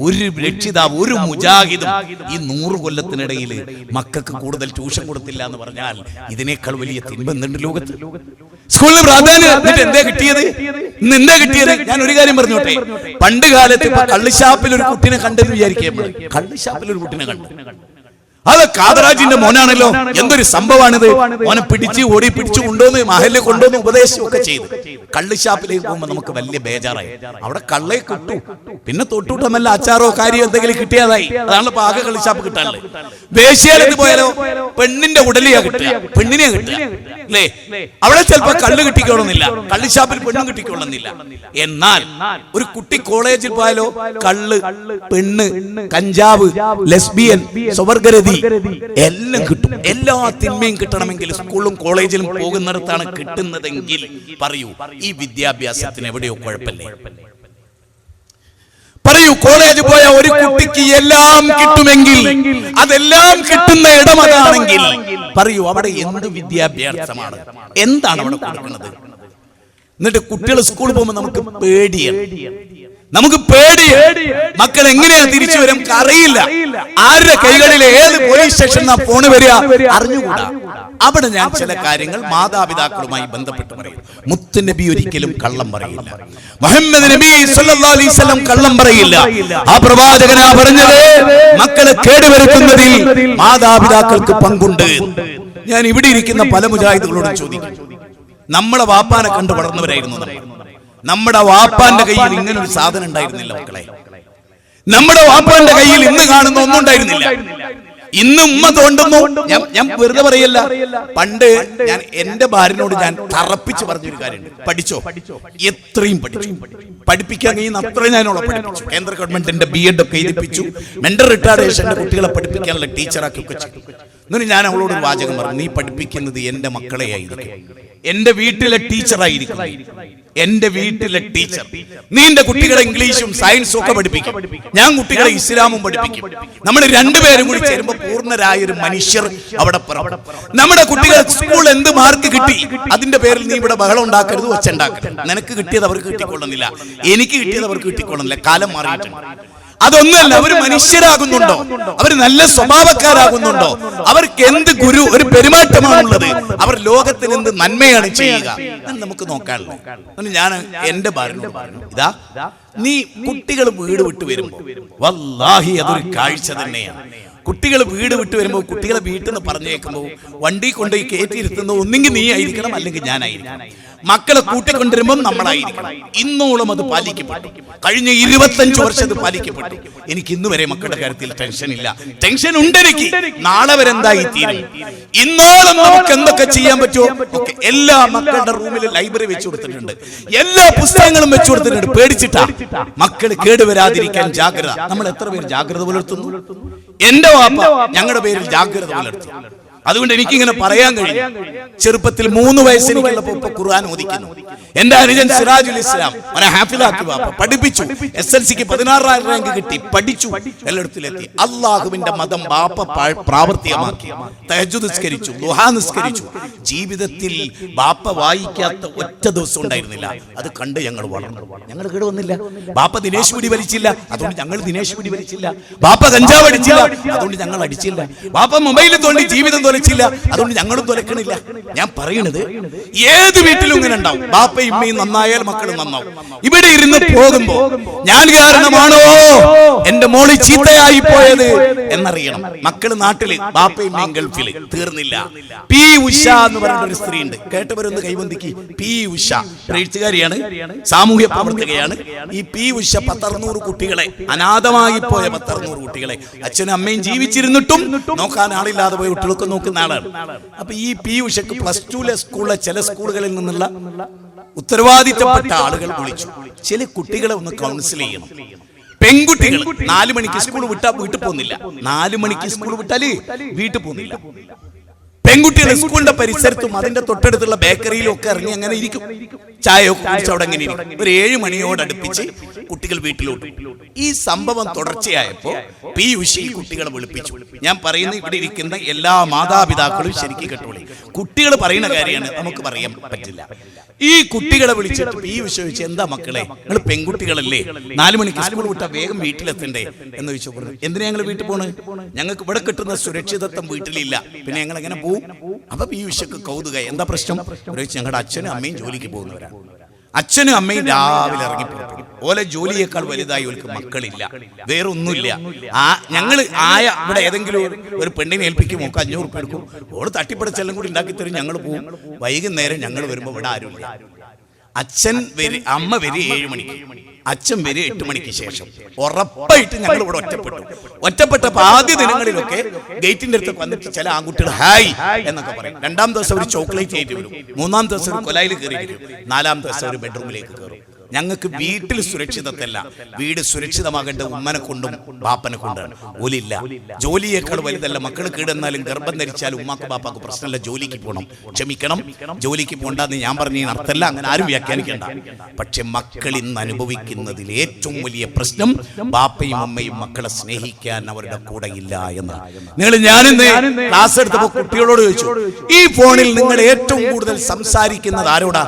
ഒരു രക്ഷിതാവ്, ഒരു മുജാഹിദും ഈ 100 കൊല്ലത്തിനിടയിൽ മക്കൾക്ക് കൂടുതൽ ട്യൂഷൻ കൊടുത്തില്ല എന്ന് പറഞ്ഞാൽ ഇതിനേക്കാൾ വലിയ തിന്മെന്നുണ്ട് ലോകത്ത്. സ്കൂളിന് പ്രാധാന്യം എന്താ കിട്ടിയത്? ഇന്ന് എന്താ കിട്ടിയത്? ഞാൻ ഒരു കാര്യം പറഞ്ഞോട്ടെ. പണ്ട് കാലത്ത് ഇപ്പൊ കള്ളുഷാപ്പിൽ ഒരു കുട്ടിനെ കണ്ടെന്ന് വിചാരിക്കുക, കള്ളുഷാപ്പിൽ ഒരു കുട്ടിനെ കണ്ടു, അത് കാദറാജിന്റെ മോനാണല്ലോ, എന്തൊരു സംഭവമാണിത്. മോനെ പിടിച്ച് ഓടി പിടിച്ചു കൊണ്ടുവന്ന് മഹലിൽ കൊണ്ടുവന്ന് ഉപദേശം ഒക്കെ ചെയ്തു. കള്ളുഷാപ്പിലേക്ക് പോകുമ്പോ നമുക്ക് വലിയ ബേജാറായി. അവിടെ കള്ളേ കിട്ടു, പിന്നെ തൊട്ടുട്ടമല്ല അച്ചാറോ കാര്യോ എന്തെങ്കിലും കിട്ടിയതായി. അതാണ് ഇപ്പൊ ആകെ കള്ളുഷാപ്പ് കിട്ടാനുള്ളത്. വേശ്യാലത്ത് പോയാലോ പെണ്ണിന്റെ ഉടലിയാ കിട്ടുക, പെണ്ണിനെയാ കിട്ടുക അല്ലേ? അവിടെ ചിലപ്പോ കള്ള് കിട്ടിക്കൊള്ളുന്നില്ല, കള്ളുഷാപ്പിൽ പെണ്ണും കിട്ടിക്കൊള്ളുന്നില്ല. എന്നാൽ ഒരു കുട്ടി കോളേജിൽ പോയാലോ കള്ള്, പെണ്ണ്, കഞ്ചാവ്, ലെസ്ബിയൻ, സ്വവർഗരതി എല്ലാം കിട്ടും. എല്ലാ തിന്മയും കിട്ടണമെങ്കിൽ സ്കൂളും കോളേജിലും പോകുന്നിടത്താണ് കിട്ടുന്നതെങ്കിൽ പറയൂ, ഈ വിദ്യാഭ്യാസത്തിന് എവിടെയോ കുഴപ്പമില്ലേ? പറയൂ, കോളേജ് പോയ ഒരു കുട്ടിക്ക് എല്ലാം കിട്ടുമെങ്കിൽ, അതെല്ലാം കിട്ടുന്ന ഇടം അതാണെങ്കിൽ പറയൂ, അവിടെ എന്ത് വിദ്യാഭ്യാസമാണ്? എന്താണ് അവിടെ കൊടുക്കുന്നത്? എന്നിട്ട് കുട്ടികൾ സ്കൂളിൽ പോകുമ്പോൾ നമുക്ക് പേടിയാണ്. മക്കൾ എങ്ങനെയാണ് തിരിച്ചു വരും അറിയില്ല. ആരുടെ കൈകളിൽ ഏത് പോലീസ് സ്റ്റേഷനിൽ ഫോണ് വരിക അറിഞ്ഞുകൂടാ. അവിടെ ഞാൻ ചില കാര്യങ്ങൾ മാതാപിതാക്കളുമായി ബന്ധപ്പെട്ട് പറയും. മുത്തുനബി ഒരിക്കലും കള്ളം പറയില്ല. മുഹമ്മദ് നബി സല്ലല്ലാഹു അലൈഹി വസല്ലം കള്ളം പറയില്ല. ആ പ്രവാചകനാ പറഞ്ഞത്, മക്കളെ കേടുവരുത്തുന്നതിൽ മാതാപിതാക്കൾക്ക് പങ്കുണ്ട്. ഞാൻ ഇവിടെ ഇരിക്കുന്ന പല മുജാഹിദുകളോടും ചോദിക്കും, നമ്മളെ വാപ്പാനെ കണ്ടു വളർന്നവരായിരുന്നു നമ്മുടെ വാപ്പാന്റെ കയ്യിൽ ഇങ്ങനെ ഒരു സാധനം ഉണ്ടായിരുന്നില്ല മക്കളെ. നമ്മുടെ വാപ്പാന്റെ കയ്യിൽ ഇന്ന് കാണുന്ന ഒന്നും ഉണ്ടായിരുന്നില്ല. ഇന്ന് ഉമ്മ തോണ്ടുന്നു. ഞാൻ വെറുതെ പറയല്ല. പണ്ട് ഞാൻ എന്റെ ഭാര്യനോട് ഞാൻ തറപ്പിച്ച് പറഞ്ഞൊരു കാര്യമുണ്ട്, പഠിച്ചോ, എത്രയും പഠിച്ചു, പഠിപ്പിക്കാൻ കഴിയുന്ന അത്രയും ഞാനോളെ പഠിപ്പിച്ചു. കേന്ദ്ര ഗവൺമെന്റിന്റെ BEd ഒക്കെ എഴുതിപ്പിച്ചു. മെന്റർ റിട്ടാർഡേഷന്റെ കുട്ടികളെ പഠിപ്പിക്കാനുള്ള ടീച്ചറാക്കി ഒക്കെ ചെയ്തു. എന്നിട്ട് ഞാൻ അവളോട് ഒരു വാചകം പറഞ്ഞു, നീ പഠിപ്പിക്കുന്നത് എന്റെ മക്കളെ ആയിരിക്കും, എന്റെ വീട്ടിലെ ടീച്ചറായിരിക്കും. എന്റെ വീട്ടിലെ ടീച്ചർ. നീ എന്റെ കുട്ടികളെ ഇംഗ്ലീഷും സയൻസും ഒക്കെ പഠിപ്പിക്കും, ഞാൻ കുട്ടികളെ ഇസ്ലാമും പഠിപ്പിക്കും. നമ്മൾ രണ്ടുപേരും കൂടി ചേരുമ്പോൾ പൂർണ്ണരായൊരു മനുഷ്യർ അവിടെ പുറപ്പെടും. നമ്മുടെ കുട്ടികൾ സ്കൂൾ എന്ത് മാർക്ക് കിട്ടി, അതിന്റെ പേരിൽ നീ ഇവിടെ ബഹളം ഉണ്ടാക്കരുത്, ഒച്ച ഉണ്ടാക്കരുത്. നിനക്ക് കിട്ടിയത് അവർക്ക് കിട്ടിക്കൊള്ളുന്നില്ല, എനിക്ക് കിട്ടിയത് അവർക്ക് കിട്ടിക്കൊള്ളുന്നില്ല. കാലം മാറിയിട്ടുണ്ട്. അതൊന്നുമല്ല, അവർ മനുഷ്യരാകുന്നുണ്ടോ, അവർ നല്ല സ്വഭാവക്കാരാകുന്നുണ്ടോ, അവർക്ക് എന്ത് ഒരു പെരുമാറ്റമാണുള്ളത്, അവർ ലോകത്തിന് എന്ത് നന്മയാണ് ചെയ്യുക എന്ന് നമുക്ക് നോക്കാനുള്ളത്. ഞാൻ എന്റെ ഭാര്യനോട് പറഞ്ഞു, ഇതാ നീ കുട്ടികൾ വീട് വിട്ടു വരുമ്പോ വല്ലാഹി അതൊരു കാഴ്ച തന്നെയാണ്. കുട്ടികൾ വീട് വിട്ടു വരുമ്പോൾ കുട്ടികളെ വീട്ടിൽ നിന്ന് പറഞ്ഞേക്കുമ്പോൾ വണ്ടി കൊണ്ടുപോയി കയറ്റിയിരുത്തുന്നത് ഒന്നെങ്കിൽ നീ ആയിരിക്കണം, അല്ലെങ്കിൽ ഞാനായിരിക്കണം. മക്കളെ കൂട്ടിക്കൊണ്ടിരുമ്പോൾ നമ്മളായിരിക്കണം. ഇന്നോളം അത് പാലിക്കപ്പെട്ടു. കഴിഞ്ഞ 25 വർഷം അത് പാലിക്കപ്പെട്ടു. എനിക്ക് ഇന്ന് വരെ മക്കളുടെ കാര്യത്തിൽ ടെൻഷൻ ഇല്ല. ടെൻഷൻ ഉണ്ട് എനിക്ക്, നാളെ വരെ എന്തായി തീരും. ഇന്നോളം നമുക്ക് എന്തൊക്കെ ചെയ്യാൻ പറ്റുമോ ഒക്കെ എല്ലാ മക്കളുടെ റൂമിൽ ലൈബ്രറി വെച്ചു കൊടുത്തിട്ടുണ്ട്, എല്ലാ പുസ്തകങ്ങളും വെച്ചു കൊടുത്തിട്ടുണ്ട്. പേടിച്ചിട്ടാ മക്കൾ കേടുവരാതിരിക്കാൻ ജാഗ്രത. നമ്മൾ എത്ര പേര് ജാഗ്രത പുലർത്തുന്നു? എന്റെ വാപ്പ ഞങ്ങളുടെ പേരിൽ ജാഗ്രത പുലർത്തും. അതുകൊണ്ട് എനിക്കിങ്ങനെ പറയാൻ കഴിയും. ചെറുപ്പത്തിൽ 3 വയസ്സിനുള്ളപ്പോൾ ഇപ്പൊ ഖുർആൻ ഓദിക്കുന്നു. എന്റെ അനുജൻ സിറാജുൽ ഇസ്ലാം അവനെ ഹാഫിളാക്കി വാപ്പ പഠിപ്പിച്ചു. SLCക്ക് 16ാം റാങ്ക് കിട്ടി, പഠിച്ചു, എല്ലായിടത്തിലെത്തി. അള്ളാഹുവിന്റെ മതം വാപ്പ പ്രാവർത്തികമാക്കി. തഹജ്ജുദ് നിസ്കരിച്ചു, ദുഹാ നിസ്കരിച്ചു. ജീവിതത്തിൽ വാപ്പ വായിക്കാത്ത ഒറ്റ ദിവസം ഉണ്ടായിരുന്നില്ല. അത് കണ്ട് ഞങ്ങൾ വളർന്നു. ഞങ്ങൾ കേട് വന്നില്ല. വാപ്പ ദിനേശ് പിടി വലിച്ചില്ല, അതുകൊണ്ട് ഞങ്ങൾ ദിനേശ് പിടി വലിച്ചില്ല. വാപ്പ കഞ്ചാവ് അടിച്ചില്ല, അതുകൊണ്ട് ഞങ്ങൾ അടിച്ചില്ല. വാപ്പ മൊബൈലിൽ തോണ്ടി ജീവിതം തൊലച്ചില്ല, അതുകൊണ്ട് ഞങ്ങളും തൊലക്കണില്ല. ഞാൻ പറയണത് ഏത് വീട്ടിലും ഇങ്ങനെ ഉണ്ടാവും. ബാപ്പയും ഇമ്മയും നന്നായാൽ മക്കളും നന്നാവും. ഇവിടെ ഇരുന്ന് പോകുമ്പോ ഞാൻ കാരണമാണോ എന്റെ മോള് ചീത്തയായി പോയത് എന്നറിയണം. മക്കള് നാട്ടില്, ബാപ്പയും ഇമ്മയും ഗൾഫില്. തീർന്നില്ല. പി ഉഷ എന്ന് പറയുന്ന ഒരു സ്ത്രീ ഉണ്ട്, കേട്ടവരൊന്ന് കൈബന്ധിക്ക്. പി ഉഷ എഴുത്തുകാരിയാണ്, സാമൂഹ്യ പ്രവർത്തകയാണ്. ഈ പി ഉഷ 100 കുട്ടികളെ, അനാഥമായി പോയ 100 കുട്ടികളെ, അച്ഛനും അമ്മയും ജീവിച്ചിരുന്നിട്ടും നോക്കാൻ ആളില്ലാതെ പോയ കുട്ടികളൊക്കെ നോക്കുന്ന ആളാണ്. അപ്പൊ ഈ പി ഉഷക്ക് +2 സ്കൂളിലെ ചില സ്കൂളുകളിൽ നിന്നുള്ള ഉത്തരവാദിത്തപ്പെട്ട ആളുകൾ വിളിച്ചു, ചില കുട്ടികളെ ഒന്ന് കൗൺസിൽ ചെയ്യണം. പെൺകുട്ടികൾ 4 മണിക്ക് സ്കൂൾ വിട്ടാൽ വീട്ടിൽ പോകുന്നില്ല. 4 മണിക്ക് സ്കൂൾ വിട്ടാല് വീട്ടിൽ പോകുന്നില്ല. പെൺകുട്ടികൾ സ്കൂളിന്റെ പരിസരത്തും അതിന്റെ തൊട്ടടുത്തുള്ള ബേക്കറിയിലും ഒക്കെ ഇറങ്ങി അങ്ങനെ ഇരിക്കും. ചായ ഒക്കെ കുടിച്ച് അവിടെ അങ്ങനെ ഇരിക്കും. ഒരു 7 മണിയോടടുപ്പിച്ച് കുട്ടികൾ വീട്ടിലോട്ട്. ഈ സംഭവം തുടർച്ചയായപ്പോ പി ഉഷി കുട്ടികളെ വിളിപ്പിച്ചു. ഞാൻ പറയുന്ന ഇവിടെ ഇരിക്കുന്ന എല്ലാ മാതാപിതാക്കളും ശരിക്കും കേട്ടോളി. കുട്ടികൾ പറയുന്ന കാര്യമാണ്, നമുക്ക് പറയാൻ പറ്റില്ല. ഈ കുട്ടികളെ വിളിച്ചിട്ട് പി ഉഷ ചോദിച്ചു, എന്താ മക്കളെ, നിങ്ങൾ പെൺകുട്ടികളല്ലേ, 4 മണിക്ക് സ്കൂൾ വിട്ടാൽ വേഗം വീട്ടിലെത്തണ്ടേ എന്ന് ചോദിച്ചു. പറഞ്ഞു, എന്തിനാ ഞങ്ങൾ വീട്ടിൽ പോണ്? ഞങ്ങൾക്ക് ഇവിടെ കിട്ടുന്ന സുരക്ഷിതത്വം വീട്ടിലില്ല, പിന്നെ ഞങ്ങൾ എങ്ങനെ പോകും? അപ്പൊ പി ഉഷക്ക് കൗതുക, എന്താ പ്രശ്നം? ഞങ്ങളുടെ അച്ഛനും അമ്മയും ജോലിക്ക് പോകുന്നവരാണ്. അച്ഛനും അമ്മയും രാവിലെ ഇറങ്ങി പുറപ്പെടും. ഓലെ ജോലിയേക്കാൾ വലുതായി ഓൾക്ക് മക്കളില്ല, വേറെ ഒന്നുമില്ല. ഞങ്ങൾ ഇവിടെ ഏതെങ്കിലും ഒരു പെണ്ണിനെ ഏൽപ്പിക്കും, നമുക്ക് 500 റുപ്യ എടുക്കും, ഓള് തട്ടിപ്പടച്ചെല്ലാം കൂടി ഉണ്ടാക്കി തരും, ഞങ്ങൾ പോവും. വൈകുന്നേരം ഞങ്ങൾ വരുമ്പോൾ ഇവിടെ ആരുമില്ല. അച്ഛൻ വരെ, അമ്മ വരെ 7 മണിക്ക്, അച്ഛൻ വരെ 8 മണിക്ക് ശേഷം. ഉറപ്പായിട്ട് ഞങ്ങൾ ഇവിടെ ഒറ്റപ്പെട്ടപ്പോൾ ആദ്യ ദിനങ്ങളിലൊക്കെ ഗേറ്റിന്റെ അടുത്ത് വന്നിട്ട് ചില ആൺകുട്ടികൾ ഹായ് എന്നൊക്കെ പറയും. 2ാം ദിവസം ഒരു ചോക്ലേറ്റ് ആയിട്ട് വരും, 3ാം ദിവസം ഒരു കൊലായിൽ കയറി വരും, 4ാം ദിവസം ഒരു ബെഡ്റൂമിലേക്ക് കയറും. ഞങ്ങൾക്ക് വീട്ടിൽ സുരക്ഷിതത്വല്ല, വീട് സുരക്ഷിതമാകേണ്ട ഉമ്മനെ കൊണ്ടും ബാപ്പനെ കൊണ്ടാണ്. ഓലില്ല, ജോലിയേക്കാൾ വലുതല്ല. മക്കൾ കീടെന്നാലും ഗർഭം ധരിച്ചാലും ഉമ്മാക്ക് ബാപ്പാക്ക് പ്രശ്നമല്ല, ജോലിക്ക് പോകണം. ക്ഷമിക്കണം, ജോലിക്ക് പോകണ്ടെന്ന് ഞാൻ പറഞ്ഞതിന് അർത്ഥമല്ല, അങ്ങനെ ആരും വ്യാഖ്യാനിക്കേണ്ട. പക്ഷെ മക്കൾ ഇന്ന് അനുഭവിക്കുന്നതിൽ ഏറ്റവും വലിയ പ്രശ്നം ബാപ്പയും അമ്മയും മക്കളെ സ്നേഹിക്കാൻ അവരുടെ കൂടെ ഇല്ല എന്നാണ്. നിങ്ങൾ ഞാനിന്ന് ക്ലാസ് എടുത്തപ്പോൾ കുട്ടികളോട് ചോദിച്ചു, ഈ ഫോണിൽ നിങ്ങൾ ഏറ്റവും കൂടുതൽ സംസാരിക്കുന്നത് ആരോടാ?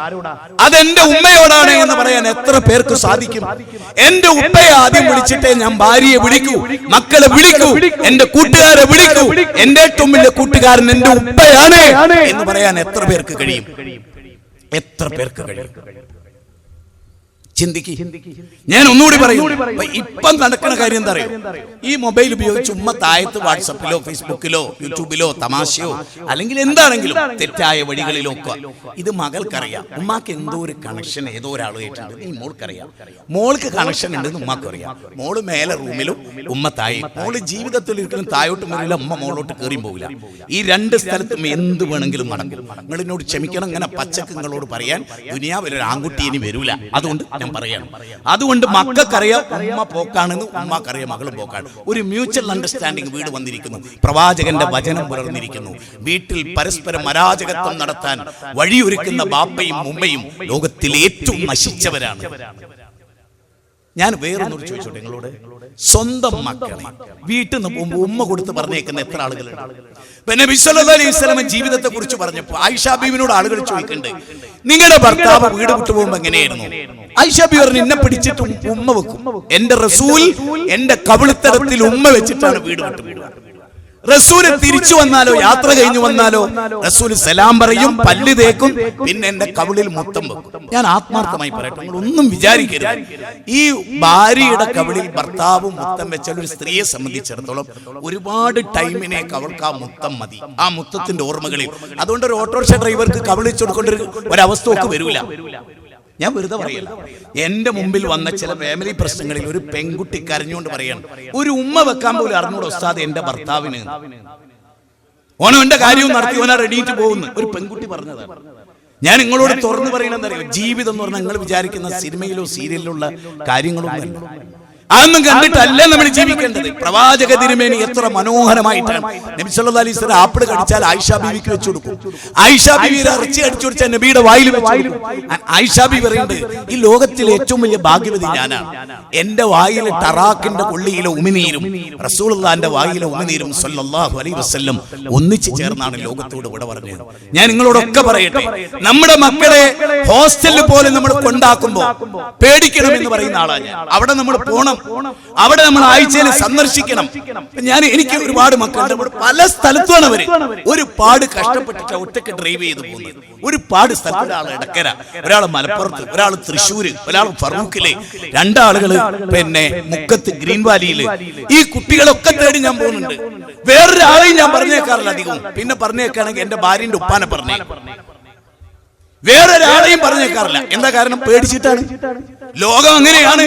അതെന്റെ ഉമ്മയോടാണ് എന്ന് പറയാൻ എത്ര പേർക്ക് സാധിക്കും? എന്റെ ഉപ്പയെ ആദ്യം വിളിച്ചിട്ടേ ഞാൻ ഭാര്യയെ വിളിക്കൂ, മക്കളെ വിളിക്കൂ, എന്റെ കൂട്ടുകാരെ വിളിക്കൂ. എന്റെ ഏറ്റവും വലിയ കൂട്ടുകാരൻ എന്റെ ഉപ്പയാണ് എന്ന് പറയാൻ എത്ര പേർക്ക് കഴിയും? എത്ര പേർക്ക് കഴിയും? ചിന്തിക്ക്. ഞാൻ ഒന്നുകൂടി പറയും, ഇപ്പം നടക്കുന്ന കാര്യം എന്താ അറിയോ? ഈ മൊബൈൽ ഉപയോഗിച്ച് ഉമ്മ താഴത്ത് വാട്സപ്പിലോ ഫേസ്ബുക്കിലോ യൂട്യൂബിലോ തമാശയോ അല്ലെങ്കിൽ എന്താണെങ്കിലും തെറ്റായ വഴികളിലോ ഒക്കെ ഇത് മകൾക്കറിയാം. ഉമ്മാക്ക് എന്തോ ഒരു കണക്ഷൻ ഏതോ ഒരാളുമായിട്ടുണ്ട്, ഈ മോൾക്കറിയാം. മോൾക്ക് കണക്ഷൻ ഉണ്ടെന്ന് ഉമ്മാക്ക് അറിയാം. മോള് മേലെ റൂമിലും ഉമ്മ താഴെ. മോള് ജീവിതത്തിൽ ഒരിക്കലും താഴോട്ടും വരില്ല, ഉമ്മ മോളോട്ട് കയറിയും പോകില്ല. ഈ രണ്ട് സ്ഥലത്തും എന്ത് വേണമെങ്കിലും നടക്കും. നിങ്ങൾ എന്നോട് ക്ഷമിക്കണം, ഇങ്ങനെ പച്ചക്ക് നിങ്ങളോട് പറയാൻ ദുനിയാവിൽ ഒരു ആൺകുട്ടി ഇനി വരൂല. അതുകൊണ്ട് പറയണം. അതുകൊണ്ട് മക്കൾക്കറിയാം ഉമ്മ പോക്കാണെന്ന്, ഉമ്മക്കറിയാം മകളും പോക്കാണ്. ഒരു മ്യൂച്വൽ അണ്ടർസ്റ്റാൻഡിങ് വീട് വന്നിരിക്കുന്നു. പ്രവാചകന്റെ വചനം പുലർന്നിരിക്കുന്നു. വീട്ടിൽ പരസ്പരം അരാജകത്വം നടത്താൻ വഴിയൊരുക്കുന്ന ബാപ്പയും ഉമ്മയും ലോകത്തിൽ ഏറ്റവും നശിച്ചവരാണ്. ഞാൻ വേറൊന്നോട് ചോദിച്ചോട്ടെ നിങ്ങളോട്, സ്വന്തം മക്കളെ വീട്ടിൽ നിന്ന് പോകുമ്പോൾ ഉമ്മ കൊടുത്ത് പറഞ്ഞേക്കുന്ന എത്ര ആളുകളുണ്ട്? പിന്നെ നബി സല്ലല്ലാഹു അലൈഹി വസല്ലം ജീവിതത്തെ കുറിച്ച് പറഞ്ഞപ്പോൾ ആയിഷ ബീവിനോട് ആളുകൾ ചോദിക്കുന്നുണ്ട്, നിങ്ങളുടെ ഭർത്താവ് വീട് വിട്ടു പോകുമ്പോ എങ്ങനെയായിരുന്നു? ആയിഷ ബീവി പറഞ്ഞു, എന്നെ പിടിച്ചിട്ട് ഉമ്മ വെക്കും. എന്റെ റസൂൽ എന്റെ കവിളിത്തരത്തിൽ ഉമ്മ വെച്ചിട്ടാണ് വീട് വിട്ടു പോകുക. റസൂല് തിരിച്ചു വന്നാലോ യാത്ര കഴിഞ്ഞു വന്നാലോ റസൂല് സലാം പറയും, പല്ല് തേക്കും, പിന്നെ എന്റെ കവിളിൽ മുത്തം വെക്കും. ഞാൻ ആത്മാർത്ഥമായി പറയട്ടെ, നിങ്ങൾ ഒന്നും വിചാരിക്കരുത്. ഈ ഭാര്യയുടെ കവിളിൽ ഭർത്താവ് മുത്തം വെച്ചാൽ ഒരു സ്ത്രീയെ സംബന്ധിച്ചിടത്തോളം ഒരുപാട് ടൈമിനേക്ക് അവൾക്ക് ആ മുത്തം മതി, ആ മുത്തത്തിന്റെ ഓർമ്മകളിൽ. അതുകൊണ്ട് ഒരു ഓട്ടോറിക്ഷ ഡ്രൈവർക്ക് കവിളിച്ചു കൊടുക്കേണ്ട ഒരവസ്ഥ ഒക്കെ വരൂല. ഞാൻ വെറുതെ പറയല്ല. എന്റെ മുമ്പിൽ വന്ന ചില ഫാമിലി പ്രശ്നങ്ങളിൽ ഒരു പെൺകുട്ടി കരഞ്ഞുകൊണ്ട് പറയാണ്, ഒരു ഉമ്മ വെക്കാൻ പോലും അറിഞ്ഞൂടെ ഉസ്താദ് എന്റെ ഭർത്താവിന്. ഓനോ എന്റെ കാര്യവും നടത്തി ഓനാ റെഡിയിട്ട് പോകുന്നു. ഒരു പെൺകുട്ടി പറഞ്ഞതാണ്. ഞാൻ നിങ്ങളോട് തുറന്നു പറയണെന്നറിയോ, ജീവിതം എന്ന് പറഞ്ഞാൽ നിങ്ങൾ വിചാരിക്കുന്ന സിനിമയിലോ സീരിയലിലോ ഉള്ള കാര്യങ്ങളൊന്നും അതൊന്നും കണ്ടിട്ടല്ല നമ്മൾ ജീവിക്കേണ്ടത്. പ്രവാചക തിരുമേനി എത്ര മനോഹരമായിട്ടാണ് നബി സല്ലല്ലാഹു അലൈഹി വസല്ലം ആപ്പിൾ കടിച്ചാൽ ആയിഷ ബീവിക്ക് വെച്ചു കൊടുക്കും. ആയിഷ ബീവി ഇറച്ചി അടിച്ചു കൊടുത്താൽ നബിയുടെ വായിൽ വെച്ചു കൊടുക്കും. ആയിഷ ബീവി പറയുന്നുണ്ട്, ഈ ലോകത്തിലെ ഏറ്റവും വലിയ ഭാഗ്യവതി ഞാനാണ്. എന്റെ വായിലെ ടറാക്കിന്റെ കൊള്ളിയിലെ ഉമിനീരും റസൂലുള്ളാഹിന്റെ വായിലെ ഉമിനീരും സല്ലല്ലാഹു അലൈഹി വസല്ലം ഒന്നിച്ചു ചേർന്നാണ് ലോകത്തോട് വിട പറഞ്ഞത്. ഞാൻ നിങ്ങളോടൊക്കെ പറയട്ടെ, നമ്മുടെ മക്കളെ ഹോസ്റ്റലിൽ പോലെ നമ്മൾ കൊണ്ടാക്കുമ്പോ പേടിക്കണം എന്ന് പറയുന്ന ആളാണ് ഞാൻ. അവിടെ നമ്മൾ പോണം, അവിടെ നമ്മൾ ആഴ്ചയിൽ സന്ദർശിക്കണം. എനിക്ക് ഒരുപാട് മക്കളുണ്ട്, പല സ്ഥലത്തുമാണ് അവര്. ഒരുപാട് കഷ്ടപ്പെട്ടിട്ട് ഒറ്റയ്ക്ക് ഡ്രൈവ് ചെയ്ത് പോകുന്നത്. ഒരുപാട് സ്ഥലത്ത്, ഒരാൾ എടക്കര, ഒരാൾ മലപ്പുറത്ത്, ഒരാൾ തൃശ്ശൂര്, ഒരാൾ ഫറൂഖില്, രണ്ടാളുകള് പിന്നെ മുക്കത്ത് ഗ്രീൻ വാലിയില്. ഈ കുട്ടികളൊക്കെ തേടി ഞാൻ പോകുന്നുണ്ട്. വേറൊരാളെയും ഞാൻ പറഞ്ഞേക്കാറില്ല അധികം. പിന്നെ പറഞ്ഞേക്കാണെങ്കിൽ എന്റെ ഭാര്യന്റെ ഉപ്പാനെ പറഞ്ഞേ, വേറൊരാളെയും പറഞ്ഞേക്കാറില്ല. എന്താ കാരണം? പേടിച്ചിട്ടാണ്. ലോകം അങ്ങനെയാണ്.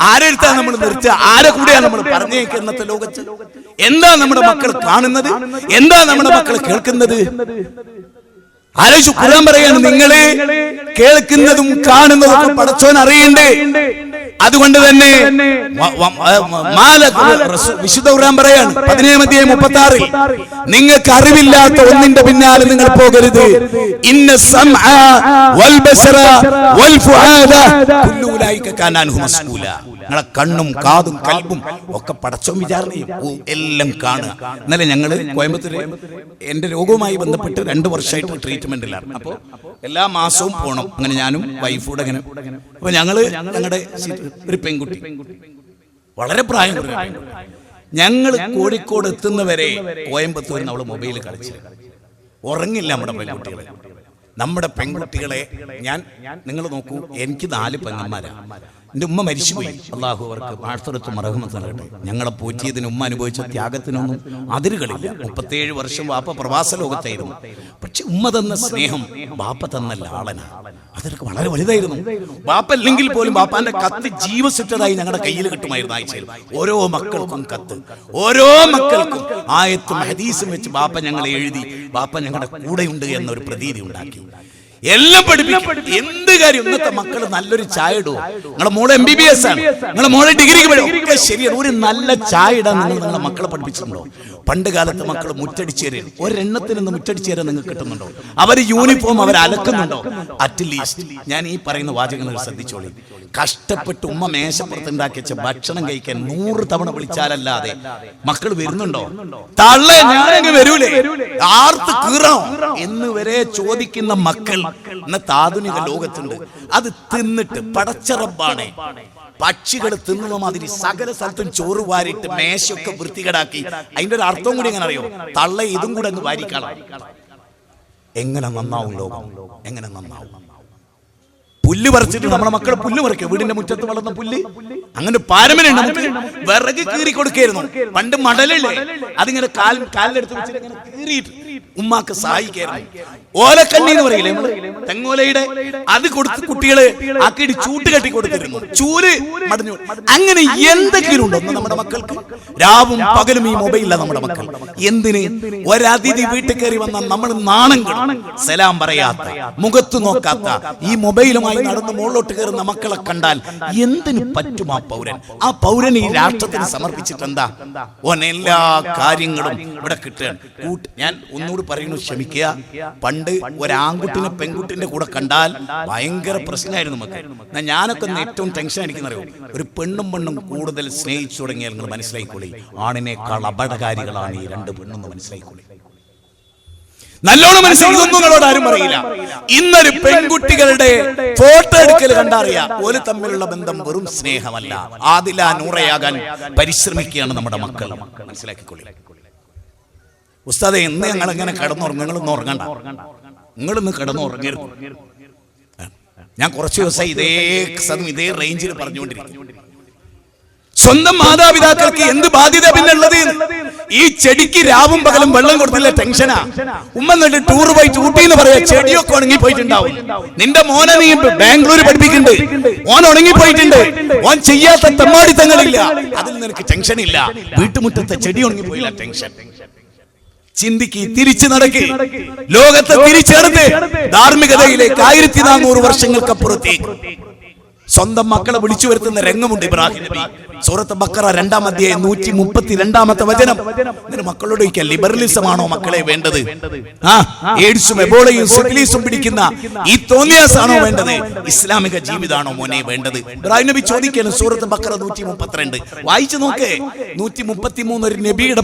ആരെടുത്താ നമ്മൾ നിർത്തുക, ആരെ കൂടെയാണ് നമ്മൾ പറഞ്ഞേക്കുക? ഇന്നത്തെ ലോകത്ത് എന്താ നമ്മുടെ മക്കൾ കാണുന്നത്, എന്താ നമ്മുടെ മക്കൾ കേൾക്കുന്നത്? ആലോചിച്ചു. ഖുർആൻ പറയാണ്, നിങ്ങളെ കേൾക്കുന്നതും കാണുന്നതും പടച്ചോൻ അറിയണ്ടേ. അതുകൊണ്ട് തന്നെ വിശുദ്ധ ഖുർആൻ പറയാണ് 17:36, നിങ്ങൾക്ക് അറിവില്ലാത്ത ഒന്നിന്റെ പിന്നാലെ നിങ്ങൾ പോകരുത്. ഇന്ന സമഅ വൽ ബസറ വൽ ഫുആദ കുല്ലു ഉലൈക കാന അൻഹു മസ്ഊല. നിങ്ങളെ കണ്ണും കാതും കൽബും ഒക്കെ പടച്ചോൻ വിചാരണ ചെയ്യും. എല്ലാം കാണുക. ഇന്നലെ ഞങ്ങള് കോയമ്പത്തൂര് എന്റെ രോഗവുമായി ബന്ധപ്പെട്ട് 2 വർഷമായിട്ട് ട്രീറ്റ്മെന്റിലാണ്. അപ്പോൾ എല്ലാ മാസവും പോകണം. അങ്ങനെ ഞാനും വൈഫൂടെ അങ്ങനെ. അപ്പൊ ഞങ്ങള് ഞങ്ങളുടെ ഒരു പെൺകുട്ടി, വളരെ പ്രായം കുറഞ്ഞ, ഞങ്ങള് കോഴിക്കോട് എത്തുന്നവരെ കോയമ്പത്തൂരിന് അവള് മൊബൈൽ കളിച്ച് ഉറങ്ങില്ല. നമ്മുടെ പെൺകുട്ടികളെ ഞാൻ, നിങ്ങൾ നോക്കൂ, എനിക്ക് 4 പെങ്ങന്മാരാണ്. എൻ്റെ ഉമ്മ മരിച്ചുപോയി, അള്ളാഹു അവർക്ക് മാഴ്ത്തടത്തും മറഹമത്ത് നൽകട്ടെ. ഞങ്ങളെ പോറ്റിയതിന് ഉമ്മ അനുഭവിച്ച ത്യാഗത്തിനൊന്നും അതിരുകളില്ല. 37 വർഷം വാപ്പ പ്രവാസ ലോകത്തായിരുന്നു. പക്ഷെ ഉമ്മ തന്ന സ്നേഹം, ബാപ്പ തന്ന ലാളന, അതൊക്കെ വളരെ വലുതായിരുന്നു. ബാപ്പ അല്ലെങ്കിൽ പോലും ബാപ്പാന്റെ കത്ത് ജീവസുറ്റതായി ഞങ്ങളുടെ കയ്യിൽ കിട്ടുമായിരുന്നു. ആഴ്ചയിൽ ഓരോ മക്കൾക്കും കത്ത്, ഓരോ മക്കൾക്കും ആയത്തും ഹദീസും വെച്ച് ബാപ്പ ഞങ്ങളെ എഴുതി, ബാപ്പ ഞങ്ങളുടെ കൂടെയുണ്ട് എന്നൊരു പ്രതീതി ഉണ്ടാക്കി. എല്ലാം പഠിപ്പിക്കും. എന്ത് കാര്യം ഇന്നത്തെ മക്കള് നല്ലൊരു ചായ ഇടുവോ? നിങ്ങളെ മോളെ MBBS ആണ്, നിങ്ങളെ മോളെ ഡിഗ്രിക്ക് പഠിക്കും, ശരിയാണ്. ഒരു നല്ല ചായ ഇടാൻ നിങ്ങൾ നിങ്ങളെ മക്കളെ പഠിപ്പിച്ചിട്ടുണ്ടോ? പണ്ട് കാലത്ത് മക്കൾ മുറ്റടിച്ചു തരും, ഒരെണ്ണത്തിൽ നിന്ന് മുറ്റടിച്ചു തരാൻ നിങ്ങൾക്ക് കിട്ടുന്നുണ്ടോ? അവർ യൂണിഫോം അവർ അലക്കുന്നുണ്ടോ? അറ്റ്ലീസ്റ്റ് ഞാൻ ഈ പറയുന്ന വാചകങ്ങൾ ശ്രദ്ധിച്ചോളി. കഷ്ടപ്പെട്ട് ഉമ്മ മേശപ്പുറത്തുണ്ടാക്കി വെച്ച ഭക്ഷണം കഴിക്കാൻ 100 തവണ വിളിച്ചാലല്ലാതെ മക്കൾ വരുന്നുണ്ടോ? തള്ളേ ഞാനങ്ങ് വരൂലേ, ആർത്ത് കീറോ എന്ന് വരെ ചോദിക്കുന്ന മക്കൾ ഇന്നത്തെ ആധുനിക ലോകത്തുണ്ട്. അത് തിന്നിട്ട് പടച്ചറബാണ് പക്ഷികൾ തിന്നുന്ന മാതിരി സകല സ്ഥലത്തും ചോറ് വാരിട്ട് മേശയൊക്കെ വൃത്തികേടാക്കി. അതിന്റെ ഒരു അർത്ഥം കൂടി എങ്ങനെ അറിയോ? തള്ള ഇതും കൂടെ അങ്ങ് വാരിക്കണം. എങ്ങനെ നന്നാവും ലോകം? എങ്ങനെ നന്നാവും? പുല്ല് പറിച്ചിട്ട് നമ്മുടെ മക്കളെ പുല്ല് പറിക്കും. വീടിന്റെ മുറ്റത്ത് വളർന്ന പുല്ല്, അങ്ങനെ പാരമ്പര്യം നമുക്ക് വിറക് കീറി കൊടുക്കായിരുന്നു. പണ്ട് മടലല്ലേ, അതിങ്ങനെ കാലിലെടുത്ത് വെച്ചിട്ട് ഇങ്ങനെ കീറിയിട്ട് ഉമ്മാക്ക് സഹായിക്കായിരുന്നു. ഓലക്കണ്ണി എന്ന് പറയില്ലേ നമ്മള്, തെങ്ങോലയുടെ അത് കൊടുത്ത് കുട്ടികള് ആക്കിയിട്ട് ചൂട്ട് കെട്ടി കൊടുത്തിരുന്നു. ചൂല് മടഞ്ഞു. അങ്ങനെ എന്തെങ്കിലും ഉണ്ടോ നമ്മുടെ മക്കൾക്ക്? രാവും പകലും ഈ മൊബൈലില്ല നമ്മുടെ മക്കൾ. എന്തിന്? ഒരതിഥി വീട്ടിൽ കയറി വന്നാൽ നമ്മൾ നാണം കെടും, സലാം പറയാത്ത, മുഖത്ത് നോക്കാത്ത, ഈ മൊബൈലുമായി നടന്ന് മുകളിലോട്ട് കയറുന്ന മക്കളെ കണ്ടാൽ എന്തിനു പറ്റും ആ പൗരൻ? ആ പൗരൻ ഈ രാഷ്ട്രത്തിന് സമർപ്പിച്ചിട്ട് എന്താ? ഓൻ എല്ലാ കാര്യങ്ങളും ഇവിടെ കിട്ടുകയാണ്. ഞാൻ ഒന്നുകൂടി പറയുന്നു, ക്ഷമിക്കുക. പണ്ട് ഒരാൺകുട്ടിനെ പെൺകുട്ടിന്റെ കൂടെ കണ്ടാൽ ഭയങ്കര പ്രശ്നമായിരുന്നു നമുക്ക്. ഞാനൊക്കെ ഏറ്റവും ടെൻഷൻ അടിക്കുന്നറിയോ? ഒരു പെണ്ണും കൂടുതൽ സ്നേഹിച്ചു തുടങ്ങിയാൽ നിങ്ങൾ മനസ്സിലായിക്കോളി, ആണിനേക്കാൾ അപകടകാരികളാണ് ഈ രണ്ട് പെണ്ണെന്ന് മനസ്സിലായിക്കോളി. നല്ലോണം മനസ്സിലാക്കി, ഇതൊന്നും നിങ്ങളോട് ആരും പറയില്ല. ഇന്നൊരു പെൺകുട്ടികളുടെ ഫോട്ടോ എടുക്കൽ കണ്ടറിയാം, ഒരു തമ്മിലുള്ള ബന്ധം വെറും സ്നേഹമല്ല, ആദില നൂറയാകാൻ പരിശ്രമിക്കുകയാണ് നമ്മുടെ മക്കൾ. മനസ്സിലാക്കിക്കൊള്ളി. ഉസ്താദെ, എന്ന് ഞങ്ങൾ എങ്ങനെ കിടന്നുറങ്ങും? നിങ്ങളൊന്നും ഉറങ്ങണ്ട, നിങ്ങളിന്ന് കിടന്നുറങ്ങരുത്. ഞാൻ കുറച്ച് ദിവസം ഇതേ റേഞ്ചിൽ പറഞ്ഞുകൊണ്ടിരിക്കും. സ്വന്തം മാതാപിതാക്കൾക്ക് എന്ത് ബാധ്യത പിന്നുള്ളത്? ഈ ചെടിക്ക് രാവും പകലും വെള്ളം കൊടുത്തില്ല, ടെൻഷനാ. ഉമ്മ എന്നിട്ട് ടൂർ പോയി ഊട്ടി എന്ന് പറയാ, ചെടിയൊക്കെ ഉണങ്ങി പോയിട്ടുണ്ടാവും. നിന്റെ മോനെ നീ ബാംഗ്ലൂർ പഠിപ്പിക്കുന്നുണ്ട്, ഓൻ ഉണങ്ങി പോയിട്ടുണ്ട്, ഓൻ ചെയ്യാത്ത തെമ്മാടിത്തങ്ങളില്ല, അതിൽ നിനക്ക് ടെൻഷൻ ഇല്ല. വീട്ടുമുറ്റത്തെ ചെടി ഉണങ്ങി പോയില്ല, ടെൻഷൻ. ചിന്തിക്ക്, തിരിച്ചു നടക്ക്, ലോകത്തെ തിരിച്ചെടുത്ത് ധാർമ്മികതയിലേക്ക് 1400 വർഷങ്ങൾക്കപ്പുറത്തേക്ക് സ്വന്തം മക്കളെ വിളിച്ചു വരുത്തുന്ന രംഗമുണ്ട്. ഇബ്രാഹിം നബി സൂറത്ത് ബഖറ 2-ാം അധ്യായം 132-ാമത്തെ വചനം. മക്കളോട് ചോദിക്കാം, ലിബറലിസം ആണോ മക്കളെ വേണ്ടത്? എയ്ഡ്സും എബോളയും സിഫിലിസും പിടിക്കുന്ന ഈ തോന്നിയാസാണോ വേണ്ടത്? ഇസ്ലാമിക ജീവിതമാണോ മോനെ വേണ്ടത്? ഇബ്രാഹിം നബി ചോദിക്കാണ്. സൂറത്ത് ബഖറ 132 വായിച്ചു നോക്കേ. 133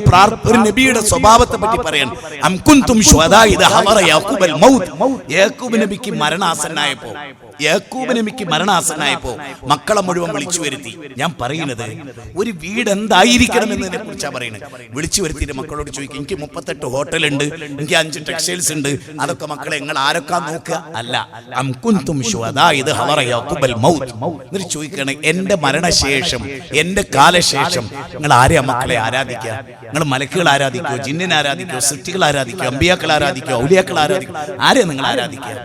ഒരു നബിയുടെ സ്വഭാവത്തെ പറ്റി പറയാൻ. അം കുൻതും ശുഹദാ ഇദ ഹദറ യാഖൂബൽ മൗത്ത്. യാക്കൂബ് നബിക്ക് മരണാസന്നായപ്പോ മക്കളെ മുഴുവൻ വിളിച്ചു വരുത്തി. ഞാൻ പറയുന്നത്, ഒരു വീട് എന്തായിരിക്കണം എന്നതിനെ കുറിച്ചാണ് പറയുന്നത്. വിളിച്ചു വരുത്തിയിട്ട് മക്കളോട് ചോദിക്കും, എനിക്ക് 38 ഹോട്ടലുണ്ട്, എനിക്ക് 5 ടെക്സ്റ്റൈൽസ് ഉണ്ട്, അതൊക്കെ മക്കളെ നിങ്ങൾ ആരൊക്കെ നോക്കുക? അല്ല, അം കുൻതും ശുഹദാ ഇദ ഹദറ യാഖൂബൽ മൗത്ത്. എന്നിട്ട് ചോദിക്കണം, എന്റെ മരണശേഷം, എന്റെ കാലശേഷം നിങ്ങൾ ആരെയാ മക്കളെ ആരാധിക്കുക? നിങ്ങൾ മലക്കുകൾ ആരാധിക്കോ, ജിന്നിനെ ആരാധിക്കോ, സൃഷ്ടികൾ ആരാധിക്കോ, അമ്പിയാക്കൾ ആരാധിക്കോ, ഔലിയാക്കൾ ആരാധിക്കോ? ആരെയാ നിങ്ങൾ ആരാധിക്കുക?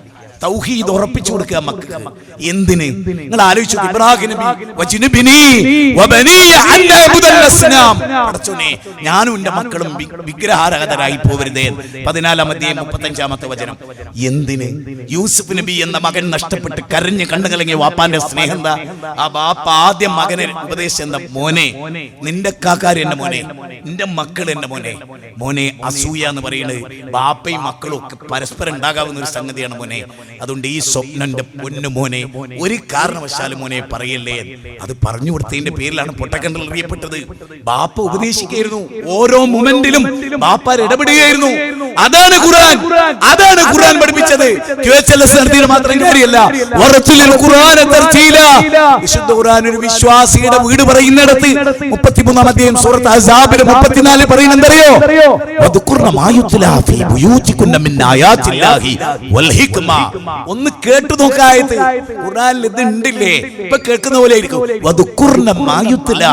തൗഹീദ് ഉറപ്പിച്ചു കൊടുക്കുക മക്കൾക്ക്. എന്തിന്? നിങ്ങൾ ആലോചിച്ചു, ഇബ്രാഹിം നബി വജ്നുബിനി വബനിയ അൻ നഅബുദൽ അസ്നാം. പടച്ചോനെ, ഞാനും എന്റെ മക്കളും വിഗ്രഹാരാധകരായി പോവരുതേ. 14-ാം അധ്യായം 35-ാമത്തെ വചനം. എന്തിന്? യൂസുഫ് നബി എന്ന മകൻ നഷ്ടപ്പെട്ട് കരഞ്ഞ് കണ്ടുകലങ്ങിയ വാപ്പാന്റെ സ്നേഹം എന്താ? ആ ബാപ്പ ആദ്യം മകനെ ഉപദേശിച്ച എന്താ? മോനെ, നിന്റെ കാക്കാര് എന്റെ മോനെ, നിന്റെ മക്കൾ എന്റെ മോനെ. മോനെ, അസൂയ എന്ന് പറയുന്നത് ബാപ്പയും മക്കളും ഒക്കെ പരസ്പരം ഉണ്ടാകാവുന്ന ഒരു സംഗതിയാണ് മോനെ. അതുകൊണ്ട് ഈ സ്വപ്നന്റെ പൊന്നു മോനെ ഒരു കാരണവശാലും മോനെ പറയല്ലേ. അത് പറഞ്ഞു കൊടുത്തതിന്റെ പേരിലാണ് പൊട്ടക്കണ്ടൽ അറിയപ്പെട്ടത്. ബാപ്പ ഉപദേശിക്കായിരുന്നു, ഓരോ മൊമെന്റിലും ബാപ്പാർ ഇടപെടുകയായിരുന്നു. അതാണ് ഖുർആൻ, അതാണ് ഖുർആൻ പഠിപ്പിച്ചത്. നടത്തിയിട്ട് മാത്രം കാര്യമല്ല, വിശുദ്ധ ഖുർആൻ ഒരു വിശ്വാസിയുടെ വീട് പറയുന്നിടത്ത് 33-ാം അധ്യായം സൂറത്ത് അഹ്സാബിലെ 34 പറയുന്നത് എന്തറിയോ? ഒന്ന് കേട്ടു നോക്കായത്. ഖുർആനിൽ ഇത് ഉണ്ടില്ലേ? ഇപ്പൊ കേൾക്കുന്ന പോലെ ആയിരിക്കും. 33-ലെ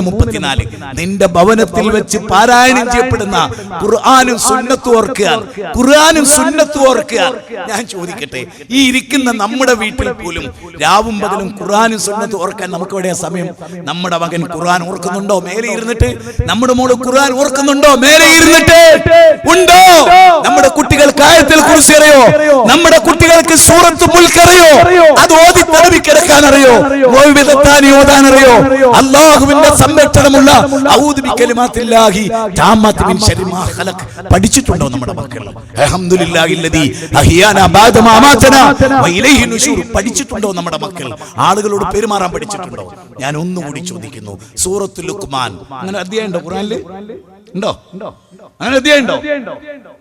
34 നിന്റെ ഭവനത്തിൽ വെച്ച് പാരായണം ചെയ്യപ്പെടുന്ന ഖുർആനും സുന്നത്തും ഓർക്കുക, ഖുർആനും സുന്നത്തും ഓർക്കുക. ഞാൻ ചോദിക്കട്ടെ, ഈ ഇരിക്കുന്ന നമ്മുടെ വീട്ടിൽ പോലും രാവും പകലും ഖുർആനും സുന്നത്തും ഓർക്കാൻ നമുക്ക് എവിടെയാ സമയം? നമ്മുടെ മകൻ ഖുർആൻ ഓർക്കുന്നുണ്ടോ മേലെ ഇരുന്നിട്ട്? നമ്മുടെ മോള് ഖുർആൻ ഓർക്കുന്നുണ്ടോ മേലെ ഇരുന്നിട്ട്? ഉണ്ടോ? നമ്മുടെ കുട്ടികൾക്ക് ആയത്തുൽ കുർസി അറിയോ? നമ്മുടെ കുട്ടികൾക്ക് സൂറത്തുൽ മുൽക്ക് അറിയോ? അത് ഓതി തലവി കിടക്കാൻ അറിയോ? മോവിദത്താനി ഓതാൻ അറിയോ? അല്ലാഹുവിന്റെ സംരക്ഷണമുള്ള ഔദു ബികലിമാത്തില്ലാഹി താമ്മത്തി മിൻ ശർരി മാ ഖലഖ് പഠിച്ചിട്ടുണ്ടോ നമ്മുടെ മക്കൾ? അൽഹംദുലില്ലാഹില്ലദീ അഹ്യാനാ ബഅദ മാ അമാതനാ വ ഇലൈഹി നുശൂർ പഠിച്ചിട്ടുണ്ടോ നമ്മുടെ മക്കൾ? ആളുകളോട് പെരുമാറാൻ പഠിച്ചിട്ടുണ്ടോ? ഞാൻ ഒന്നുകൂടി ചോദിക്കുന്നു, സൂറത്തുൽ ലുഖ്മാൻ അങ്ങനെ അധ്യായം ഉണ്ടോ ഖുർആനിൽ? ഉണ്ടോ? അങ്ങനെ അധ്യായം ഉണ്ടോ?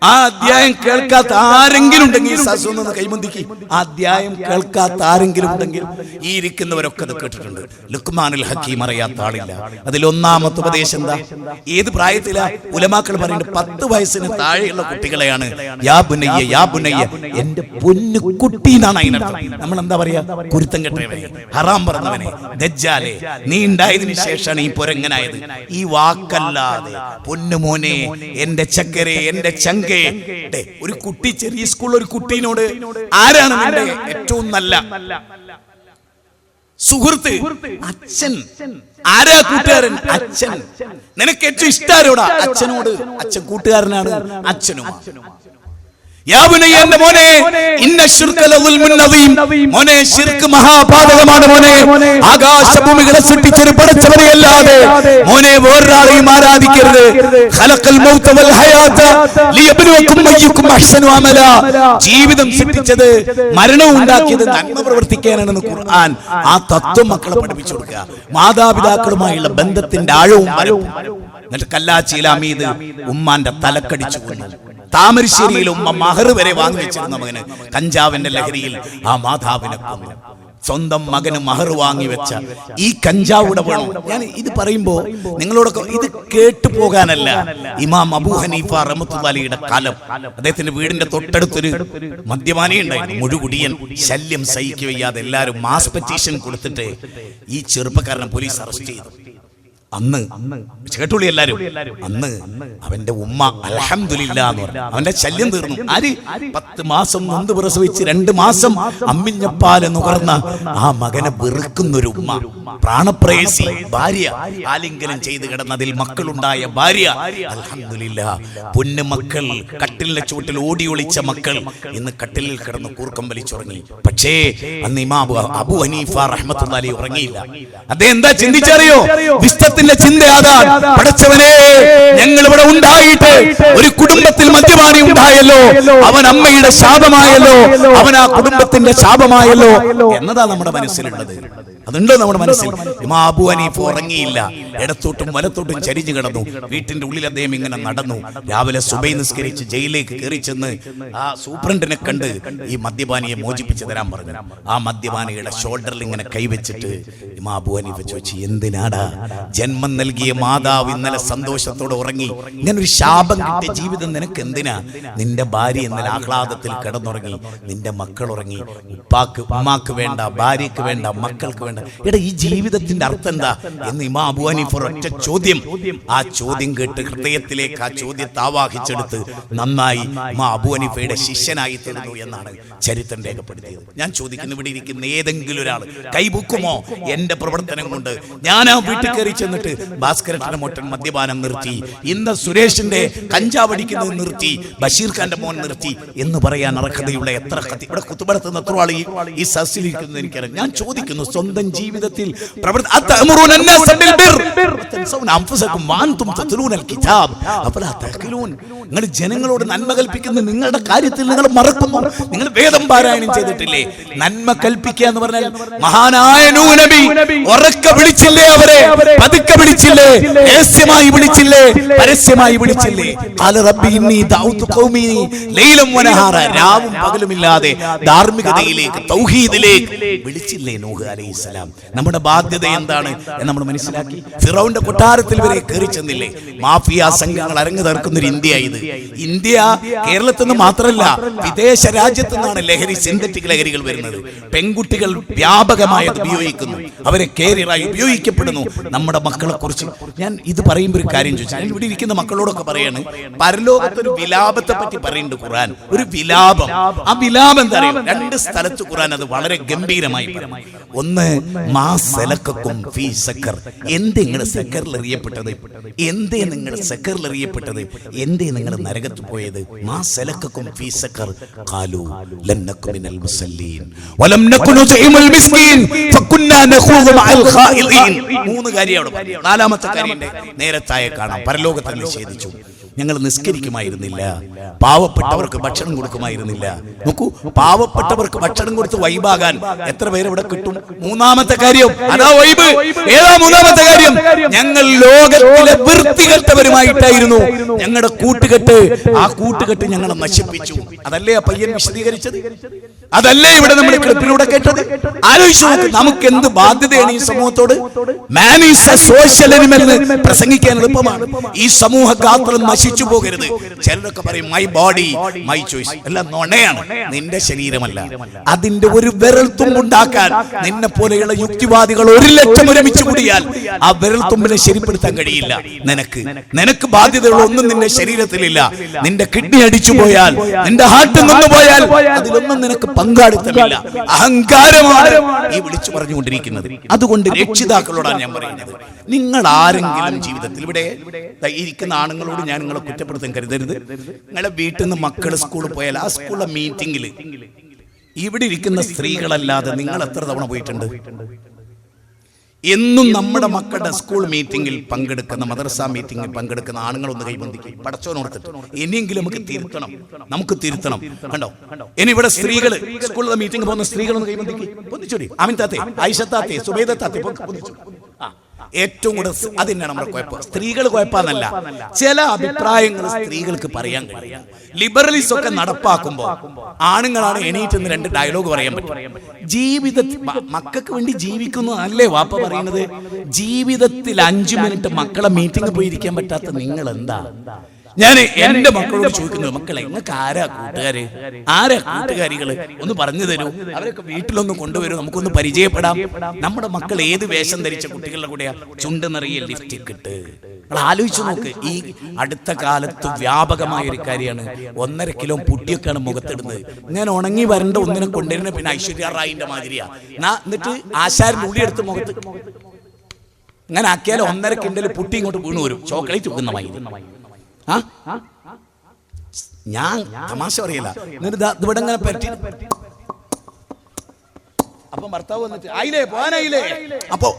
ആ അധ്യായം കേൾക്കാത്ത ആരെങ്കിലും ഉണ്ടെങ്കിൽ ഈ സദസ്സൊന്ന് കൈമന്തിക്ക്. ആ അധ്യായം കേൾക്കാത്ത ആരെങ്കിലും ഉണ്ടെങ്കിൽ ഈ ഇരിക്കുന്നവരൊക്കെ അത് കേട്ടിട്ടുണ്ട്. ലുഖ്മാനുൽ ഹക്കീം അറിയാത്ത ആളില്ല. അതിൽ ഒന്നാമത്തെ ഉപദേശം എന്താ? ഏത് പ്രായത്തിലാ? ഉലമാക്കൾ പറയുന്നുണ്ട് 10 വയസ്സിന് താഴെയുള്ള കുട്ടികളെയാണ് യാ ബുനയ്യ യാ ബുനയ്യ, എന്റെ പൊന്നു കുട്ടി എന്നാണ് അതിനർത്ഥം. നമ്മൾ എന്താ പറയാ? കുരുത്തം കെട്ടവനെ, ഹറാം പറഞ്ഞവനെ, ദജ്ജാലെ, നീ ഉണ്ടായതിനു ശേഷമാണ് ഈ പൊരങ്ങനായത്. ഈ വാക്കല്ലാതെ പൊന്നുമോനെ, എന്റെ ചക്കരെ, എന്റെ ചങ്കേ. ഒരു കുട്ടി, ചെറിയ സ്കൂളിൽ ഒരു കുട്ടീനോട് ആരാണ് നിന്റെ ഏറ്റവും നല്ല സുഹൃത്ത്? അച്ഛൻ. ആരാ കൂട്ടുകാരൻ? അച്ഛൻ. നിനക്ക് ഏറ്റവും ഇഷ്ടാരോടാ? അച്ഛനോട്. അച്ഛൻ കൂട്ടുകാരനാണ്, അച്ഛനും. യാ ബുനയ്യ, എന്റെ മോനെ, ഇന്ന ശിർക ലദുൽമുൻ നദീം, മോനെ ശിർക്ക് മഹാപാതകമാണ് മോനെ. ആകാശഭൂമികളെ സൃഷ്ടിച്ചൊരു പടച്ചവനെയല്ലാതെ മോനെ വേറൊരാളെയും ആരാധിക്കരുത്. ഖലഖൽ മൗത വൽ ഹയാത ലിയബ്ലുവകും അയ്യുകും അഹ്സനു അമല. ജീവിതം സൃഷ്ടിച്ചത്, മരണവും ഉണ്ടാക്കിയത് നന്മ പ്രവർത്തിക്കാനാണെന്ന് ഖുർആൻ. ആ തത്വം മക്കളെ പഠിപ്പിച്ചു കൊടുക്കുക. മാതാപിതാക്കളുമായുള്ള ബന്ധത്തിന്റെ ആഴവും വരവും. എന്നിട്ട് കല്ലാച്ചിയിൽ അമീദ് ഉമ്മാന്റെ തലക്കടിച്ചു കൊന്നു. താമരശ്ശേരിയിൽ ഉമ്മ മഹർ വരെ വാങ്ങിവെച്ചിരുന്ന മകന് കഞ്ചാവിന്റെ ലഹരിയിൽ ആ മാതാവിനെ കൊന്നു. സ്വന്തം മകന് മഹർ വാങ്ങി വെച്ച ഈ കഞ്ചാവുടെ വേണം. ഞാൻ ഇത് പറയുമ്പോ നിങ്ങളോടൊക്കെ ഇത് കേട്ടു പോകാനല്ല. ഇമാം അബൂ ഹനീഫ റഹ്മത്തുള്ളാഹി അലൈഹിയുടെ കാലം, അദ്ദേഹത്തിന്റെ വീടിന്റെ തൊട്ടടുത്തൊരു മദ്യപാനി ഉണ്ടായിരുന്നു, മുഴുകുടിയൻ. ശല്യം സഹിക്കുകയ്യാതെ എല്ലാവരും മാസ് പെറ്റീഷൻ കൊടുത്തിട്ട് ഈ ചെറുപ്പക്കാരനെ പോലീസ് അറസ്റ്റ് ചെയ്തു. അന്ന് കേട്ടുള്ളി എല്ലാരും. അന്ന് അവന്റെ ഉമ്മ അൽഹംദുലില്ലാ എന്ന് പറഞ്ഞു. അവന്റെ ശല്യം തീർന്നു. ആര്? 10 മാസം നൊന്ത് പ്രസവിച്ച് 2 മാസം അമ്മിഞ്ഞപ്പാൽ എന്ന് പറഞ്ഞ ആ മകനെ വെറുക്കുന്നൊരു ഉമ്മ, പ്രാണപ്രേയസി ഭാര്യ, ആലിംഗനം ചെയ്ത് കിടന്നതിൽ മക്കളുണ്ടായ ഭാര്യ. അൽഹംദുലില്ലാ, പൊന്നു മക്കൾ, കട്ടിലിന്റെ ചുവട്ടിൽ ഓടി ഒളിച്ച മക്കൾ ഇന്ന് കട്ടിലിൽ കിടന്ന് കൂർക്കം വലിച്ചുറങ്ങി. പക്ഷേ അന്ന് ഇമാം അബൂ ഹനീഫ റഹ്മത്തുള്ളാഹി അലൈഹി ഉറങ്ങിയില്ല. അദ്ദേഹം എന്താ ചിന്തിച്ചറിയോ? വിസ്തത്തിന്റെ ചിന്ത അതാണ്. പടച്ചവനെ, ഞങ്ങൾ ഇവിടെ ഉണ്ടായിട്ട് ഒരു കുടുംബത്തിൽ മദ്യപാനി ഉണ്ടായല്ലോ, അവൻ അമ്മയുടെ ശാപമായല്ലോ, അവൻ ആ കുടുംബത്തിന്റെ ശാപമായല്ലോ എന്നതാ നമ്മുടെ മനസ്സിലുള്ളത്. അതുണ്ടോ നമ്മുടെ മനസ്സിൽ? ഇമാം അബൂ ഹനീഫ ഉറങ്ങിയില്ല. ഇടത്തോട്ടും വലത്തോട്ടും ചരിഞ്ഞു കിടന്നു. വീട്ടിന്റെ ഉള്ളിൽ അദ്ദേഹം ഇങ്ങനെ നടന്നു. രാവിലെ സുബൈ നിസ്കരിച്ച് ജയിലിലേക്ക് കയറി ചെന്ന് ആ സൂപ്രണ്ടിനെ കണ്ട് ഈ മദ്യപാനിയെ മോചിപ്പിച്ചു തരാൻ പറഞ്ഞു. ആ മദ്യപാനിയുടെ ഷോൾഡറിൽ ഇങ്ങനെ കൈവച്ചിട്ട് ഇമാം അബൂ ഹനീഫ ചോദിച്ചു, എന്തിനാടാ? ജന്മം നൽകിയ മാതാവ് ഇന്നലെ സന്തോഷത്തോടെ ഉറങ്ങി, ഇങ്ങനെ ഒരു ശാപം കിട്ടിയ ജീവിതം നിനക്ക് എന്തിനാ? നിന്റെ ഭാര്യ ഇന്നലെ ആഹ്ലാദത്തിൽ കിടന്നുറങ്ങി, നിന്റെ മക്കൾ ഉറങ്ങി. ഉമ്മാക്ക് വേണ്ട, ഭാര്യക്ക് വേണ്ട, മക്കൾക്ക് വേണ്ട. എടാ, ഈ ജീവിതത്തിന്റെ അർത്ഥം എന്താ എന്ന് ഇമാം അബൂ ഹനീഫ ഒറ്റ ചോദ്യം, ആ ചോദ്യം കേട്ട് ഹൃദയത്തിലേക്ക് ആ ചോദ്യത്തെ ആവാഹിച്ചെടുത്ത് നന്നായി ഇമാം അബൂ ഹനീഫയുടെ ശിഷ്യനായി തീർന്നു എന്നാണ് ചരിത്രം രേഖപ്പെടുത്തിയത്. ഞാൻ ചോദിക്കുന്നു, ഇവിടെ ഇരിക്കുന്ന ഏതെങ്കിലും ഒരാൾ കൈബുക്കുമോ? എന്റെ പ്രവർത്തനം കൊണ്ട് ഞാൻ ആ വീട്ടിൽ കയറി ചെന്നിട്ട് ഭാസ്കരന്റെ മോട്ടൻ മദ്യപാനം നിർത്തി, ഇന്ന് സുരേഷിന്റെ കഞ്ചാവടിക്കുന്നത് നിർത്തി, ബഷീർ ഖാന്റെ മോൻ നിർത്തി എന്ന് പറയാൻ അർഹതയുള്ള എത്ര ഇവിടെ കുത്തുബടത്തുന്ന എത്ര ആൾ ഈ സദസ്സിലിരിക്കുന്നത് എനിക്കറിയാം. ഞാൻ ചോദിക്കുന്നു, സ്വന്തം ജീവിതത്തിൽ നിങ്ങൾ ജനങ്ങളോട് നന്മ കൽപ്പിക്കുന്ന നിങ്ങളുടെ കാര്യത്തിൽ നിങ്ങൾ മറക്കുന്നു. നിങ്ങൾ വേദം പാരായണം ചെയ്തിട്ടില്ലേ? നന്മ കൽപ്പിക്കുക എന്ന് പറഞ്ഞാൽ മഹാനായ നൂഹ് നബി ഉറക്കെ വിളിച്ചില്ലേ? അവരെ പതുക്കെ വിളിച്ചില്ലേ? രഹസ്യമായി വിളിച്ചില്ലേ? പരസ്യമായി വിളിച്ചില്ലേ? രാവും പകലുമില്ലാതെ ധാർമ്മികതയിലേക്ക്, തൗഹീദിലേക്ക് വിളിച്ചില്ലേ നൂഹ് അലൈഹിസ്സലാം? നമ്മുടെ ബാധ്യത എന്താണ് എന്ന് നമ്മൾ മനസ്സിലാക്കി. ഫിറൗന്റെ കൊട്ടാരത്തിൽ വരെ കയറി ചെന്നില്ലേ? മാഫിയ സംഘങ്ങൾ അരങ്ങു തീർക്കുന്ന ഒരു ഇന്ത്യ ഇത്. ഇന്ത്യ കേരളത്തിൽ നിന്ന് മാത്രമല്ല, വിദേശ രാജ്യത്തു നിന്നാണ് ലഹരി, സിന്തറ്റിക് ലഹരികൾ വരുന്നത്. പെൺകുട്ടികൾ വ്യാപകമായി അത് ഉപയോഗിക്കുന്നു, അവരെ കേരിയറായി ഉപയോഗിക്കപ്പെടുന്നു. നമ്മുടെ മക്കളെ കുറിച്ച് ഞാൻ ഇത് പറയുമ്പോൾ ഒരു കാര്യം ചോദിച്ചാൽ, ഞാൻ ഇവിടെ ഇരിക്കുന്ന മക്കളോടൊക്കെ പറയാണ്, പരലോകത്തൊരു വിലാപത്തെ പറ്റി പറയുന്നുണ്ട് ഖുർആൻ. ഒരു വിലാപം. ആ വിലാപം എന്താ അറിയാം? 2 സ്ഥലത്ത് ഖുർആൻ അത് വളരെ ഗംഭീരമായി പറയും. ഒന്ന് മാ സലക്കക്കും ഫീ സഖർ, എന്തേ നിങ്ങൾ സഖറിൽ എറിയപ്പെട്ടത്, എന്തേ നിങ്ങൾ സഖറിൽ എറിയപ്പെട്ടത്, എന്തേ നിങ്ങൾ നരകത്ത് പോയത്? മാ സലക്കക്കും ഫീ സഖർ ഖാലു ലം നകു മിനൽ മുസല്ലീൻ വലം നകു നുത്ഇമുൽ മിസ്കീൻ ഫകുന്നാ നഖൂദു മഅൽ ഖായിദീൻ. മൂന്ന് കാര്യം അവിടെ പറഞ്ഞു. നാലാമത്തെ കാര്യന്റെ നേരത്തായ കാണാം. പരലോകത്തിൽ നിഷേധിച്ചു. ഞങ്ങൾ നിസ്കരിക്കുമായിരുന്നില്ല, പാവപ്പെട്ടവർക്ക് ഭക്ഷണം കൊടുക്കുമായിരുന്നില്ല. നോക്കൂ, പാവപ്പെട്ടവർക്ക് ഭക്ഷണം കൊടുത്ത് വൈബാകാൻ എത്ര പേരവിടെ കിട്ടും? മൂന്നാമത്തെ കാര്യം അതാ വൈബ്. ഏതാ മൂന്നാമത്തെ കാര്യം? ഞങ്ങൾ ലോകത്തിലെ വൃത്തികെട്ടവരുമായിട്ടായിരുന്നു ഞങ്ങളുടെ കൂട്ടുകെട്ട്. ആ കൂട്ടുകെട്ട് ഞങ്ങളെ നശിപ്പിച്ചു. അതല്ലേ ആ പയ്യൻ വിശദീകരിച്ചത്? അതല്ലേ ഇവിടെ നമ്മൾ ക്ലിപ്പിലൂടെ കേട്ടത്? ആലോചിച്ചു നോക്ക്, നമുക്ക് എന്ത് ബാധ്യതയാണ് ഈ സമൂഹത്തോട്? Man is A social animal എന്ന് പ്രസംഗിക്കാൻ എളുപ്പമാണ്. ഈ സമൂഹ ഗാത്രം നശിച്ചു പോകരുത്. ചിലരൊക്കെ പറയും മൈ ബോഡി മൈ ചോയ്സ്. എല്ലാം നുണയാണ്. നിന്റെ ശരീരമല്ല. അതിന്റെ ഒരു വിരൽ തുമ്പുണ്ടാക്കാൻ നിന്നെ പോലെയുള്ള യുക്തിവാദികൾ 1,00,000 ഒരുമിച്ച് കൂടിയാൽ ആ വിരൽ തുമ്പിനെ ശരിപ്പെടുത്താൻ കഴിയില്ല. നിനക്ക് ബാധ്യതകൾ ഒന്നും നിന്റെ ശരീരത്തിലില്ല. നിന്റെ കിഡ്നി അടിച്ചു പോയാൽ, നിന്റെ ഹാർട്ട് നിന്ന് പോയാൽ അതിലൊന്നും നിനക്ക് പങ്കാളിത്തമില്ല. അഹങ്കാരമാണ് ഈ വിളിച്ചു പറഞ്ഞുകൊണ്ടിരിക്കുന്നത്. അതുകൊണ്ട് രക്ഷിതാക്കളോടാണ് ഞാൻ പറയുന്നത്, നിങ്ങൾ ആരെങ്കിലും ജീവിതത്തിൽ, ഇവിടെ ഇരിക്കുന്ന ആണുങ്ങളോട് ഞാൻ നിങ്ങളെ കുറ്റപ്പെടുത്താൻ കരുതരുത്. നിങ്ങളെ വീട്ടിൽ നിന്ന് മക്കൾ സ്കൂളിൽ പോയാൽ ആ സ്കൂളിലെ മീറ്റിംഗിൽ ഇവിടെ ഇരിക്കുന്ന സ്ത്രീകളല്ലാതെ നിങ്ങൾ എത്ര തവണ പോയിട്ടുണ്ട്? എന്നും നമ്മുടെ മക്കളുടെ സ്കൂൾ മീറ്റിംഗിൽ പങ്കെടുക്കുന്ന, മദ്രസ മീറ്റിംഗിൽ പങ്കെടുക്കുന്ന ആണുങ്ങളൊന്ന് കൈബന്ധിക്കും. പടച്ചോനോർത്തിട്ട് ഇനിയെങ്കിലും നമുക്ക് തിരുത്തണം. കണ്ടോ, ഇനി ഇവിടെ സ്ത്രീകൾ സ്കൂളിലെ മീറ്റിംഗ് പോകുന്ന സ്ത്രീകളൊന്ന് കൈബന്ധിക്കും. പൊന്നിച്ചോടി. അമിൻ താത്തേ, ഐഷ താത്തേ, സുബൈദ താത്തേ, പൊന്നിച്ചു. ഏറ്റവും കൂടുതൽ അതിനാണ് നമ്മുടെ കുഴപ്പം. സ്ത്രീകൾ കുഴപ്പമെന്നല്ല, ചില അഭിപ്രായങ്ങൾ സ്ത്രീകൾക്ക് പറയാൻ കഴിയും. ലിബറലിസം ഒക്കെ നടപ്പാക്കുമ്പോൾ ആണുങ്ങളാണ് എണീറ്റ് 2 ഡയലോഗ് പറയാൻ പറ്റും. ജീവിതത്തിൽ മക്കൾക്ക് വേണ്ടി ജീവിക്കുന്നു അല്ലേ വാപ്പ പറയുന്നത്? ജീവിതത്തിൽ 5 മിനിറ്റ് മക്കളെ മീറ്റിംഗ് പോയിരിക്കാൻ പറ്റാത്ത നിങ്ങൾ എന്താ? ഞാൻ എന്റെ മക്കളോട് ചോദിക്കുന്നത്, മക്കളെ നിങ്ങൾക്ക് ആരാ കൂട്ടുകാര്, ആരാ കൂട്ടുകാരികള്? ഒന്ന് പറഞ്ഞു തരൂ. അവരൊക്കെ വീട്ടിലൊന്ന് കൊണ്ടുവരൂ, നമുക്കൊന്ന് പരിചയപ്പെടാം. നമ്മുടെ മക്കൾ ഏത് വേഷം ധരിച്ച കുട്ടികളുടെ കൂടെയാ? ചുണ്ട് നിറയെ ലിപ്സ്റ്റിക് ഇട്ട്. നിങ്ങൾ ആലോചിച്ചു നോക്ക്. ഈ അടുത്ത കാലത്ത് വ്യാപകമായ ഒരു കാര്യമാണ്. 1.5 കിലോ പുട്ടിയൊക്കെയാണ് മുഖത്തിടുന്നത്. ഞാൻ ഉണങ്ങി വരേണ്ട ഒന്നിനെ കൊണ്ടുവരുന്ന പിന്നെ ഐശ്വര്യ റായിന്റെ മാതിരിയാ. എന്നിട്ട് ആശാരിന്റെ ഉള്ളി എടുത്ത് മുഖത്ത് അങ്ങനെ ആക്കിയാൽ 1.5 കിൻഡൽ പുട്ടി ഇങ്ങോട്ട് വീണു വരും. ചോക്ലേറ്റ് വെക്കുന്ന മാതിരി. ഞാൻ തമാശ പറയല. ഇവിടെ ഇങ്ങനെ പറ്റി അപ്പൊ ഭർത്താവ് വന്നിട്ട് ആയില്ലേ പോകാനായില്ലേ, അപ്പോ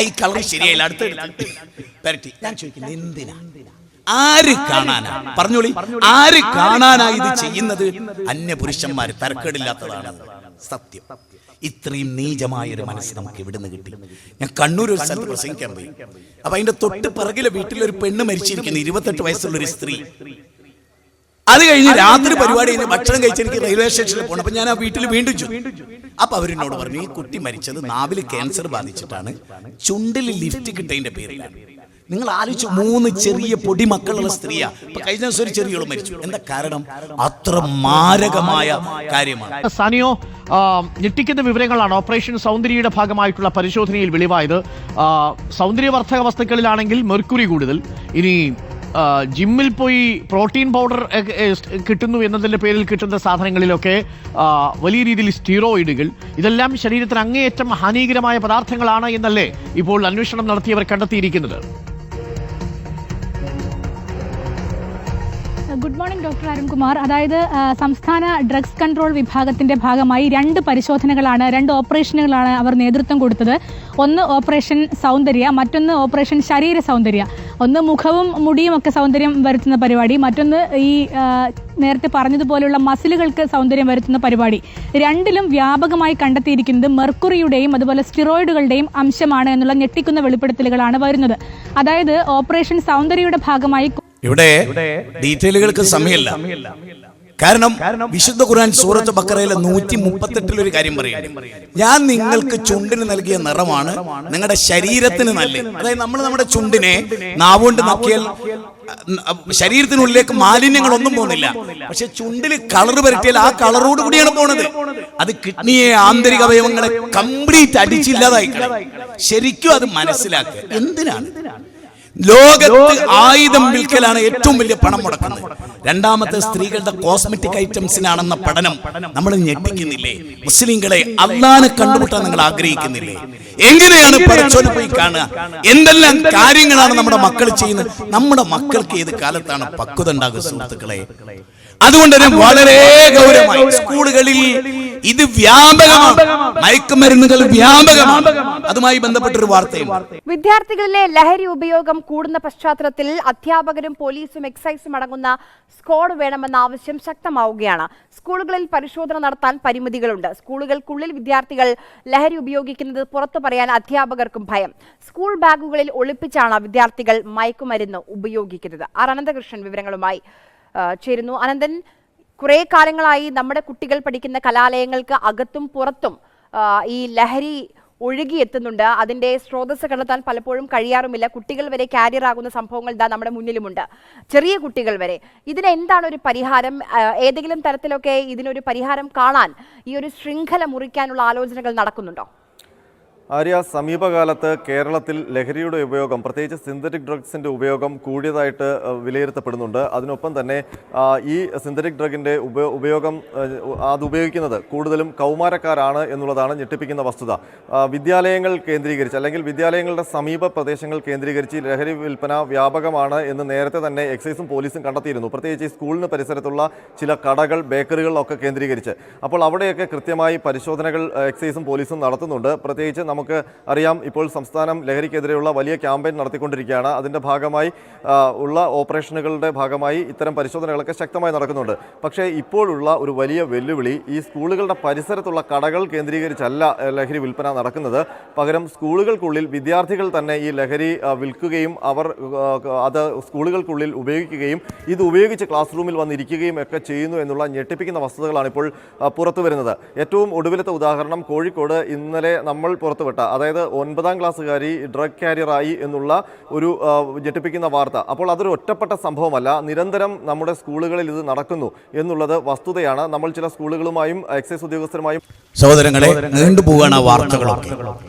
ഈ കളർ ശരിയായില്ല, അടുത്ത് പരട്ടി. ഞാൻ ചോദിക്കുന്നത് എന്തിനാ? ആര് കാണാനാ? പറഞ്ഞോളി, ആര് കാണാനാ ഇത് ചെയ്യുന്നത്? അന്യപുരുഷന്മാര്. തരക്കേടില്ലാത്തതാണ് സത്യം. ഇത്രയും നീചമായ ഒരു മനസ്സ് നമുക്ക് എവിടുന്ന് കിട്ടി? ഞാൻ കണ്ണൂർ ഒരു സ്ഥലത്ത് പ്രസംഗിക്കാൻ പോയി. അപ്പൊ അതിന്റെ തൊട്ട് പിറകിലെ വീട്ടിലൊരു പെണ്ണ് മരിച്ചിരിക്കുന്നു, 28 വയസ്സുള്ള ഒരു സ്ത്രീ. അത് കഴിഞ്ഞ് രാത്രി പരിപാടി കഴിഞ്ഞ് ഭക്ഷണം കഴിച്ച് എനിക്ക് റെയിൽവേ സ്റ്റേഷനിൽ പോകണം. അപ്പൊ ഞാൻ ആ വീട്ടിൽ വീണ്ടും ചോദിച്ചു. അപ്പൊ അവരെന്നോട് പറഞ്ഞു, ഈ കുട്ടി മരിച്ചത് നാവിൽ ക്യാൻസർ ബാധിച്ചിട്ടാണ്, ചുണ്ടിൽ ലിഫ്റ്റ് കിട്ടതിന്റെ പേരിലാണ്. നിങ്ങൾ ആലോചിച്ചു, 3 ചെറിയ പൊടി മക്കളുള്ള സ്ത്രീയാ. കഴിഞ്ഞ ദിവസം ഒരു ചെറിയോളം മരിച്ചു. എന്താ കാരണം? അത്ര മാരകമായ കാര്യമാണ്. സാനിയോ, ഞെട്ടിക്കുന്ന വിവരങ്ങളാണ് ഓപ്പറേഷൻ സൗന്ദര്യയുടെ ഭാഗമായിട്ടുള്ള പരിശോധനയിൽ വെളിവായത്. സൗന്ദര്യവർദ്ധക വസ്തുക്കളിലാണെങ്കിൽ മെർക്കുറി കൂടുതൽ. ഇനി ജിമ്മിൽ പോയി പ്രോട്ടീൻ പൗഡർ കിട്ടുന്നു എന്നതിൻ്റെ പേരിൽ കിട്ടുന്ന സാധനങ്ങളിലൊക്കെ വലിയ രീതിയിൽ സ്റ്റീറോയിഡുകൾ. ഇതെല്ലാം ശരീരത്തിന് അങ്ങേയറ്റം ഹാനികരമായ പദാർത്ഥങ്ങളാണ് എന്നല്ലേ ഇപ്പോൾ അന്വേഷണം നടത്തിയവർ കണ്ടെത്തിയിരിക്കുന്നത്? Good morning doctor Arunkumar. അതായത് സംസ്ഥാന ഡ്രഗ്സ് കൺട്രോൾ വിഭാഗത്തിന്റെ ഭാഗമായി 2 പരിശോധനകളാണ്, 2 ഓപ്പറേഷനുകളാണ് അവർ നേതൃത്വം കൊടുത്തത്. ഒന്ന് ഓപ്പറേഷൻ സൗന്ദര്യ, മറ്റൊന്ന് ഓപ്പറേഷൻ ശരീര സൗന്ദര്യ. ഒന്ന് മുഖവും മുടിയും ഒക്കെ സൗന്ദര്യം വരുത്തുന്ന പരിപാടി, മറ്റൊന്ന് ഈ നേരത്തെ പറഞ്ഞതുപോലെയുള്ള മസിലുകൾക്ക് സൗന്ദര്യം വരുത്തുന്ന പരിപാടി. 2ലും വ്യാപകമായി കണ്ടെത്തിയിരിക്കുന്നത് മെർക്കുറിയുടെയും അതുപോലെ സ്റ്റിറോയിഡുകളുടെയും അംശമാണ് എന്നുള്ള ഞെട്ടിക്കുന്ന വെളിപ്പെടുത്തലുകളാണ് വരുന്നത്. അതായത് ഓപ്പറേഷൻ സൗന്ദര്യയുടെ ഭാഗമായി ഇവിടെ ഡീറ്റെയിലുകൾക്ക് സമയമില്ല. കാരണം വിശുദ്ധ ഖുർആൻ സൂറത്ത് ബഖറയിലെ 138 ഒരു കാര്യം പറയുന്നുണ്ട്. ഞാൻ നിങ്ങൾക്ക് ചുണ്ടിന് നൽകിയ നിറമാണ് നിങ്ങളുടെ ശരീരത്തിന് നല്ലത്. അതായത് നമ്മുടെ ചുണ്ടിനെ നാവുകൊണ്ട് നക്കിയാൽ ശരീരത്തിനുള്ളിലേക്ക് മാലിന്യങ്ങളൊന്നും പോകുന്നില്ല. പക്ഷെ ചുണ്ടിൽ കളർ പരട്ടിയാൽ ആ കളറോട് കൂടിയാണ് പോണത്. അത് കിഡ്നിയെ, ആന്തരിക അവയവങ്ങളെ കംപ്ലീറ്റ് അടിച്ചില്ലാതായി. ശരിക്കും അത് മനസ്സിലാക്കുക. എന്തിനാണ് ലോകത്ത് ആയുധം വിൽക്കലാണ് ഏറ്റവും വലിയ പണം മുടക്കുന്നത്. രണ്ടാമത്തെ സ്ത്രീകളുടെ കോസ്മെറ്റിക് ഐറ്റംസിനാണെന്ന പഠനം നമ്മൾ ഞെട്ടിക്കുന്നില്ലേ? മുസ്ലിങ്ങളെ, അള്ളാനെ കണ്ടുമുട്ടാൻ നിങ്ങൾ ആഗ്രഹിക്കുന്നില്ലേ? എങ്ങനെയാണ് പടച്ചോനെ പോയി കാണുക? എന്തെല്ലാം കാര്യങ്ങളാണ് നമ്മുടെ മക്കൾ ചെയ്യുന്നത്? നമ്മുടെ മക്കൾക്ക് ഏത് കാലത്താണ് പക്വത ഉണ്ടാകുക സുഹൃത്തുക്കളെ? അതുകൊണ്ട് തന്നെ വളരെ ഗൗരവമായി സ്കൂളുകളിൽ ഇത് വ്യാപകമാണ്, മയക്കുമരുന്നുകൾ വ്യാപകമാണ്. അതുമായി ബന്ധപ്പെട്ടൊരു വാർത്തയും. വിദ്യാർത്ഥികളിലെ ലഹരി ഉപയോഗം കൂടുന്ന പശ്ചാത്തലത്തിൽ അധ്യാപകരും പോലീസും എക്സൈസും അടങ്ങുന്ന സ്ക്വാഡ് വേണമെന്ന ആവശ്യം ശക്തമാവുകയാണ്. സ്കൂളുകളിൽ പരിശോധന നടത്താൻ പരിമിതികളുണ്ട്. സ്കൂളുകൾക്കുള്ളിൽ വിദ്യാർത്ഥികൾ ലഹരി ഉപയോഗിക്കുന്നത് പുറത്തു പറയാൻ അധ്യാപകർക്കും ഭയം. സ്കൂൾ ബാഗുകളിൽ ഒളിപ്പിച്ചാണ് വിദ്യാർത്ഥികൾ മയക്കുമരുന്ന് ഉപയോഗിക്കുന്നത്. ആർ അനന്തകൃഷ്ണൻ വിവരങ്ങളുമായി ചേരുന്നു. അനന്തൻ, കുറെ കാലങ്ങളായി നമ്മുടെ കുട്ടികൾ പഠിക്കുന്ന കലാലയങ്ങൾക്ക് അകത്തും പുറത്തും ഈ ലഹരി ഒഴുകിയെത്തുന്നുണ്ട്. അതിന്റെ സ്രോതസ് കണ്ടെത്താൻ പലപ്പോഴും കഴിയാറുമില്ല. കുട്ടികൾ വരെ കാരിയർ ആകുന്ന സംഭവങ്ങൾ ഇതാ നമ്മുടെ മുന്നിലുമുണ്ട്, ചെറിയ കുട്ടികൾ വരെ. ഇതിന് എന്താണ് ഒരു പരിഹാരം? ഏതെങ്കിലും തരത്തിലൊക്കെ ഇതിനൊരു പരിഹാരം കാണാൻ ഈ ഒരു ശൃംഖല മുറിക്കാനുള്ള ആലോചനകൾ നടക്കുന്നുണ്ടോ? ആര്യ, സമീപകാലത്ത് കേരളത്തിൽ ലഹരിയുടെ ഉപയോഗം, പ്രത്യേകിച്ച് സിന്തറ്റിക് ഡ്രഗ്സിൻ്റെ ഉപയോഗം കൂടിയതായിട്ട് വിലയിരുത്തപ്പെടുന്നുണ്ട്. അതിനൊപ്പം തന്നെ ഈ സിന്തറ്റിക് ഡ്രഗിൻ്റെ ഉപയോഗം അതുപയോഗിക്കുന്നത് കൂടുതലും കൗമാരക്കാരാണ് എന്നുള്ളതാണ് ഞെട്ടിപ്പിക്കുന്ന വസ്തുത. വിദ്യാലയങ്ങൾ കേന്ദ്രീകരിച്ച്, അല്ലെങ്കിൽ വിദ്യാലയങ്ങളുടെ സമീപ പ്രദേശങ്ങൾ കേന്ദ്രീകരിച്ച് ലഹരി വിൽപ്പന വ്യാപകമാണ് എന്ന് നേരത്തെ തന്നെ എക്സൈസും പോലീസും കണ്ടെത്തിയിരുന്നു. പ്രത്യേകിച്ച് ഈ സ്കൂളിന് പരിസരത്തുള്ള ചില കടകൾ, ബേക്കറികളിലൊക്കെ കേന്ദ്രീകരിച്ച്. അപ്പോൾ അവിടെയൊക്കെ കൃത്യമായി പരിശോധനകൾ എക്സൈസും പോലീസും നടത്തുന്നുണ്ട്. പ്രത്യേകിച്ച് നമുക്ക് അറിയാം, ഇപ്പോൾ സംസ്ഥാനം ലഹരിക്കെതിരെയുള്ള വലിയ ക്യാമ്പയിൻ നടത്തിക്കൊണ്ടിരിക്കുകയാണ്. അതിൻ്റെ ഭാഗമായി ഉള്ള ഓപ്പറേഷനുകളുടെ ഭാഗമായി ഇത്തരം പരിശോധനകളൊക്കെ ശക്തമായി നടക്കുന്നുണ്ട്. പക്ഷേ ഇപ്പോഴുള്ള ഒരു വലിയ വെല്ലുവിളി ഈ സ്കൂളുകളുടെ പരിസരത്തുള്ള കടകൾ കേന്ദ്രീകരിച്ചല്ല ലഹരി വിൽപ്പന നടക്കുന്നത്. പകരം സ്കൂളുകൾക്കുള്ളിൽ വിദ്യാർത്ഥികൾ തന്നെ ഈ ലഹരി വിൽക്കുകയും അവർ അത് സ്കൂളുകൾക്കുള്ളിൽ ഉപയോഗിക്കുകയും ഇത് ഉപയോഗിച്ച് ക്ലാസ് റൂമിൽ വന്നിരിക്കുകയും ഒക്കെ ചെയ്യുന്നു എന്നുള്ള ഞെട്ടിപ്പിക്കുന്ന വസ്തുതകളാണ് ഇപ്പോൾ പുറത്തു വരുന്നത്. ഏറ്റവും ഒടുവിലത്തെ ഉദാഹരണം കോഴിക്കോട് ഇന്നലെ നമ്മൾ പുറത്തുവിട്ട, അതായത് 9ാം ക്ലാസ്സുകാരി ഡ്രഗ് കാരിയറായി എന്നുള്ള ഒരു ഞെട്ടിപ്പിക്കുന്ന വാർത്ത. അപ്പോൾ അതൊരു ഒറ്റപ്പെട്ട സംഭവമല്ല, നിരന്തരം നമ്മുടെ സ്കൂളുകളിൽ ഇത് നടക്കുന്നു എന്നുള്ളത് വസ്തുതയാണ്. നമ്മൾ ചില സ്കൂളുകളുമായും എക്സൈസ് ഉദ്യോഗസ്ഥരുമായും സഹോദരങ്ങളെ നീണ്ടുപോവുകയാണ് ആ വാർത്തകളൊക്കെ.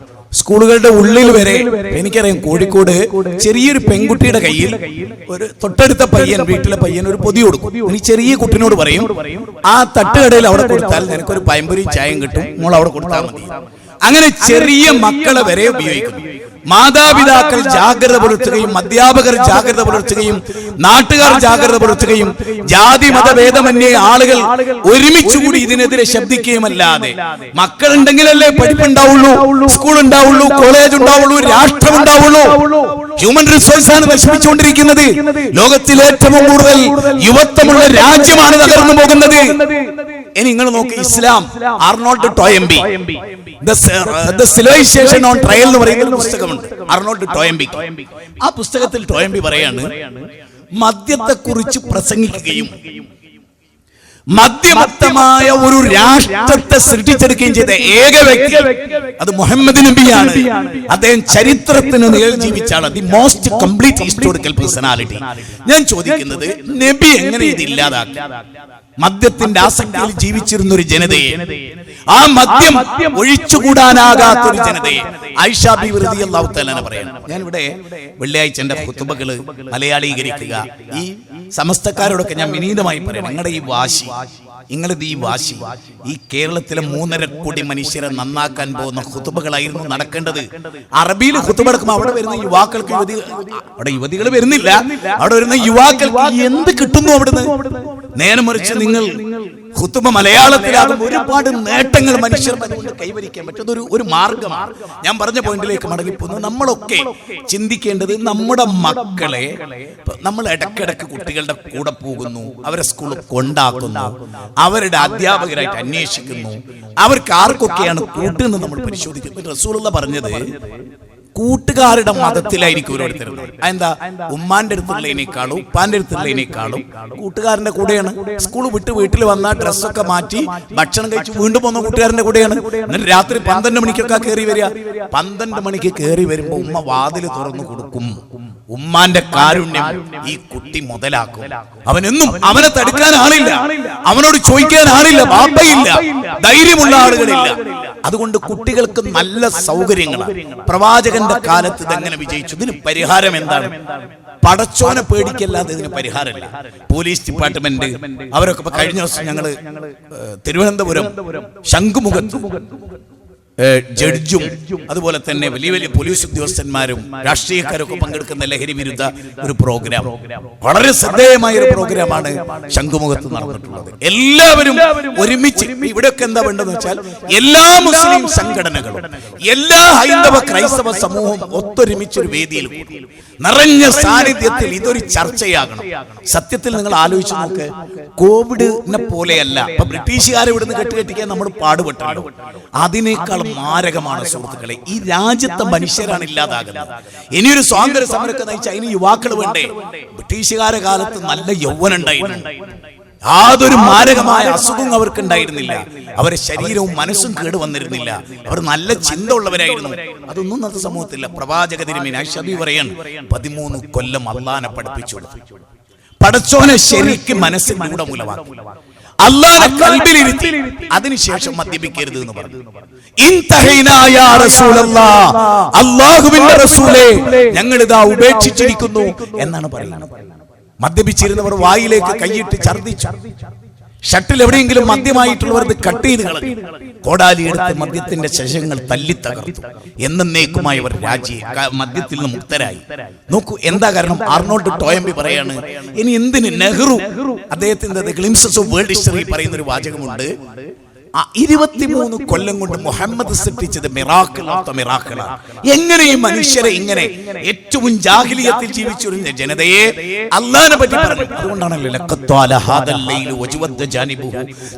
സ്കൂളുകളുടെ ഉള്ളിൽ വരെ എനിക്കറിയാം, കോഴിക്കോട് ചെറിയൊരു പെൺകുട്ടിയുടെ കയ്യിൽ ഒരു തൊട്ടടുത്ത പയ്യൻ, വീട്ടിലെ പയ്യൻ ഒരു പൊതി കൊടുക്കും. ഈ ചെറിയ കുട്ടിനോട് പറയും, ആ തട്ടുകടയിൽ അവിടെ കൊടുത്താൽ നിനക്കൊരു പയമ്പൊരി ചായം കിട്ടും, മോൾ അവിടെ കൊടുത്താൽ മതി. അങ്ങനെ ചെറിയ മക്കളെ വരെ ഉപയോഗിക്കുന്നു. മാതാപിതാക്കൾ ജാഗ്രത പുലർത്തുകയും അധ്യാപകർ ജാഗ്രത പുലർത്തുകയും നാട്ടുകാർ ജാഗ്രത പുലർത്തുകയും ജാതി മതഭേദമന്യേ ആളുകൾ ഒരുമിച്ചുകൂടി ഇതിനെതിരെ ശബ്ദിക്കുകയുമല്ലാതെ മക്കളുണ്ടെങ്കിലല്ലേ പഠിപ്പുണ്ടാവുള്ളൂ, സ്കൂൾ ഉണ്ടാവുള്ളൂ, കോളേജ് ഉണ്ടാവുള്ളൂ, രാഷ്ട്രം ഉണ്ടാവുള്ളൂ. ഹ്യൂമൻ റിസോഴ്സ് ആണ് നശിപ്പിച്ചുകൊണ്ടിരിക്കുന്നത്. ലോകത്തിലെ ഏറ്റവും കൂടുതൽ യുവത്വമുള്ള രാജ്യമാണ് തകർന്നു പോകുന്നത്. ഇനി നിങ്ങൾ നോക്ക്, ഇസ്ലാം, Arnold Toynbee, the civilization on trial എന്ന് പറയുന്ന ഒരു പുസ്തകമുണ്ട്, ആർണോൾഡ് ടോയംബി. ആ പുസ്തകത്തിൽ ടോയംബി പറയാണ്, മദ്യത്തെക്കുറിച്ച് പ്രസംഗിക്കുകയും മദ്യമത്തമായ ഒരു രാഷ്ട്രത്തെ സൃഷ്ടിച്ചെടുക്കുകയും ചെയ്ത ഏക വ്യക്തി അത് മുഹമ്മദ് നബിയാണ്. അദ്ദേഹം ചരിത്രത്തിന് നേർ ജീവിച്ച ആളാണ്, the most complete historical personality. ഞാൻ ചോദിക്കുന്നത്, നബി എങ്ങനെ ഇത് ഇല്ലാതാക്കി? മദ്യത്തിന്റെ ആസക്തിയിൽ ജീവിച്ചിരുന്ന ഒരു ജനതയെ, ആ മദ്യം ഒഴിച്ചുകൂടാനാകാത്തൊരു ജനതയെ ആയിഷ ബീവി റളിയല്ലാഹു തആല പറയാണ്. ഞാനിവിടെ വെള്ളിയാഴ്ച എന്റെ ഖുതുബകൾ മലയാളീകരിക്കുക, ഈ സമസ്തക്കാരോടൊക്കെ ഞാൻ വിനീതമായി പറയാം, നിങ്ങളുടെ ഈ വാശി, ഈ വാശി ഈ കേരളത്തിലെ 3.5 കോടി മനുഷ്യരെ നന്നാക്കാൻ പോകുന്ന ഖുതുബകളായിരുന്നു നടക്കേണ്ടത്. അറബിയിൽ ഖുതുബ നടക്കുമ്പോൾ അവിടെ വരുന്ന യുവാക്കൾക്ക്, അവിടെ യുവതികൾ വരുന്നില്ല, അവിടെ വരുന്ന യുവാക്കൾക്ക് എന്ത് കിട്ടുന്നു അവിടുന്ന്? നേരെ മറിച്ച് നിങ്ങൾ ഖുതുബ മലയാളത്തിലാകുമ്പോൾ ഒരുപാട് നേട്ടങ്ങൾ മനുഷ്യർ കൈവരിക്കാൻ പറ്റും. ഒരു മാർഗമാണ്. ഞാൻ പറഞ്ഞ പോയിന്റിലേക്ക് മടങ്ങിപ്പോകുന്നു. നമ്മളൊക്കെ ചിന്തിക്കേണ്ടത്, നമ്മുടെ മക്കളെ നമ്മൾ ഇടയ്ക്കിടയ്ക്ക് കുട്ടികളുടെ കൂടെ പോകുന്നു, അവരെ സ്കൂളിൽ കൊണ്ടാക്കുന്നു, അവരുടെ അധ്യാപകരായിട്ട് അന്വേഷിക്കുന്നു, അവർക്ക് ആർക്കൊക്കെയാണ് കൂട്ടുന്നത് നമ്മൾ പരിശോധിക്കുന്നു. റസൂലുള്ള പറഞ്ഞത്, കൂട്ടുകാരുടെ മതത്തിലായിരിക്കും ഓരോരുത്തരും. അതെന്താ? ഉമ്മാന്റെ അടുത്തുള്ളതിനേക്കാളും ഉപ്പാന്റെ അടുത്തുള്ളതിനേക്കാളും കൂട്ടുകാരന്റെ കൂടെയാണ്. സ്കൂൾ വിട്ട് വീട്ടിൽ വന്ന ഡ്രസ്സൊക്കെ മാറ്റി ഭക്ഷണം കഴിച്ച് വീണ്ടും പോകുന്ന കൂട്ടുകാരന്റെ കൂടെയാണ്. എന്നിട്ട് രാത്രി 12 മണിക്കൊക്കെ കയറി വരിക. 12 മണിക്ക് കയറി വരുമ്പോ ഉമ്മ വാതിൽ തുറന്നു കൊടുക്കും. ഉമ്മാന്റെ കാരുണ്യം ഈ കുട്ടി മുതലാക്കും. അവനെന്നും അവനെ തടുക്കാൻ ആളില്ല, അവനോട് ചോദിക്കാൻ ആളില്ല, ബാപ്പയില്ല, ധൈര്യമുള്ള ആളുകളില്ല. അതുകൊണ്ട് കുട്ടികൾക്ക് നല്ല സൗകര്യങ്ങളാണ്. പ്രവാചകന്റെ കാലത്ത് ഇതെങ്ങനെ വിജയിച്ചു? ഇതിന് പരിഹാരം എന്താണ്? പടച്ചോനെ പേടിക്കല്ലാതെ ഇതിന് പരിഹാരമില്ല. പോലീസ് ഡിപ്പാർട്ട്മെന്റ് അവരൊക്കെ ഇപ്പൊ കഴിഞ്ഞ ദിവസം ഞങ്ങള് തിരുവനന്തപുരം ശംഖുമുഖത്ത് ജഡ്ജും അതുപോലെ തന്നെ വലിയ വലിയ പോലീസ് ഉദ്യോഗസ്ഥന്മാരും രാഷ്ട്രീയക്കാരൊക്കെ പങ്കെടുക്കുന്ന ലഹരി വിരുദ്ധ ഒരു പ്രോഗ്രാം, വളരെ ശ്രദ്ധേയമായ ഒരു പ്രോഗ്രാമാണ് ശംഖുമുഖത്ത് നടന്നിട്ടുള്ളത്. എല്ലാവരും ഒരുമിച്ച്, ഇവിടെയൊക്കെ എന്താ വേണ്ടതെന്ന് വെച്ചാൽ എല്ലാ മുസ്ലിം സംഘടനകളും എല്ലാ ഹൈന്ദവ ക്രൈസ്തവ സമൂഹവും ഒത്തൊരുമിച്ചൊരു വേദിയിൽ നിറഞ്ഞ സാന്നിധ്യത്തിൽ ഇതൊരു ചർച്ചയാകണം. സത്യത്തിൽ നിങ്ങൾ ആലോചിച്ച് നോക്ക്, കോവിഡിനെ പോലെയല്ല ഇപ്പൊ ബ്രിട്ടീഷുകാരെ ഇവിടുന്ന് കെട്ടുകെട്ടിക്കാൻ നമ്മൾ പാടുപെട്ടല്ലോ, അതിനേക്കാൾ മാരകമാണ് സുഹൃത്തുക്കളെ. ഈ രാജ്യത്തെ മനുഷ്യരാണ് ഇല്ലാതാകുന്നത്. ഇനിയൊരു സ്വാതന്ത്ര്യ സമരമൊക്കെ നയിച്ച അതിന് യുവാക്കൾ വേണ്ടേ? ബ്രിട്ടീഷുകാരെ കാലത്ത് നല്ല യൗവനം ഉണ്ടായിരുന്നു, യാതൊരു മാരകമായ അസുഖം അവർക്ക് ഉണ്ടായിരുന്നില്ല, അവരുടെ ശരീരവും മനസ്സും കേടുവന്നിരുന്നില്ല, അവർ നല്ല ചിന്ത ഉള്ളവരായിരുന്നു. അതൊന്നും നമ്മുടെ സമൂഹത്തില്ല. പ്രവാചക തിരുമേനി ഷബി പറയാണ് 13 കൊല്ലം അള്ളാനെ പഠിപ്പിച്ചു, പടച്ചോനെ ശരിക്കും മനസ്സിലൂടെ മൂലമാക്കി, അള്ളാനെ കൽബിലിരുത്തി, അതിനുശേഷം മദ്യപിക്കരുത് എന്ന് പറഞ്ഞു. അല്ലാഹുവിന്റെ റസൂലേ, ഞങ്ങൾ ഇതാ ഉപേക്ഷിച്ചിരിക്കുന്നു എന്നാണ് പറയുന്നത്. മദ്യപിച്ചിരുന്നവർ വായിലേക്ക് കൈയിട്ട് ഛർദ്ദിച്ചു. ഷട്ടിൽ എവിടെയെങ്കിലും മദ്യമായിട്ടുള്ളവർ ഇത് കട്ട് ചെയ്ത് കളഞ്ഞു. കോടാലി എടുത്ത് മദ്യത്തിന്റെ ശശങ്ങൾ തല്ലിത്തകർത്തു. എന്നേക്കുമായി അവർ മദ്യത്തിൽ നിന്ന് മുക്തരായി. നോക്കൂ എന്താ കാരണം? ആർണോൾഡ് ടോയംബി പറയാണ്, ഇനി എന്തിന് നെഹ്റു അദ്ദേഹത്തിന്റെ ഗ്ലിംസസ് ഓഫ് വേൾഡ് ഹിസ്റ്ററി പറയുന്ന ഒരു വാചകമുണ്ട്, 23 കൊല്ലം കൊണ്ട് മുഹമ്മദ് സൃഷ്ടിച്ചത് മിറാക്കിൾ ഓഫ് ദ മിറാക്കിൾ. എങ്ങനെ ഈ മനുഷ്യരെ ഇങ്ങനെ ഏറ്റവും ജാഹിലിയത്തിൽ ജീവിച്ചൊരു ജനതയെ അല്ലാഹുവിനെ പറ്റി പറഞ്ഞു. അതുകൊണ്ടാണല്ലോ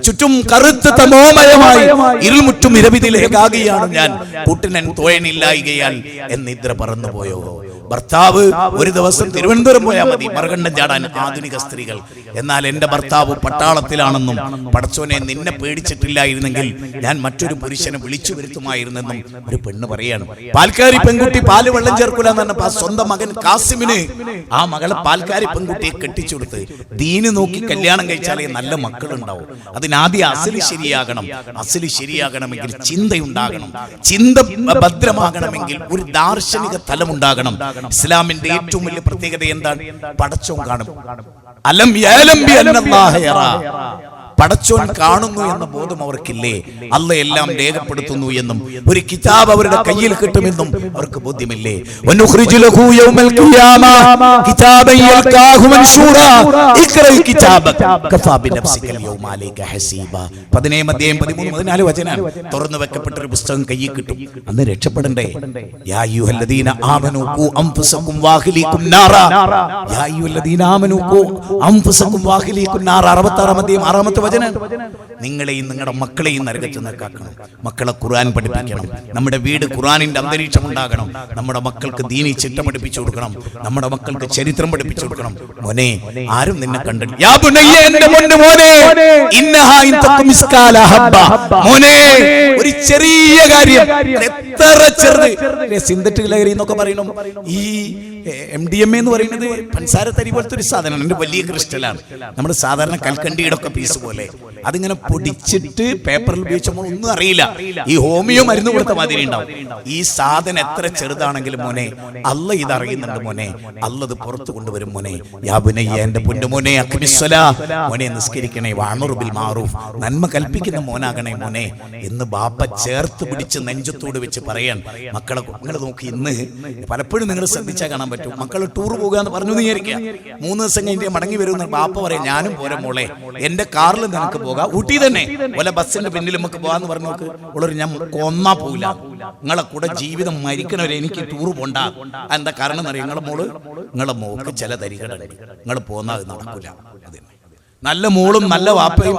ചുറ്റും കറുത്ത തമോമയമായി ഇരുൾമുറ്റും ഇരവിതിലേകാകിയാണ് ഞാൻ, കൂട്ടിനൻ തോയനില്ലായികയാൽ എന്നിദ്ര പറന്നുപോയോ. ഭർത്താവ് ഒരു ദിവസം തിരുവനന്തപുരം പോയാൽ മതി മറുകണ്ഠം ചാടാൻ ആധുനിക സ്ത്രീകൾ. എന്നാൽ എന്റെ ഭർത്താവ് പട്ടാളത്തിലാണെന്നും പടച്ചോനെ നിന്നെ പേടിച്ചിട്ടില്ലായിരുന്നെങ്കിൽ ഞാൻ മറ്റൊരു പുരുഷനെ വിളിച്ചു വരുത്തുമായിരുന്നെന്നും ഒരു പെണ്ണ് പറയാണ്. പാൽക്കാരി പെൺകുട്ടി പാല് വെള്ളം ചേർക്കൂല എന്ന് പറഞ്ഞപ്പോ സ്വന്തം മകൻ കാസിമിന് ആ മകളെ പാൽക്കാരി പെൺകുട്ടിയെ കെട്ടിച്ചു കൊടുത്ത്, ദീന് നോക്കി കല്യാണം കഴിച്ചാലേ നല്ല മക്കളുണ്ടാവും. അതിനാദ്യം അസല് ശരിയാകണം. അസല് ശരിയാകണമെങ്കിൽ ചിന്തയുണ്ടാകണം. ചിന്ത ഭദ്രമാകണമെങ്കിൽ ഒരു ദാർശനിക തലമുണ്ടാകണം. ഇസ്ലാമിന്റെ ഏറ്റവും വലിയ പ്രത്യേകത എന്താണ്? പടച്ചോൻ കാണും. അലം യഅലം ബി അന്നല്ലാഹ യറാ, പടച്ചോൻ കാണുന്നു എന്ന ബോധം അവർക്കില്ലേ? അല്ല എല്ലാം രേഖപ്പെടുത്തുന്നു എന്നും ഒരു കിതാബ് അവരുടെ കയ്യിൽ കിട്ടുമെന്നും അവർക്ക് ബോധ്യമില്ലേ? വനുഖ്രിജു ലഹു യൗമൽ ഖിയാമ കിതാബൻ യൽഖാഹു മൻശൂറാ ഇഖ്റൽ കിതാബക കഫാ ബിനഫ്സിക യൗമ അലൈക ഹസീബ. 17 അധ്യായം 13 14 വചനം തുറന്നു വെക്കപ്പെട്ട ഒരു പുസ്തകം കയ്യിൽ കിട്ടും. അന്ന് രക്ഷപ്പെടണ്ടേ? യാ അയ്യുഹല്ലദീന ആമനൂ ഖൂ അൻഫുസകും വഅഹ്ലീകും നാറാ, യാ അയ്യുഹല്ലദീന ആമനൂ ഖൂ അൻഫുസകും വഅഹ്ലീകും നാറാ. 66 അധ്യായം 6 നിങ്ങളെയും നിങ്ങളുടെ മക്കളെയും നരകത്തിൽ നിന്ന് കാക്കണം. മക്കളെ ഖുർആൻ പഠിപ്പിക്കണം. നമ്മുടെ വീട് ഖുർആനിന്റെ അന്തരീക്ഷം ഉണ്ടാകണം. നമ്മുടെ മക്കൾക്ക് ദീനി ചിട്ട പഠിപ്പിച്ചു കൊടുക്കണം. നമ്മുടെ മക്കൾക്ക് ചരിത്രം പഠിപ്പിച്ചു കൊടുക്കണം. മോനെ, ആരും നിന്നെ കണ്ടില്ല. യാ ബുനയ്യ, എന്റെ മോനെ, ഇന്നഹാ ഇൻ തഖും മിസ്കാല ഹബ്ബ. മോനെ, ഒരു ചെറിയ കാര്യം, എത്ര ചെറുത്. സിന്തറ്റിക് ലഹരി എന്നൊക്കെ പറയണം. ഈ MDMA എന്ന് പറയുന്നത് പഞ്ചസാര തരി പോലത്തെ ഒരു സാധനമാണ്. എൻ്റെ വലിയ ക്രിസ്റ്റലാണ്. നമ്മുടെ സാധാരണ കൽക്കണ്ടിയുടെ ഒക്കെ പീസ് പോലെ. അതിങ്ങനെ പൊടിച്ചിട്ട് പേപ്പറിൽ ഉപയോഗിച്ചപ്പോൾ ഒന്നും അറിയില്ല. ഈ ഹോമിയോ മരുന്ന് കൊടുത്ത മാതിരി ഉണ്ടാവും. ഈ സാധനം എത്ര ചെറുതാണെങ്കിലും മോനെ, അല്ല ഇത് അറിയുന്നുണ്ട് മോനെ. അല്ലത് പുറത്തു കൊണ്ടുവരും മോനെ. യാ ബുനയ്യ, എൻ്റെ പൊന്നുമോനെ, അഖ്മിസ്സലാ, മോനെ നിസ്കരിക്കണേ, വഅ്മുറു ബിൽ മഅറൂഫ്, നന്മ കൽപ്പിക്കുന്ന മോനാകണേ മോനെ എന്ന് ബാപ്പ ചേർത്ത് പിടിച്ച് നെഞ്ചത്തോട് വെച്ച് പറയാൻ. മക്കളെ നിങ്ങൾ നോക്കി, ഇന്ന് പലപ്പോഴും നിങ്ങൾ ശ്രദ്ധിച്ചാൽ കാണാൻ പറ്റും. മക്കൾ ടൂർ പോകുക എന്ന് പറഞ്ഞു വിചാരിക്കുക. 3 ദിവസം കഴിഞ്ഞ് മടങ്ങി വരുന്ന ബാപ്പ പറയും, ഞാനും പോരെ മോളെ, എന്റെ കാറിൽ നിനക്ക് പോകാം, ഊട്ടി തന്നെ വല്ല ബസ്സിന്റെ പിന്നിൽ നമുക്ക് പോകാന്ന് പറഞ്ഞു നോക്ക്. ഉള്ളൊരു ഞാൻ കൊന്നാ പോകില്ല, നിങ്ങളെ കൂടെ ജീവിതം മരിക്കണവരെ എനിക്ക് ടൂർ പോണ്ട. എന്താ കാരണം എന്നറിയാം? നിങ്ങളെ മോക്ക് ചില തരികട, നിങ്ങൾ പോന്നാ അത് നടക്കൂല. നല്ല മോളും നല്ല വാപ്പയും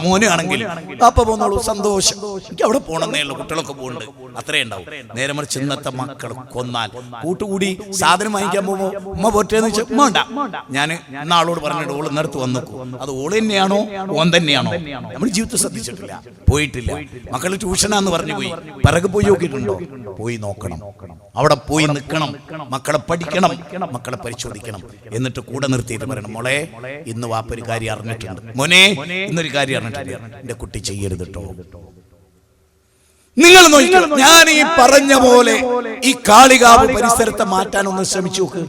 മോനും ആണെങ്കിൽ വാപ്പ പോന്നോളൂ, സന്തോഷം, എനിക്ക് അവിടെ പോകണമെന്നേ ഉള്ളൂ, കുട്ടികളൊക്കെ പോകുന്നുണ്ട്, അത്രേ ഉണ്ടാവും. നേരെ മറിച്ച് ഇന്നത്തെ മക്കൾ കൊന്നാൽ കൂട്ടുകൂടി സാധനം വാങ്ങിക്കാൻ പോകുമ്പോൾ ഉമ്മ പോറ്റേന്ന് വെച്ചാൽ ഉമ്മ ഉണ്ടാ. ഞാൻ ഇന്നാളോട് പറഞ്ഞിട്ട് ഓൾ ഇന്നടുത്ത് വന്നേക്കൂ, അത് ഓള് തന്നെയാണോ ഓൻ തന്നെയാണോ? നമ്മൾ ജീവിതത്തിൽ ശ്രദ്ധിച്ചിട്ടില്ല, പോയിട്ടില്ല. മക്കൾ ട്യൂഷനാന്ന് പറഞ്ഞു പോയി, പിറകെ പോയി നോക്കിയിട്ടുണ്ടോ? പോയി നോക്കണം, അവിടെ പോയി നിൽക്കണം, മക്കളെ പഠിക്കണം, മക്കളെ പരിശോധിക്കണം. എന്നിട്ട് കൂടെ നിർത്തിയിട്ട് പറയണം, മോളെ ഇന്ന് വാപ്പ ഒരു കാര്യം അറിഞ്ഞിട്ടുണ്ട്, മോനെ ഇന്നൊരു കാര്യം അറിഞ്ഞിട്ടുണ്ട്, എന്റെ കുട്ടി ചെയ്യരുത് കേട്ടോ. നിങ്ങൾ നോക്കിക്കോ, ഞാൻ ഈ പറഞ്ഞ പോലെ ഈ കാളികാവ് പരിസരത്തെ മാറ്റാൻ ഒന്ന് ശ്രമിച്ചു നോക്ക്.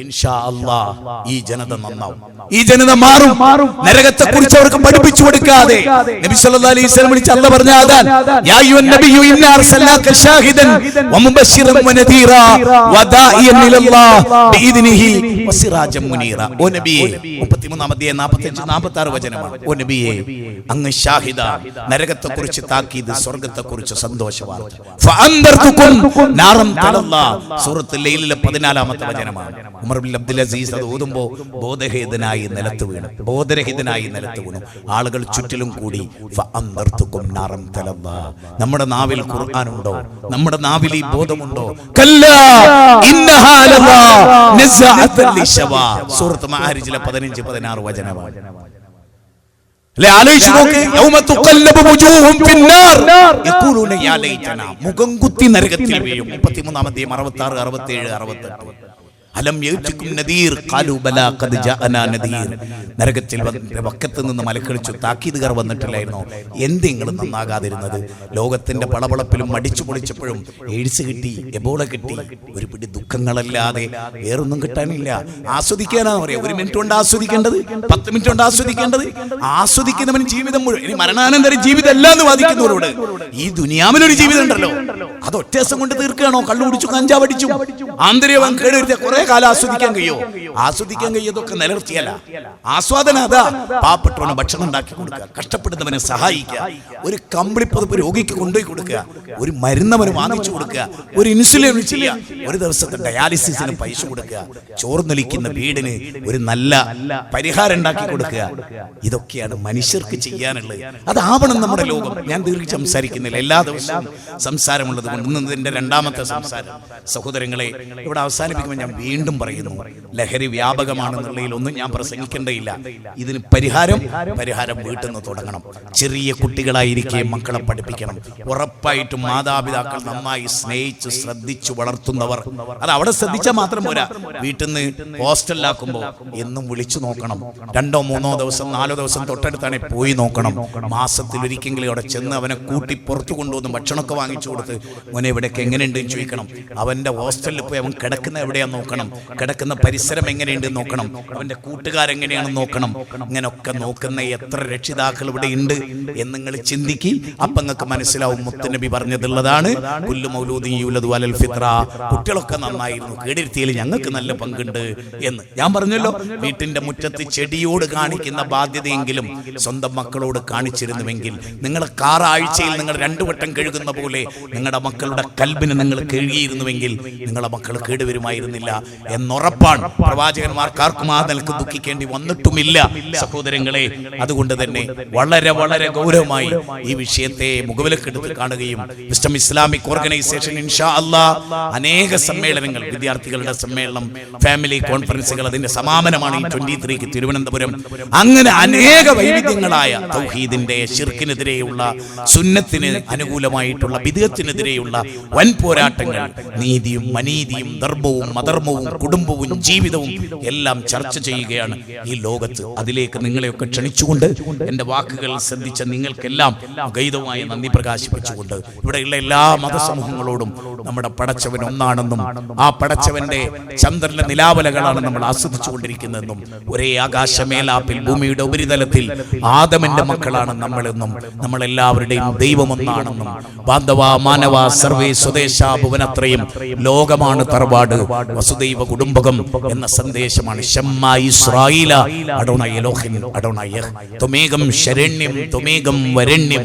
ഇൻഷാ അല്ലാഹ് ഈ ജനത നന്നാവും, ഈ ജനത മാറും. നരകത്തെ കുറിച്ച് അവർക്ക് പഠിപ്പിച്ചു കൊടുക്കാതെ നബി സല്ലല്ലാഹു അലൈഹി വസല്ലം വിളിച്ച് അല്ലാഹ് പറഞ്ഞ ആദാൻ, യാ അയ്യുഹൻ നബിയ്യു ഇന്നാ അർസൽനാക ഷാഹിദൻ വമുബശ്ശിറൻ വനദീറാ വദാഇയൻ ഇലല്ലാഹ് ബിഇദ്നിഹി വസിറാജൻ മുനീറ. ഓ നബിയേ, 33 അധ്യായം 45 46 വചനമാണ്. ഓ നബിയേ, അങ്ങ് ഷാഹിദ, നരകത്തെ കുറിച്ച് താക്കീത്, സ്വർഗ്ഗത്തെ കുറിച്ച് സന്തോഷവാർത്ത. ഫഅൻദർതുകും നാറൻ തലല്ലാഹ്, സൂറത്തുൽ ലൈലിലെ 14ാമത്തെ വചനമാണ്. ഉമർ ബിൻ അബ്ദുൽ അസീസ് അത് ഓതുമ്പോൾ ബോധരഹിതനായി നിലത്ത് വീണു. ആളുകൾ ചുറ്റിലും കൂടി ഫഅൻദർതുകും നാറൻ തലല്ലാഹ്. നമ്മുടെ നാവിൽ ഖുർആൻ ഉണ്ടോ? നമ്മുടെ നാവിൽ ഈ ബോധമുണ്ടോ? കല്ലാ ഇന്നഹാ ലല്ലാ നസ്അഅത്തുൽ ലിശവാ, സൂറത്ത് മആരിജിലെ 15-16 വചനമാണ്. മുഖം കുത്തി നരകത്തിൽ വീഴും. 33 അധ്യായം 66, 67, 68. അലം യഅതികും നദീർ ഖാലു ബലാ ഖദ് ജാഅനാ നദീർ. നരകത്തിൽ വക്കത്ത് നിന്ന് മലക്കളിച്ചു, താക്കീതുകാർ വന്നിട്ടില്ലായിരുന്നോ? എന്ത് നിങ്ങൾ നന്നാകാതിരുന്നത്? ലോകത്തിന്റെ പളപളപ്പിലും മടിച്ചു പൊളിച്ചപ്പോഴും എയ്ഡ്സ് കിട്ടി, എബോള കിട്ടി, ഒരു പിടി ദുഃഖങ്ങളല്ലാതെ വേറൊന്നും കിട്ടാനില്ല. ആസ്വദിക്കാനാ പറയാ. 1 മിനിറ്റ് കൊണ്ട് ആസ്വദിക്കേണ്ടത് 10 മിനിറ്റ് കൊണ്ട് ആസ്വദിക്കേണ്ടത്. ആസ്വദിക്കുന്നവന് ജീവിതം മുഴുവൻ, ഇനി മരണാനന്തര ജീവിതം അല്ല എന്ന് വാദിക്കുന്നവരോട് ഈ ദുനിയാവിലൊരു ജീവിതം ഉണ്ടല്ലോ, അത് ഒറ്റ ദിവസം കൊണ്ട് തീർക്കുകയാണോ? കള്ളു കുടിച്ചു, കഞ്ചാവടിച്ചു, ആന്തരികം കേടുവരുത്തിയ കുറെ കാലം ആസ്വദിക്കാൻ കഴിയൊക്കെ നിലനിർത്തിയല്ല. ആസ്വാദന അതാ. പാവപ്പെട്ടവന് ഭക്ഷണം ഉണ്ടാക്കി കൊടുക്കുക, കഷ്ടപ്പെടുന്നവനെ സഹായിക്കുക, ഒരു കമ്പിളിപ്പുതപ്പ് രോഗിക്ക് കൊണ്ടുപോയി കൊടുക്കുക, ഒരു മരുന്നവന് വാങ്ങിച്ചു കൊടുക്കുക, ഒരു ഇൻസുലിൻ ചെയ്യുക, ഒരു ദിവസത്തെ ഡയാലിസിസിന് പൈസ കൊടുക്കുക, ചോർന്നൊലിക്കുന്ന വീടിന് ഒരു നല്ല പരിഹാരം ഉണ്ടാക്കി കൊടുക്കുക. ഇതൊക്കെയാണ് മനുഷ്യർക്ക് ചെയ്യാനുള്ളത്. അതാവണം നമ്മുടെ ലോകം. ഞാൻ ദീർഘ സംസാരിക്കുന്നില്ല, എല്ലാ ദിവസവും സംസാരമുള്ളത് കൊണ്ട് ഇന്ന് ഇതിന്റെ 2ാമത്തെ സംസാരം. സഹോദരങ്ങളെ, ഇവിടെ അവസാനിപ്പിക്കുമ്പോൾ ഞാൻ വീണ്ടും പറയുന്നു, ലഹരി വ്യാപകമാണെന്നുള്ളതിൽ ഒന്നും ഞാൻ പ്രസംഗിക്കേണ്ടയില്ല. ഇതിന് പരിഹാരം വീട്ടിൽ നിന്ന് തുടങ്ങണം. ചെറിയ കുട്ടികളായിരിക്കെ മക്കളെ പഠിപ്പിക്കണം. ഉറപ്പായിട്ടും മാതാപിതാക്കൾ നന്നായി സ്നേഹിച്ച് ശ്രദ്ധിച്ചു വളർത്തുന്നവർ അത് അവിടെ ശ്രദ്ധിച്ചാൽ മാത്രം പോരാ, വീട്ടിൽ നിന്ന് ഹോസ്റ്റലിലാക്കുമ്പോൾ എന്നും വിളിച്ചു നോക്കണം. 2 or 3 ദിവസം 4 ദിവസം തൊട്ടടുത്താണ് പോയി നോക്കണം. മാസത്തിൽ ഒരിക്കലെങ്കിലും അവിടെ ചെന്ന് അവനെ കൂട്ടി പുറത്തു കൊണ്ടുവന്ന് ഭക്ഷണമൊക്കെ വാങ്ങിച്ചു കൊടുത്ത്, മോനെ ഇവിടേക്ക് എങ്ങനെയുണ്ടെന്ന് ചോദിക്കണം. അവന്റെ ഹോസ്റ്റലിൽ പോയി അവൻ കിടക്കുന്ന എവിടെയാന്ന് നോക്കണം, കിടക്കുന്ന പരിസരം എങ്ങനെയുണ്ടെന്ന് നോക്കണം, അവന്റെ കൂട്ടുകാരെങ്ങനെയാണെന്ന് നോക്കണം. ഇങ്ങനൊക്കെ നോക്കുന്ന എത്ര രക്ഷിതാക്കൾ ഇവിടെ ഉണ്ട് എന്ന് നിങ്ങൾ ചിന്തിക്കി. അപ്പൊ നിങ്ങൾക്ക് മനസ്സിലാവും മുത്തുനബി പറഞ്ഞതുള്ളതാണ്, കുല്ലു മൗലൂദിൻ യൂലദു അലൽ ഫിത്ര. കുട്ടികളൊക്കെ നന്നായിരുന്നു, കേടിരുത്തിയിൽ ഞങ്ങൾക്ക് നല്ല പങ്കുണ്ട് എന്ന് ഞാൻ പറഞ്ഞല്ലോ. വീട്ടിന്റെ മുറ്റത്ത് ചെടിയോട് കാണിക്കുന്ന ബാധ്യതയെങ്കിലും സ്വന്തം മക്കളോട് കാണിച്ചിരുന്നുവെങ്കിൽ, നിങ്ങളെ ആഴ്ചയിൽ നിങ്ങൾ 2 വട്ടം കഴുകുന്ന പോലെ നിങ്ങളുടെ മക്കളുടെ കൽബിന് നിങ്ങൾ കഴുകിയിരുന്നുവെങ്കിൽ നിങ്ങളുടെ മക്കൾ കേടുവരുമായിരുന്നില്ല എന്നുറപ്പാണ്. പ്രവാചകന്മാർക്കാർക്കും ആ നിലക്ക് ദുഃഖിക്കേണ്ടി വന്നിട്ടുമില്ല സഹോദരങ്ങളെ. അതുകൊണ്ട് തന്നെ വളരെ വളരെ ഗൗരവമായി ഈ വിഷയത്തെ മുഖവിലക്കെടുത്ത് കാണുകയും വിസ്ഡം ഇസ്ലാമിക് ഓർഗനൈസേഷൻ ഇൻഷാ അല്ലാഹ് അനേക സമ്മേളനങ്ങൾ, വിദ്യാർത്ഥികളുടെ സമ്മേളനം, ഫാമിലി കോൺഫറൻസുകൾ, അതിന്റെ സമാപനമാണ് ഈ 23 തിരുവനന്തപുരം. അങ്ങനെ അനേക വൈവിധ്യങ്ങളായ തൗഹീദിന്റെ, ശിർക്കിനെതിരെയുള്ള, സുന്നത്തിന് അനുകൂലമായിട്ടുള്ള, ബിദ്അത്തിനെതിരെയുള്ള വൻ പോരാട്ടങ്ങൾ, നീതിയും അനീതിയും, ധർമ്മവും അധർമ്മവും, കുടുംബവും ജീവിതവും എല്ലാം ചർച്ച ചെയ്യുകയാണ് ഈ ലോകത്ത്. അതിലേക്ക് നിങ്ങളെയൊക്കെ ക്ഷണിച്ചുകൊണ്ട് എന്റെ വാക്കുകൾ ശ്രദ്ധിച്ച നിങ്ങൾക്കെല്ലാം ഗൈതവുമായി നന്ദി പ്രകാശിപ്പിച്ചുകൊണ്ട് ഇവിടെയുള്ള എല്ലാ മതസമൂഹങ്ങളോടും നമ്മുടെ പടച്ചവൻ ഒന്നാണെന്നും ആ പടച്ചവന്റെ ചന്ദ്രന്റെ നിലാവലകളാണ് നമ്മൾ ആസ്വദിച്ചുകൊണ്ടിരിക്കുന്നതെന്നും ഒരേ ആകാശമേലാപ്പിൽ ഭൂമിയുടെ ഉപരിതലത്തിൽ ആദമിന്റെ മക്കളാണ് നമ്മളെന്നും നമ്മളെല്ലാവരുടെയും ദൈവം ഒന്നാണെന്നും ബാന്ധവ മാനവ സർവേ സ്വദേശ ഭുവനത്രയും ലോകമാണ് തറവാട് വസുദൈവ കുടുംബകം എന്ന സന്ദേശമാണ്. ശമ്മാ ഇസ്രായീല അഡോണൈ എലോഹിം അഡോണൈ ത്വമേകം ശരണ്യം ത്വമേകം വരണ്യം.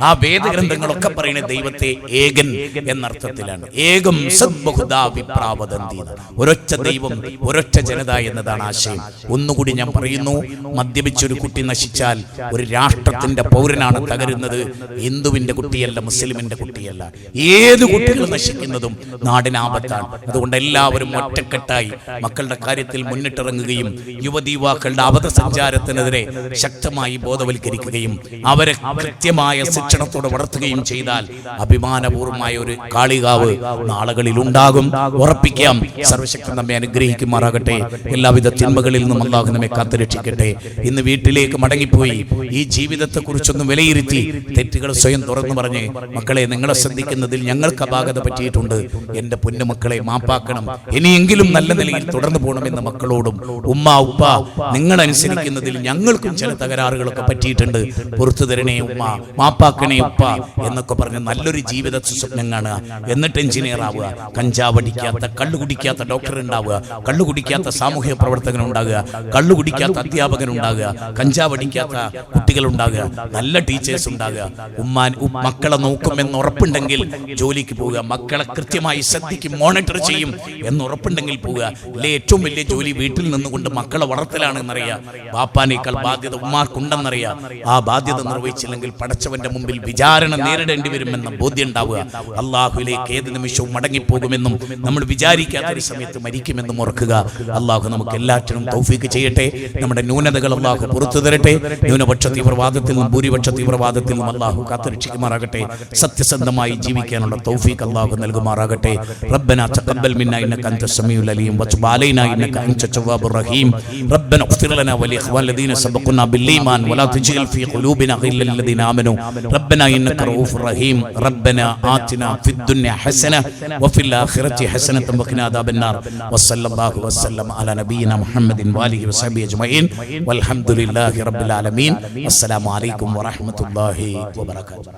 ആ വേദഗ്രന്ഥങ്ങളൊക്കെ പറയുന്നത് ദൈവത്തെ ഏകൻ എന്നർത്ഥത്തിലാണ്. ഏകം സദ്ബഹുദാ വിപ്രാവദന്തി, ഒരൊറ്റ ദൈവം ഒരൊറ്റ ജനത എന്നതാണ് ആശയം. ഒന്നുകൂടി ഞാൻ പറയുന്നു, മദ്യപിച്ചൊരു കുട്ടി നശിച്ചാൽ ഒരു രാഷ്ട്രത്തിന്റെ പൗരനാണ് തകരുന്നത്, ഹിന്ദുവിന്റെ കുട്ടിയല്ല, മുസ്ലിമിന്റെ കുട്ടിയല്ല. ഏത് കുട്ടികൾ നശിക്കുന്നതും നാടിനാപത്താണ്. അതുകൊണ്ട് എല്ലാവരും ഒറ്റക്കെട്ടായി മക്കളുടെ കാര്യത്തിൽ മുന്നിട്ടിറങ്ങുകയും യുവതീവാക്കളുടെ അബദ്ധ സഞ്ചാരത്തിനെതിരെ ശക്തമായി ബോധവൽക്കരിക്കുകയും അവരെ കൃത്യമായ ശിക്ഷണത്തോടെ വളർത്തുകയും ചെയ്താൽ അഭിമാനപൂർവമായ ഒരു കാളികാവ് നാളുകളിൽ ഉണ്ടാകും. ഉറപ്പിക്കാം. സർവശക്തൻ നമ്മെ അനുഗ്രഹിക്കുമാറാകട്ടെ. എല്ലാവിധ തിന്മകളിൽ നിന്നും അല്ലാഹു നമ്മെ കാത്തുരക്ഷിക്കട്ടെ. ഇന്ന് വീട്ടിലേക്ക് മടങ്ങിപ്പോയി ഈ ജീവിതത്തെ കുറിച്ചൊന്ന് വിലയിരുത്തി തെറ്റുകൾ സ്വയം തുറന്നു പറഞ്ഞ് മക്കളെ, നിങ്ങളെ ശ്രദ്ധിക്കുന്നതിൽ ഞങ്ങൾക്ക് അപാകത പറ്റിയിട്ടുണ്ട്, എന്റെ പൊന്നുമക്കളെ മാപ്പാക്കണം, ഇനിയെങ്കിലും നല്ല നിലയിൽ തുടർന്നു പോകണമെന്ന് മക്കളോടും ഉമ്മ ഉപ്പ നിങ്ങൾ അനുസരിക്കുന്നതിൽ ഞങ്ങൾക്കും ചില തകരാറുകളൊക്കെ പറ്റിയിട്ടുണ്ട്, പുറത്തു തരണേ ഉമ്മ, മാപ്പാക്കണേ ഉപ്പ എന്നൊക്കെ പറഞ്ഞ് നല്ലൊരു ജീവിത സ്വപ്നം കാണുക. എന്നിട്ട് എഞ്ചിനീയർ ആവുക, കഞ്ചാവടിക്കാത്ത കള്ളു കുടിക്കാത്ത ഡോക്ടർ ഉണ്ടാവുക, കള്ളു കുടിക്കാത്ത സാമൂഹ്യ പ്രവർത്തകൻ ഉണ്ടാകുക, കള്ളു കുടിക്കാത്ത അധ്യാപകൻ ഉണ്ടാകുക, കഞ്ചാവടിക്കാത്ത കുട്ടികൾ ഉണ്ടാകുക, നല്ല ടീച്ചേഴ്സ് ഉണ്ടാകുക. മക്കളെ നോക്കുമെന്ന് ഉറപ്പുണ്ടെങ്കിൽ ജോലിക്ക് പോവുക, മക്കളെ കൃത്യമായി ശ്രദ്ധിക്കും, മോണിറ്റർ ചെയ്യും എന്ന് ഉറപ്പുണ്ടെങ്കിൽ പോവുക. അല്ലെ ഏറ്റവും വലിയ ജോലി വീട്ടിൽ നിന്നുകൊണ്ട് മക്കളെ വളർത്തലാണെന്നറിയാം. ബാപ്പാനേക്കാൾ ബാധ്യത ഉമ്മാർക്കുണ്ടെന്നറിയാം. ആ ബാധ്യത നിർവഹിച്ചില്ലെങ്കിൽ പടച്ചവന്റെ മുമ്പിൽ വിചാരണ നേരിടേണ്ടി വരുമെന്ന ബോധ്യം ഉണ്ടാവുക. അള്ളാഹുവിലേക്ക് ഏത് നിമിഷവും മടങ്ങിപ്പോകുമെന്നും നമ്മൾ വിചാരിക്കാത്തൊരു സമയത്ത് മരിക്കുമെന്നും ഓർക്കുക. അള്ളാഹു നമുക്ക് എല്ലാറ്റിനും തൗഫീക്ക് ചെയ്യട്ടെ. നമ്മുടെ ന്യൂനതകൾ അള്ളാഹു പുറത്തു തരട്ടെ. ന്യൂനപക്ഷ തീവ്രവാദത്തിൽ നിന്നും ഭൂരിപക്ഷ തീവ്രവാദത്തിൽ നിന്നും അള്ളാഹു കാത്തുരക്ഷിക്കുമാറാകട്ടെ. സത്യസന്ധമായി ജീവിക്കാനുള്ള തൗഫീക്ക് അള്ളാഹു നൽകുമാറാകട്ടെ. റബ്ബനാ തഖബ്ബൽ മിന്നാ ഇന്നക അൻത സമീഉൽ അലീം വതുബ് അലൈനാ ഇന്നക അൻത തവ്വാബുർ റഹീം. റബ്ബനാ ഇഗ്ഫിർ ലനാ വലിഇഖ്വാനിന الذين سبقونا بالإيمان ولا تجعل في قلوبنا غلا للذين آمنوا ربنا إنك رؤوف رحيم. ربنا آتنا في الدنيا حسنة وفي الآخرة حسنة وقنا عذاب النار. وصلى الله وسلم على نبينا محمد وآله وصحبه أجمعين والحمد لله رب العالمين. السلام عليكم ورحمة الله وبركاته.